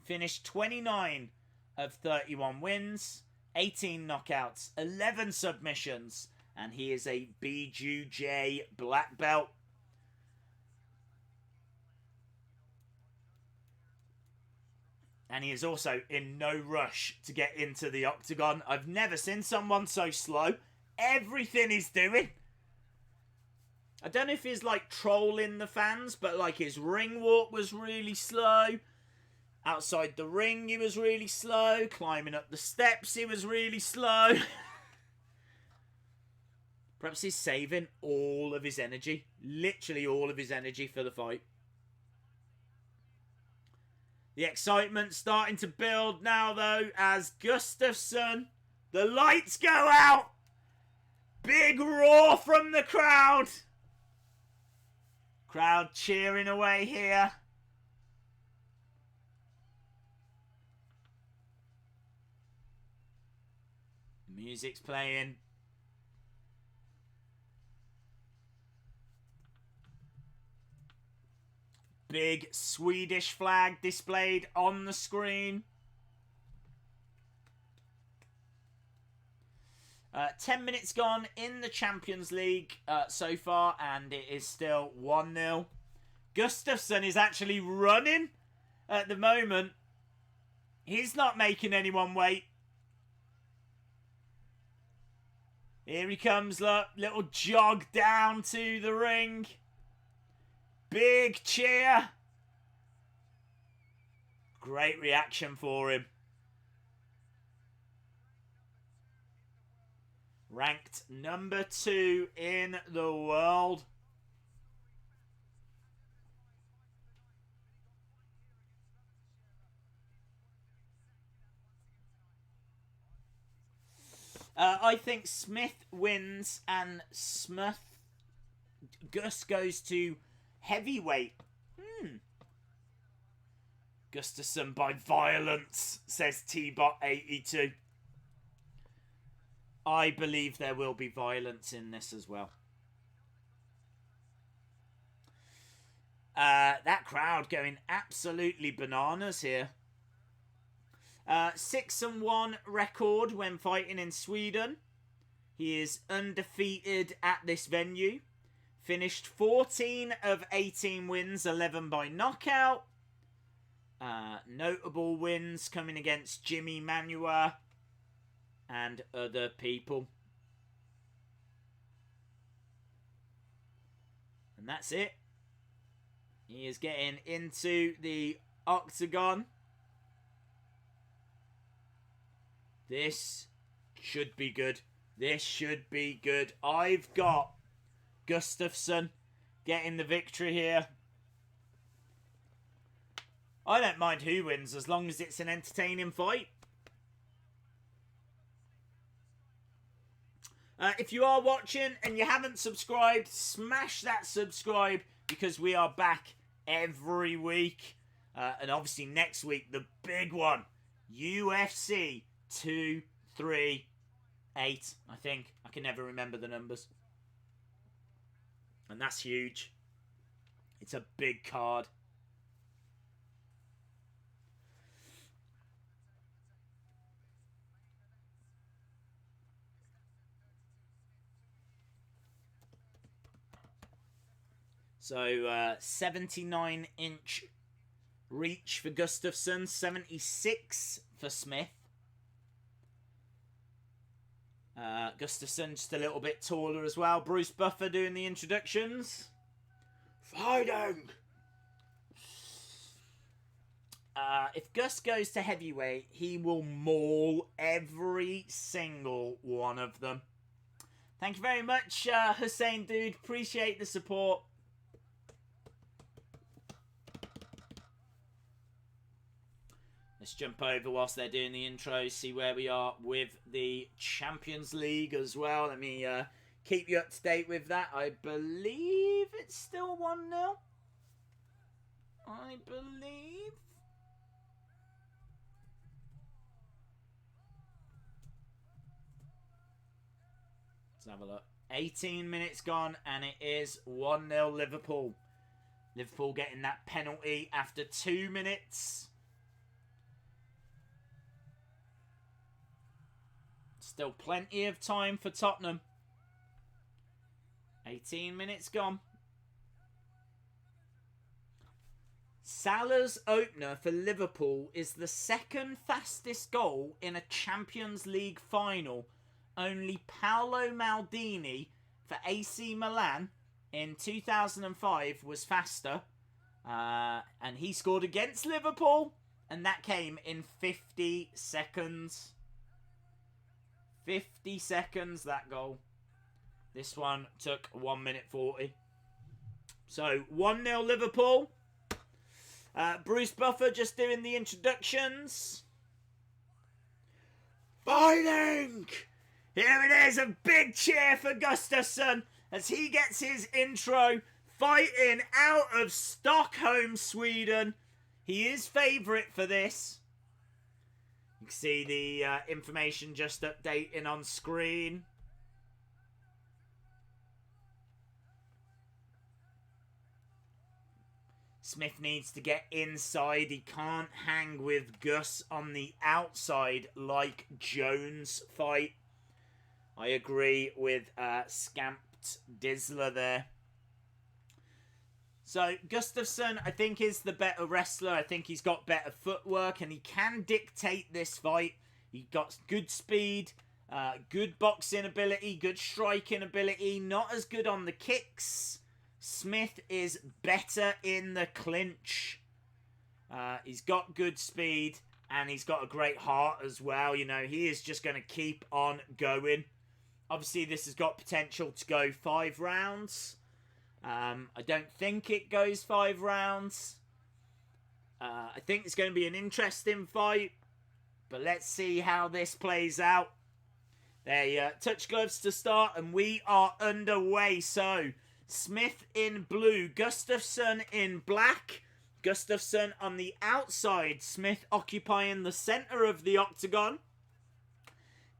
Finished 29 of 31 wins. 18 knockouts. 11 submissions. And he is a BJJ black belt. And he is also in no rush to get into the octagon. I've never seen someone so slow. Everything he's doing. I don't know if he's like trolling the fans, but like his ring walk was really slow. Outside the ring, he was really slow. Climbing up the steps, he was really slow. Perhaps he's saving all of his energy. Literally all of his energy for the fight. The excitement starting to build now, though, as Gustafsson, the lights go out. Big roar from the crowd. Crowd cheering away here. The music's playing. Big Swedish flag displayed on the screen. 10 minutes gone in the Champions League so far, and it is still 1-0. Gustafsson is actually running at the moment. He's not making anyone wait. Here he comes, look. Little jog down to the ring. Big cheer. Great reaction for him. Ranked number 2 in the world. I think Smith wins and Gus goes to heavyweight. Gustafsson by violence, says T-Bot82. I believe there will be violence in this as well. That crowd going absolutely bananas here. 6-1 record when fighting in Sweden. He is undefeated at this venue. Finished 14 of 18 wins, 11 by knockout. Notable wins coming against Jimi, Manuwa, and other people. And that's it. He is getting into the octagon. This should be good. This should be good. I've got Gustafsson getting the victory here. I don't mind who wins as long as it's an entertaining fight. If you are watching and you haven't subscribed, smash that subscribe because we are back every week. And obviously next week, the big one. UFC 238, I think. I can never remember the numbers. And that's huge. It's a big card. So 79-inch reach for Gustafsson, 76 for Smith. Gustafsson just a little bit taller as well. Bruce Buffer doing the introductions. Fighting! If Gus goes to heavyweight, he will maul every single one of them. Thank you very much, Hussein dude. Appreciate the support. Let's jump over whilst they're doing the intro, see where we are with the Champions League as well. Let me keep you up to date with that. I believe it's still 1-0. I believe. Let's have a look. 18 minutes gone and it is 1-0 Liverpool. Liverpool getting that penalty after 2 minutes. Still plenty of time for Tottenham. 18 minutes gone. Salah's opener for Liverpool is the second fastest goal in a Champions League final. Only Paolo Maldini for AC Milan in 2005 was faster. And he scored against Liverpool. And that came in 50 seconds. 50 seconds, that goal. This one took 1 minute 40. So, 1-0 Liverpool. Bruce Buffer just doing the introductions. Fighting! Here it is, a big cheer for Gustafsson as he gets his intro. Fighting out of Stockholm, Sweden. He is favourite for this. You can see the information just updating on screen. Smith needs to get inside. He can't hang with Gus on the outside like Jones' fight. I agree with Scamped Dizzler there. So, Gustafsson, I think, is the better wrestler. I think he's got better footwork and he can dictate this fight. He got good speed, good boxing ability, good striking ability. Not as good on the kicks. Smith is better in the clinch. He's got good speed and he's got a great heart as well. You know, he is just going to keep on going. Obviously, this has got potential to go 5 rounds. I don't think it goes 5 rounds. I think it's going to be an interesting fight. But let's see how this plays out. They touch gloves to start and we are underway. So, Smith in blue, Gustafsson in black. Gustafsson on the outside, Smith occupying the centre of the octagon.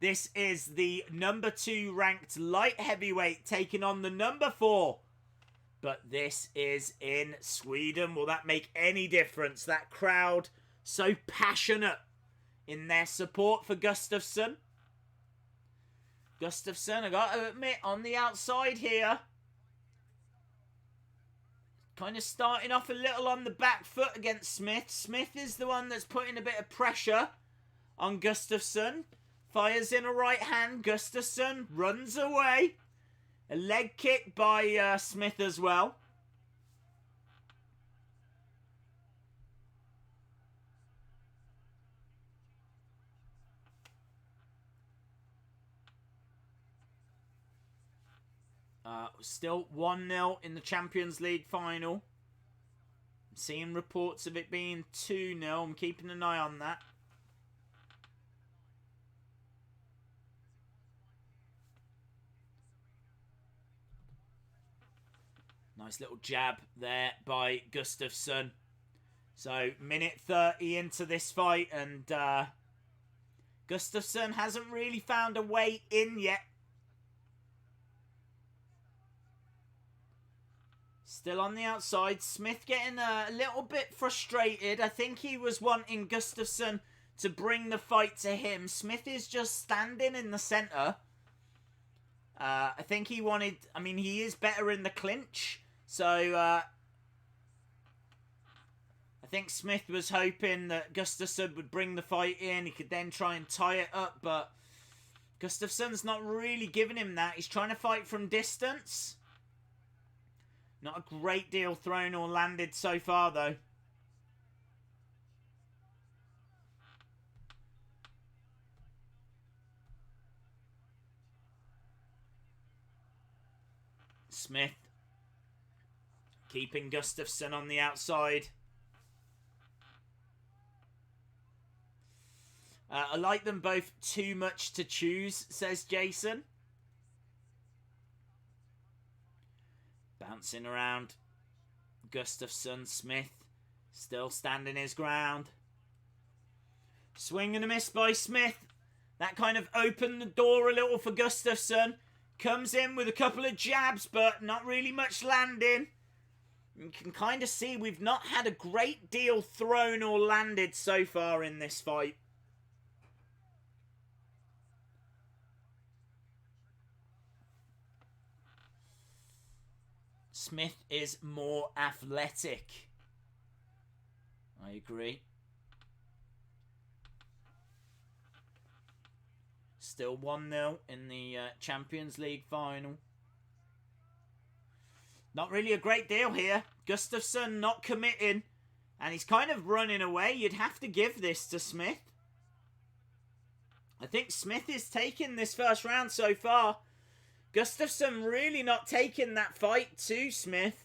This is the number 2 ranked light heavyweight taking on the number 4. But this is in Sweden. Will that make any difference? That crowd so passionate in their support for Gustafsson. Gustafsson, I got to admit, on the outside here. Kind of starting off a little on the back foot against Smith. Smith is the one that's putting a bit of pressure on Gustafsson. Fires in a right hand. Gustafsson runs away. A leg kick by Smith as well. Still 1-0 in the Champions League final. I'm seeing reports of it being 2-0. I'm keeping an eye on that. Nice little jab there by Gustafsson. So, minute 30 into this fight and Gustafsson hasn't really found a way in yet. Still on the outside. Smith getting a little bit frustrated. I think he was wanting Gustafsson to bring the fight to him. Smith is just standing in the centre. I think he wanted... I mean, he is better in the clinch. So, I think Smith was hoping that Gustafsson would bring the fight in. He could then try and tie it up, but Gustafsson's not really giving him that. He's trying to fight from distance. Not a great deal thrown or landed so far, though. Smith keeping Gustafsson on the outside. I like them both too much to choose, says Jason. Bouncing around. Gustafsson, Smith still standing his ground. Swing and a miss by Smith. That kind of opened the door a little for Gustafsson. Comes in with a couple of jabs, but not really much landing. You can kind of see we've not had a great deal thrown or landed so far in this fight. Smith is more athletic. I agree. Still 1-0 in the Champions League final. Not really a great deal here. Gustafsson not committing. And he's kind of running away. You'd have to give this to Smith. I think Smith is taking this first round so far. Gustafsson really not taking that fight to Smith.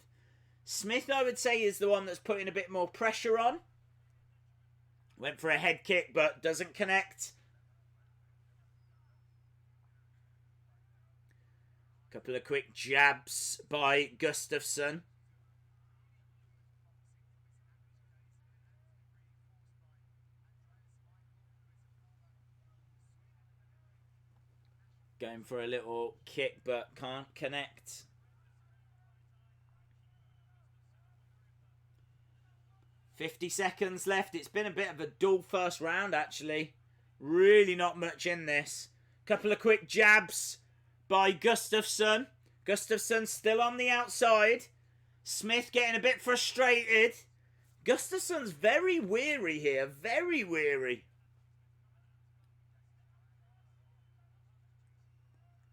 Smith, I would say, is the one that's putting a bit more pressure on. Went for a head kick, but doesn't connect. Couple of quick jabs by Gustafsson. Going for a little kick, but can't connect. $50 seconds left. It's been a bit of a dull first round, actually. Really not much in this. Couple of quick jabs by Gustafsson. Gustafsson still on the outside. Smith getting a bit frustrated. Gustafsson's very weary here. Very weary.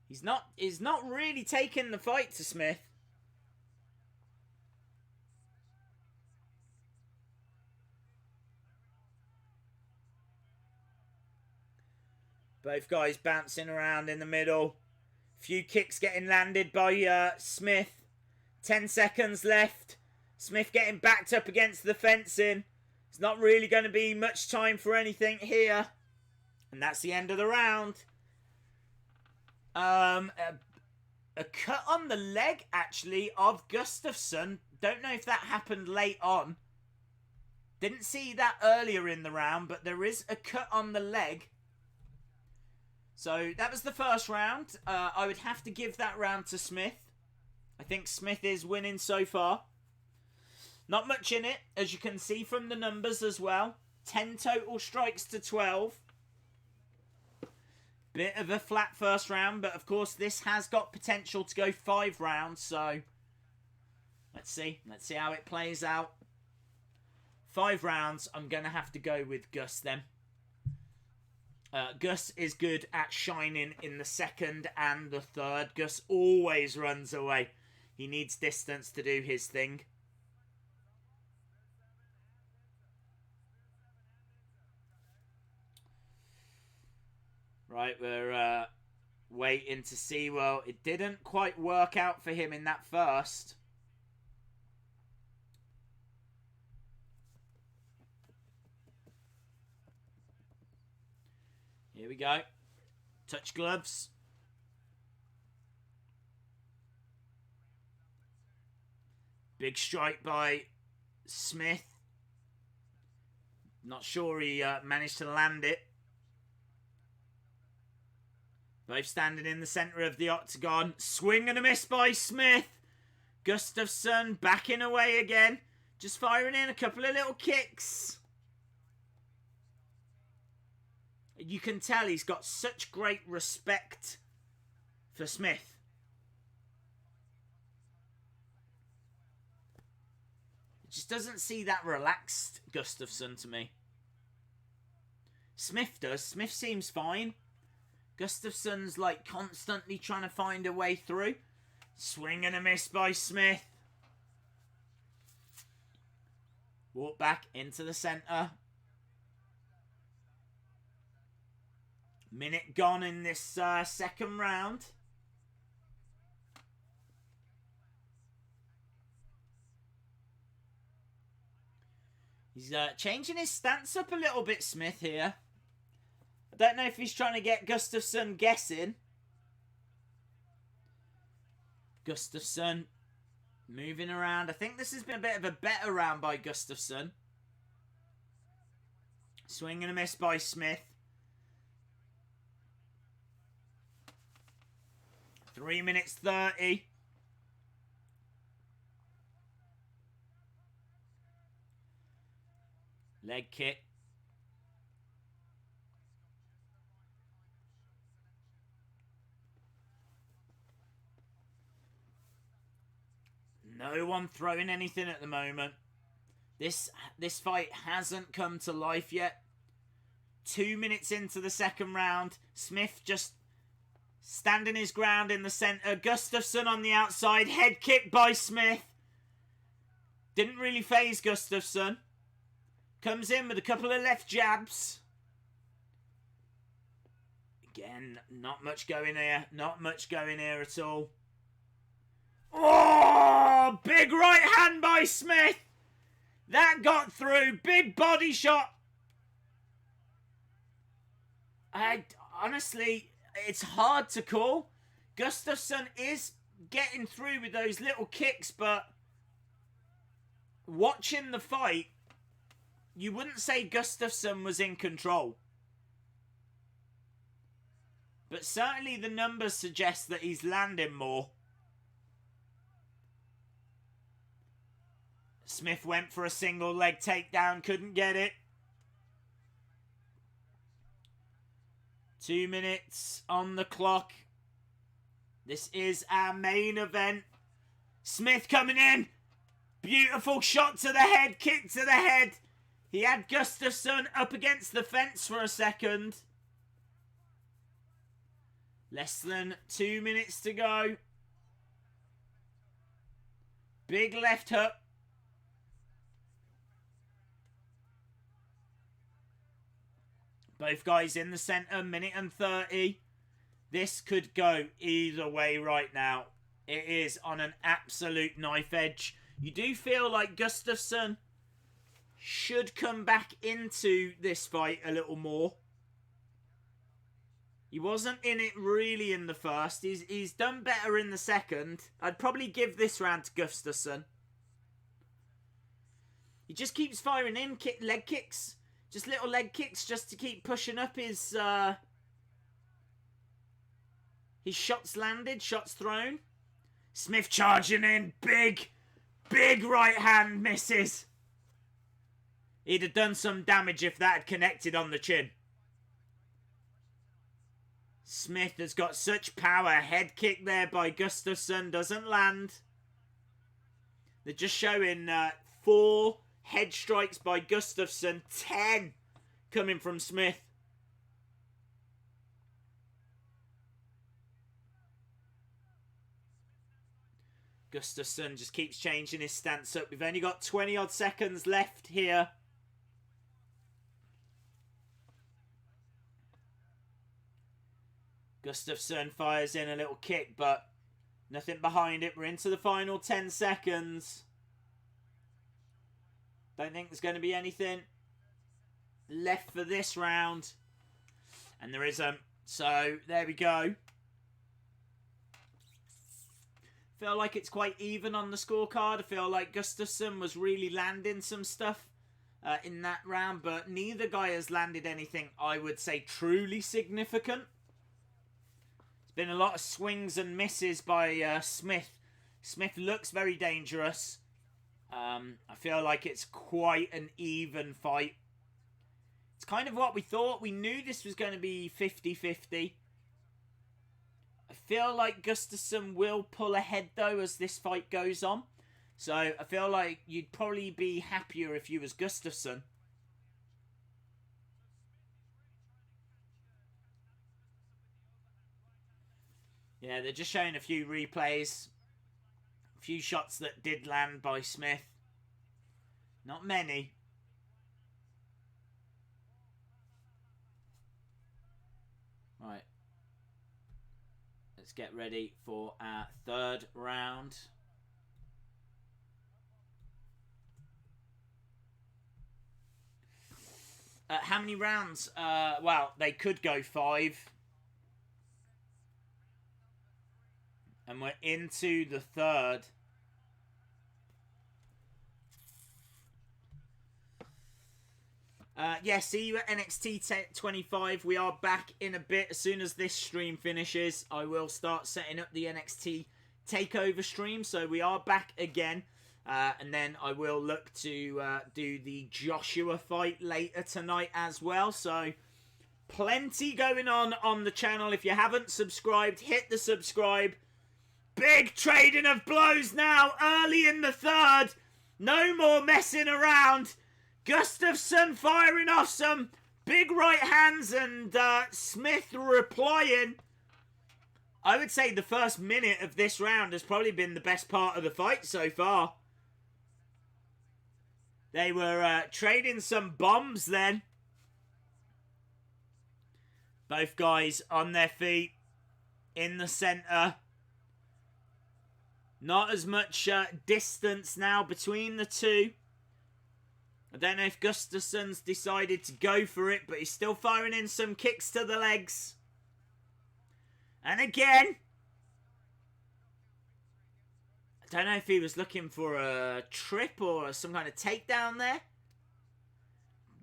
He's not really taking the fight to Smith. Both guys bouncing around in the middle. Few kicks getting landed by Smith. 10 seconds left. Smith getting backed up against the fencing. It's not really going to be much time for anything here. And that's the end of the round. A cut on the leg, actually, of Gustafsson. Don't know if that happened late on. Didn't see that earlier in the round, but there is a cut on the leg. So that was the first round. I would have to give that round to Smith. I think Smith is winning so far. Not much in it, as you can see from the numbers as well. 10 total strikes to 12. Bit of a flat first round, but of course this has got potential to go 5 rounds, so let's see. Let's see how it plays out. 5 rounds, I'm going to have to go with Gus then. Gus is good at shining in the second and the third. Gus always runs away. He needs distance to do his thing. Right, we're waiting to see. Well, it didn't quite work out for him in that first. Here we go. Touch gloves. Big strike by Smith. Not sure he managed to land it. Both standing in the centre of the octagon. Swing and a miss by Smith. Gustafsson backing away again. Just firing in a couple of little kicks. You can tell he's got such great respect for Smith. Just doesn't see that relaxed Gustafsson to me. Smith does. Smith seems fine. Gustafsson's like constantly trying to find a way through. Swing and a miss by Smith. Walk back into the centre. Minute gone in this second round. He's changing his stance up a little bit, Smith, here. I don't know if he's trying to get Gustafsson guessing. Gustafsson moving around. I think this has been a bit of a better round by Gustafsson. Swing and a miss by Smith. 3 minutes 30. Leg kick. No one throwing anything at the moment. This fight hasn't come to life yet. 2 minutes into the second round. Smith just standing his ground in the centre. Gustafsson on the outside. Head kick by Smith. Didn't really faze Gustafsson. Comes in with a couple of left jabs. Again, not much going here. Not much going here at all. Oh, big right hand by Smith. That got through. Big body shot. Honestly, it's hard to call. Gustafsson is getting through with those little kicks, but watching the fight, you wouldn't say Gustafsson was in control. But certainly the numbers suggest that he's landing more. Smith went for a single leg takedown, couldn't get it. 2 minutes on the clock. This is our main event. Smith coming in. Beautiful shot to the head, kick to the head. He had Gustafsson up against the fence for a second. Less than 2 minutes to go. Big left hook. Both guys in the centre, minute and 30. This could go either way right now. It is on an absolute knife edge. You do feel like Gustafsson should come back into this fight a little more. He wasn't in it really in the first. He's done better in the second. I'd probably give this round to Gustafsson. He just keeps firing in leg kicks. Just little leg kicks just to keep pushing up his shots landed, shots thrown. Smith charging in. Big right hand misses. He'd have done some damage if that had connected on the chin. Smith has got such power. Head kick there by Gustafsson. Doesn't land. They're just showing 4 head strikes by Gustafsson. 10 coming from Smith. Gustafsson just keeps changing his stance up. We've only got 20 odd seconds left here. Gustafsson fires in a little kick, but nothing behind it. We're into the final 10 seconds. Don't think there's going to be anything left for this round. And there isn't. So, there we go. Feel like it's quite even on the scorecard. I feel like Gustafsson was really landing some stuff in that round. But neither guy has landed anything, I would say, truly significant. Been a lot of swings and misses by Smith. Smith looks very dangerous. I feel like it's quite an even fight. It's kind of what we thought. We knew this was going to be 50-50. I feel like Gustafsson will pull ahead though as this fight goes on. So I feel like you'd probably be happier if you was Gustafsson. Yeah, they're just showing a few replays. A few shots that did land by Smith. Not many. Right. Let's get ready for our third round. How many rounds? Well, they could go 5. And we're into the third. Yeah, see you at NXT 25. We are back in a bit. As soon as this stream finishes, I will start setting up the NXT TakeOver stream. So we are back again. And then I will look to do the Joshua fight later tonight as well. So plenty going on the channel. If you haven't subscribed, hit the subscribe. Big trading of blows now, early in the third. No more messing around. Gustafsson firing off some big right hands and Smith replying. I would say the first minute of this round has probably been the best part of the fight so far. They were trading some bombs then. Both guys on their feet in the center. Not as much distance now between the two. I don't know if Gustafsson's decided to go for it, but he's still firing in some kicks to the legs. And again. I don't know if he was looking for a trip or some kind of takedown there.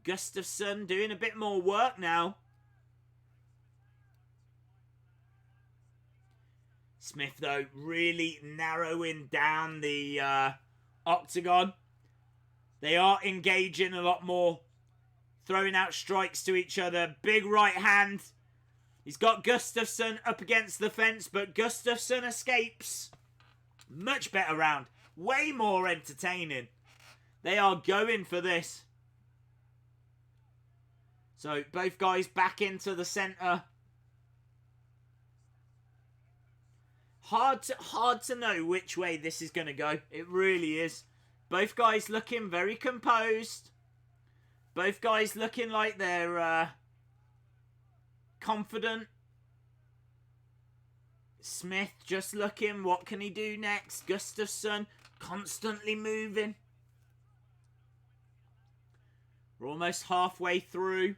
Gustafsson doing a bit more work now. Smith, though, really narrowing down the octagon. They are engaging a lot more. Throwing out strikes to each other. Big right hand. He's got Gustafsson up against the fence, but Gustafsson escapes. Much better round. Way more entertaining. They are going for this. So, both guys back into the center. Hard to know which way this is going to go. It really is. Both guys looking very composed. Both guys looking like they're confident. Smith just looking, what can he do next? Gustafsson constantly moving. We're almost halfway through.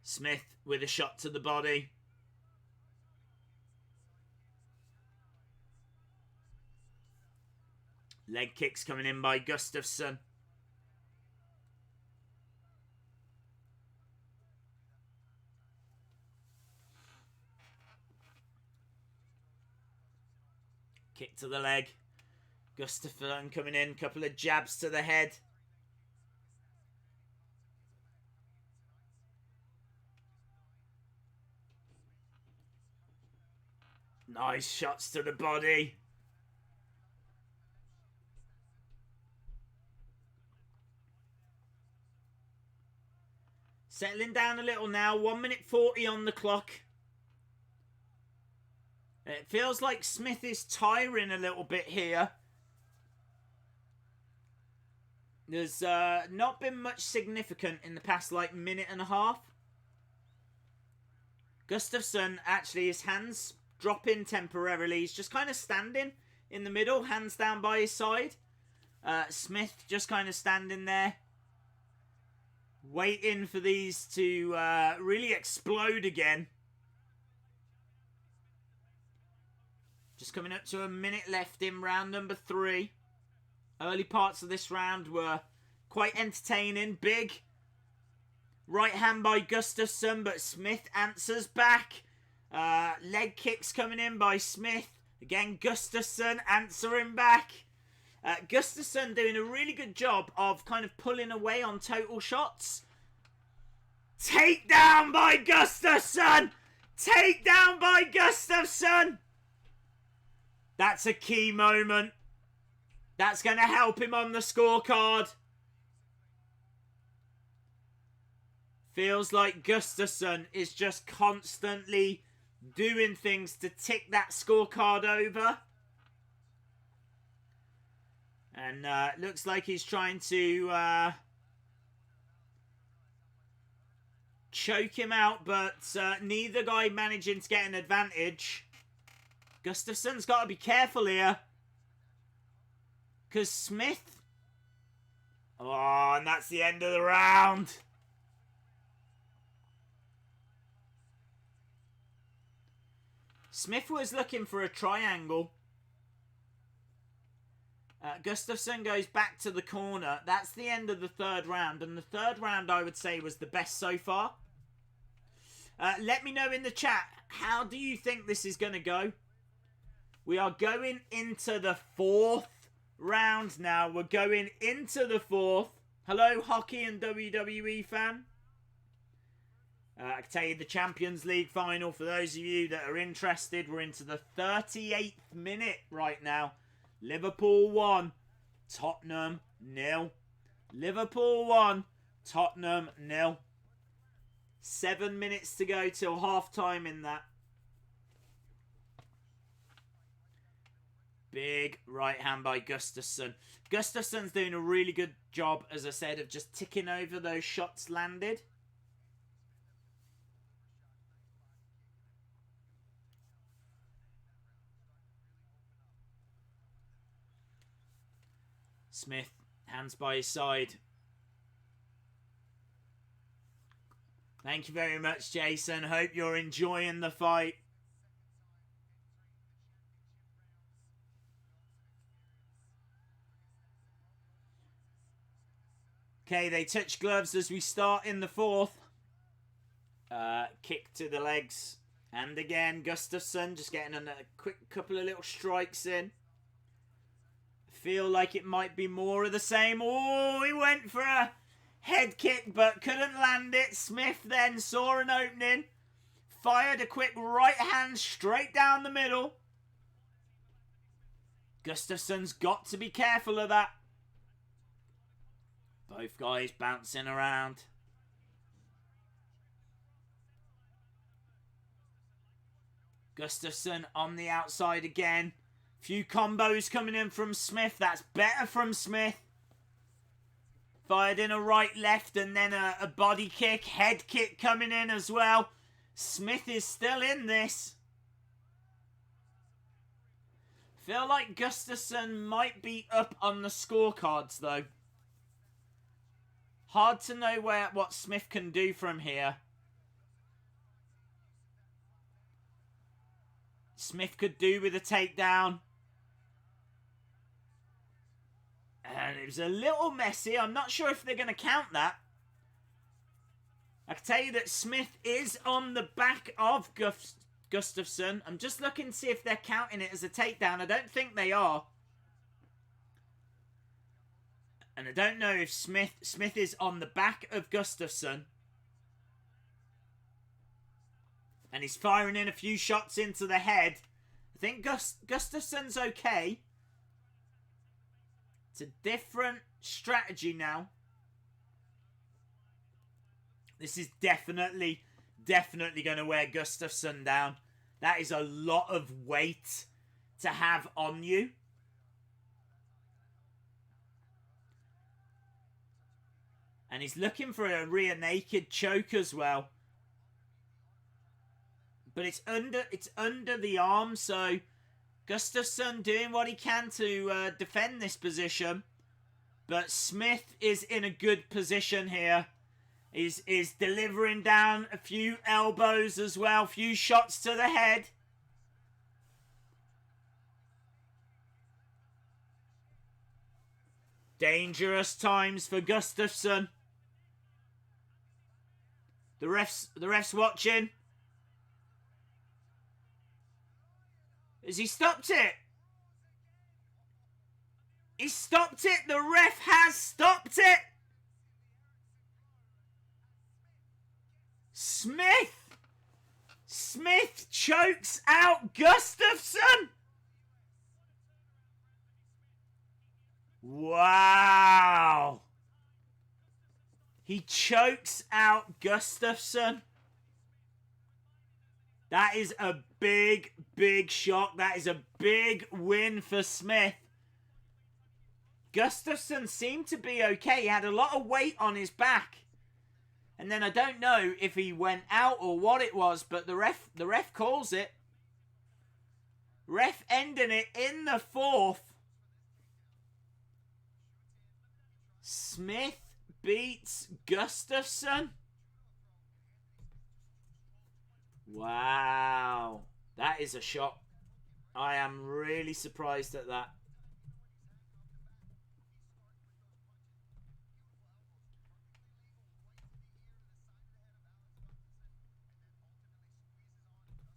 Smith with a shot to the body. Leg kicks coming in by Gustafsson. Kick to the leg. Gustafsson coming in. Couple of jabs to the head. Nice shots to the body. Settling down a little now. 1 minute 40 on the clock. It feels like Smith is tiring a little bit here. There's not been much significant in the past minute and a half. Gustafsson, actually, his hands dropping temporarily. He's just kind of standing in the middle, hands down by his side. Smith just kind of standing there, waiting for these to really explode again. Just coming up to a minute left in round number 3. Early parts of this round were quite entertaining. Big right hand by Gustafsson, but Smith answers back. Leg kicks coming in by Smith. Again, Gustafsson answering back. Gustafsson doing a really good job of kind of pulling away on total shots. Takedown by Gustafsson! Takedown by Gustafsson! That's a key moment. That's going to help him on the scorecard. Feels like Gustafsson is just constantly doing things to tick that scorecard over. And looks like he's trying to choke him out, but neither guy managing to get an advantage. Gustafsson's got to be careful here. Because Smith... Oh, and that's the end of the round. Smith was looking for a triangle. Gustafsson goes back to the corner. That's the end of the third round. And the third round, I would say, was the best so far. Let me know in the chat, how do you think this is going to go? We are going into the fourth round now. We're going into the fourth. Hello, hockey and WWE fan. I can tell you the Champions League final, for those of you that are interested, we're into the 38th minute right now. Liverpool 1, Tottenham 0. Liverpool 1, Tottenham 0. 7 minutes to go till half time in that. Big right hand by Gustafsson. Gustafsson's doing a really good job, as I said, of just ticking over those shots landed. Smith, hands by his side. Thank you very much, Jason. Hope you're enjoying the fight. Okay, they touch gloves as we start in the fourth. Kick to the legs. And again, Gustafsson just getting a quick couple of little strikes in. Feel like it might be more of the same. Oh, he went for a head kick but couldn't land it. Smith then saw an opening. Fired a quick right hand straight down the middle. Gustafsson's got to be careful of that. Both guys bouncing around. Gustafsson on the outside again. Few combos coming in from Smith. That's better from Smith. Fired in a right, left, and then a body kick. Head kick coming in as well. Smith is still in this. Feel like Gustafsson might be up on the scorecards, though. Hard to know what Smith can do from here. Smith could do with a takedown. And it was a little messy. I'm not sure if they're going to count that. I can tell you that Smith is on the back of Gustafsson. I'm just looking to see if they're counting it as a takedown. I don't think they are. And I don't know if Smith is on the back of Gustafsson. And he's firing in a few shots into the head. I think Gustafsson's okay. It's a different strategy now. This is definitely going to wear Gustafsson down. That is a lot of weight to have on you. And he's looking for a rear naked choke as well. But it's under the arm, so Gustafsson doing what he can to defend this position. But Smith is in a good position here. Is delivering down a few elbows as well. Few shots to the head. Dangerous times for Gustafsson. The ref's watching. Has he stopped it? He stopped it. The ref has stopped it. Smith! Smith chokes out Gustafsson! Wow! He chokes out Gustafsson. That is a big, big shock. That is a big win for Smith. Gustafsson seemed to be okay. He had a lot of weight on his back. And then I don't know if he went out or what it was, but the ref calls it. Ref ending it in the 4th. Smith beats Gustafsson. Wow. That is a shock. I am really surprised at that.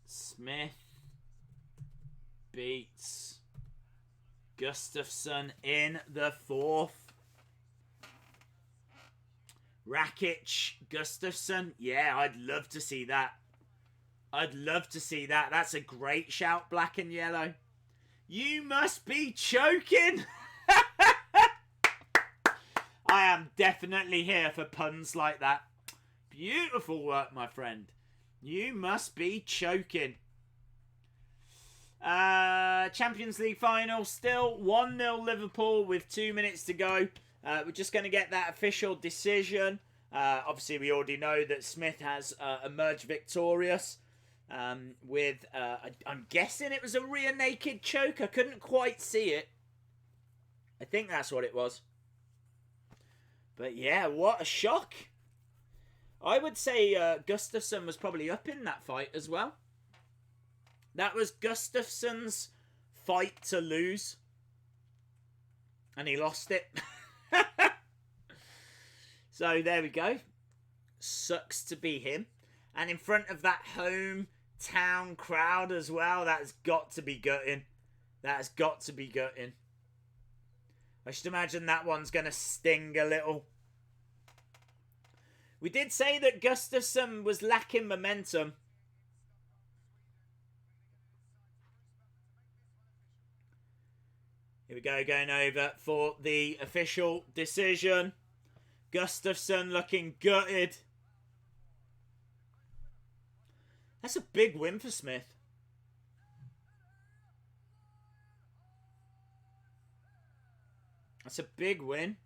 Smith beats Gustafsson in the 4th. Rakic, Gustafsson. Yeah, I'd love to see that. I'd love to see that. That's a great shout, black and yellow. You must be choking. I am definitely here for puns like that. Beautiful work, my friend. You must be choking. Champions League final. Still 1-0 Liverpool with 2 minutes to go. We're just going to get that official decision. Obviously, we already know that Smith has emerged victorious with, I'm guessing it was a rear naked choke. I couldn't quite see it. I think that's what it was. But yeah, what a shock. I would say Gustafsson was probably up in that fight as well. That was Gustafsson's fight to lose. And he lost it. So there we go. Sucks to be him. And in front of that hometown crowd as well. That's got to be gutting. That's got to be gutting. I should imagine that one's going to sting a little. We did say that Gustafsson was lacking momentum. Here we go, going over for the official decision. Gustafsson looking gutted. That's a big win for Smith. That's a big win.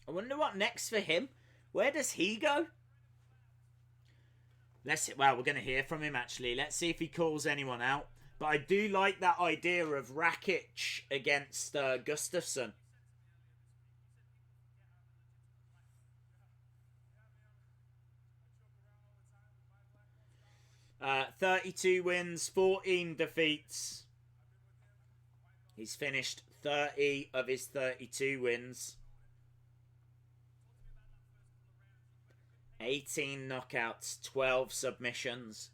I wonder what next for him. Where does he go? Well, we're going to hear from him actually. Let's see if he calls anyone out. But I do like that idea of Rakic against Gustafsson. 32 wins, 14 defeats. He's finished 30 of his 32 wins. 18 knockouts, 12 submissions.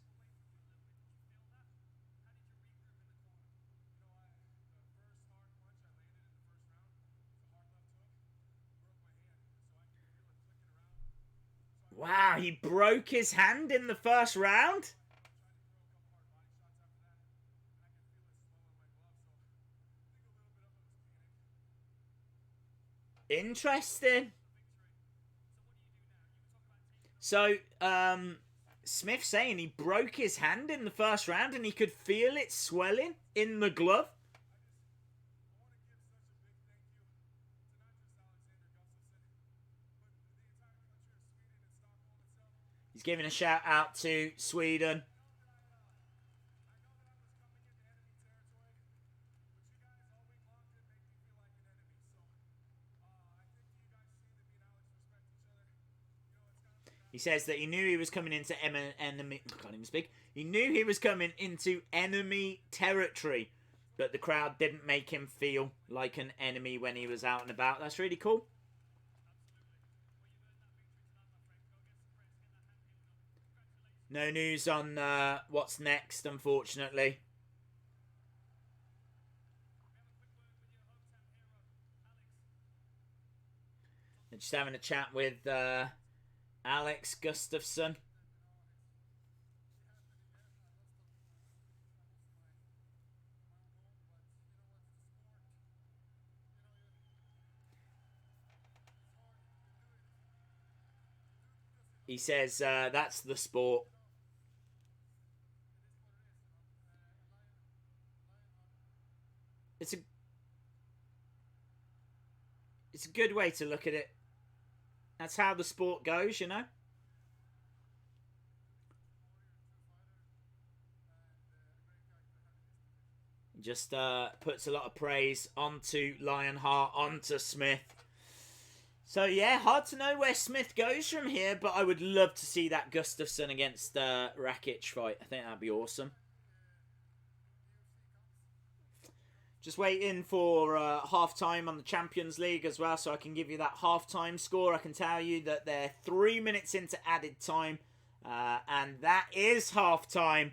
Wow, he broke his hand in the first round? Interesting. So, Smith saying he broke his hand in the first round and he could feel it swelling in the glove. He's giving a shout out to Sweden. He says that he knew he was coming into enemy. I can't even speak. He knew he was coming into enemy territory, but the crowd didn't make him feel like an enemy when he was out and about. That's really cool. No news on what's next, unfortunately. Just having a chat with Alex Gustafsson. He says that's the sport. It's a good way to look at it. That's how the sport goes, you know. Just puts a lot of praise onto Lionheart, onto Smith. So yeah, hard to know where Smith goes from here, but I would love to see that Gustafsson against Rakic fight. I think that'd be awesome. Just waiting for half-time on the Champions League as well, so I can give you that half-time score. I can tell you that they're 3 minutes into added time, and that is half-time.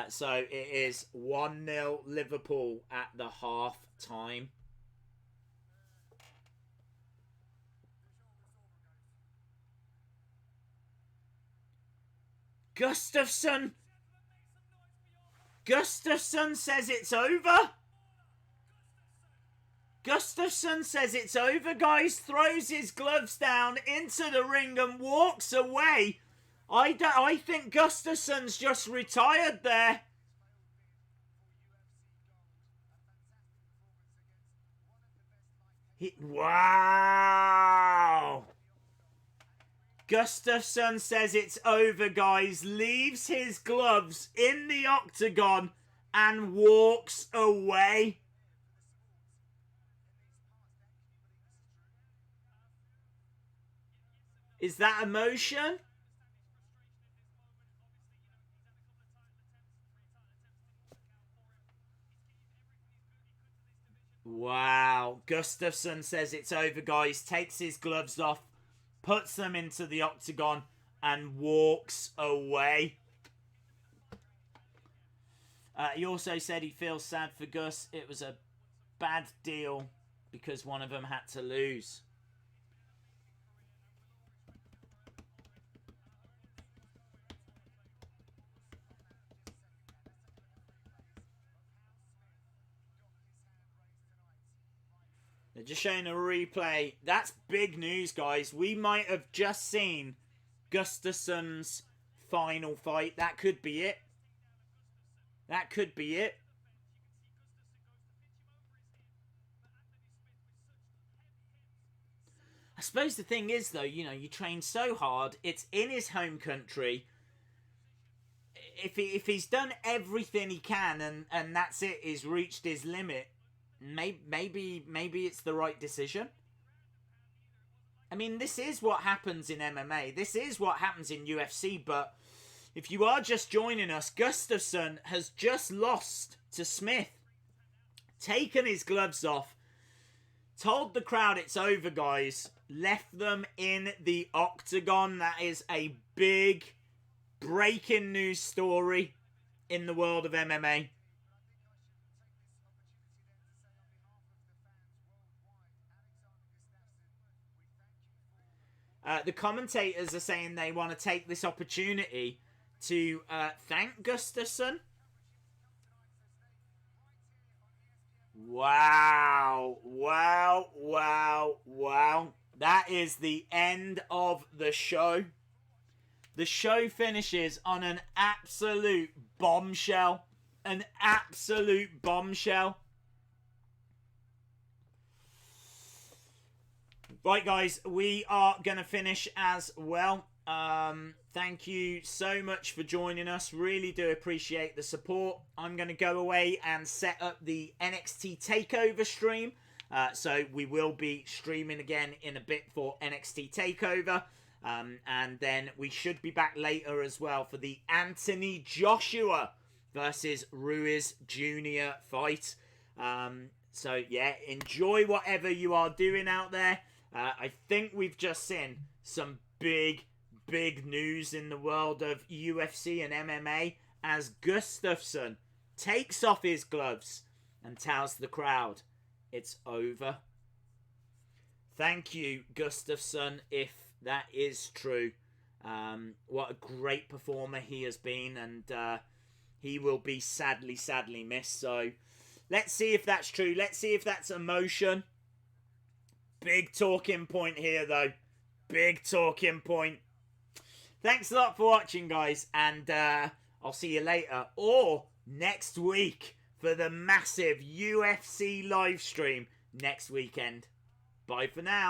So it is 1-0 Liverpool at the half-time. Gustafsson says it's over. Gustafsson says it's over, guys. Throws his gloves down into the ring and walks away. I think Gustafsson's just retired there. Wow. Gustafsson says it's over, guys. Leaves his gloves in the octagon and walks away. Is that emotion? Wow. Gustafsson says it's over, guys. Takes his gloves off, puts them into the octagon, and walks away. He also said he feels sad for Gus. It was a bad deal because one of them had to lose. They're just showing a replay. That's big news, guys. We might have just seen Gustafsson's final fight. That could be it. That could be it. I suppose the thing is, though, you know, you train so hard. It's in his home country. If he's done everything he can and that's it, he's reached his limit, maybe it's the right decision. I mean, this is what happens in MMA. This is what happens in UFC, but if you are just joining us, Gustafsson has just lost to Smith. Taken his gloves off. Told the crowd it's over, guys. Left them in the octagon. That is a big breaking news story in the world of MMA. The commentators are saying they want to take this opportunity to thank Gustafsson. Wow. Wow, wow, wow. That is the end of the show. The show finishes on an absolute bombshell. An absolute bombshell. Right, guys, we are going to finish as well. Thank you so much for joining us. Really do appreciate the support. I'm going to go away and set up the NXT TakeOver stream. So we will be streaming again in a bit for NXT TakeOver. And then we should be back later as well for the Anthony Joshua versus Ruiz Jr. fight. So, yeah, enjoy whatever you are doing out there. I think we've just seen some big news in the world of UFC and MMA as Gustafsson takes off his gloves and tells the crowd it's over. Thank you, Gustafsson, if that is true. What a great performer he has been, and he will be sadly missed. So let's see if that's true. Let's see if that's emotion. Big talking point here, though. Big talking point. Thanks a lot for watching, guys, and I'll see you later or next week for the massive UFC live stream next weekend. Bye for now.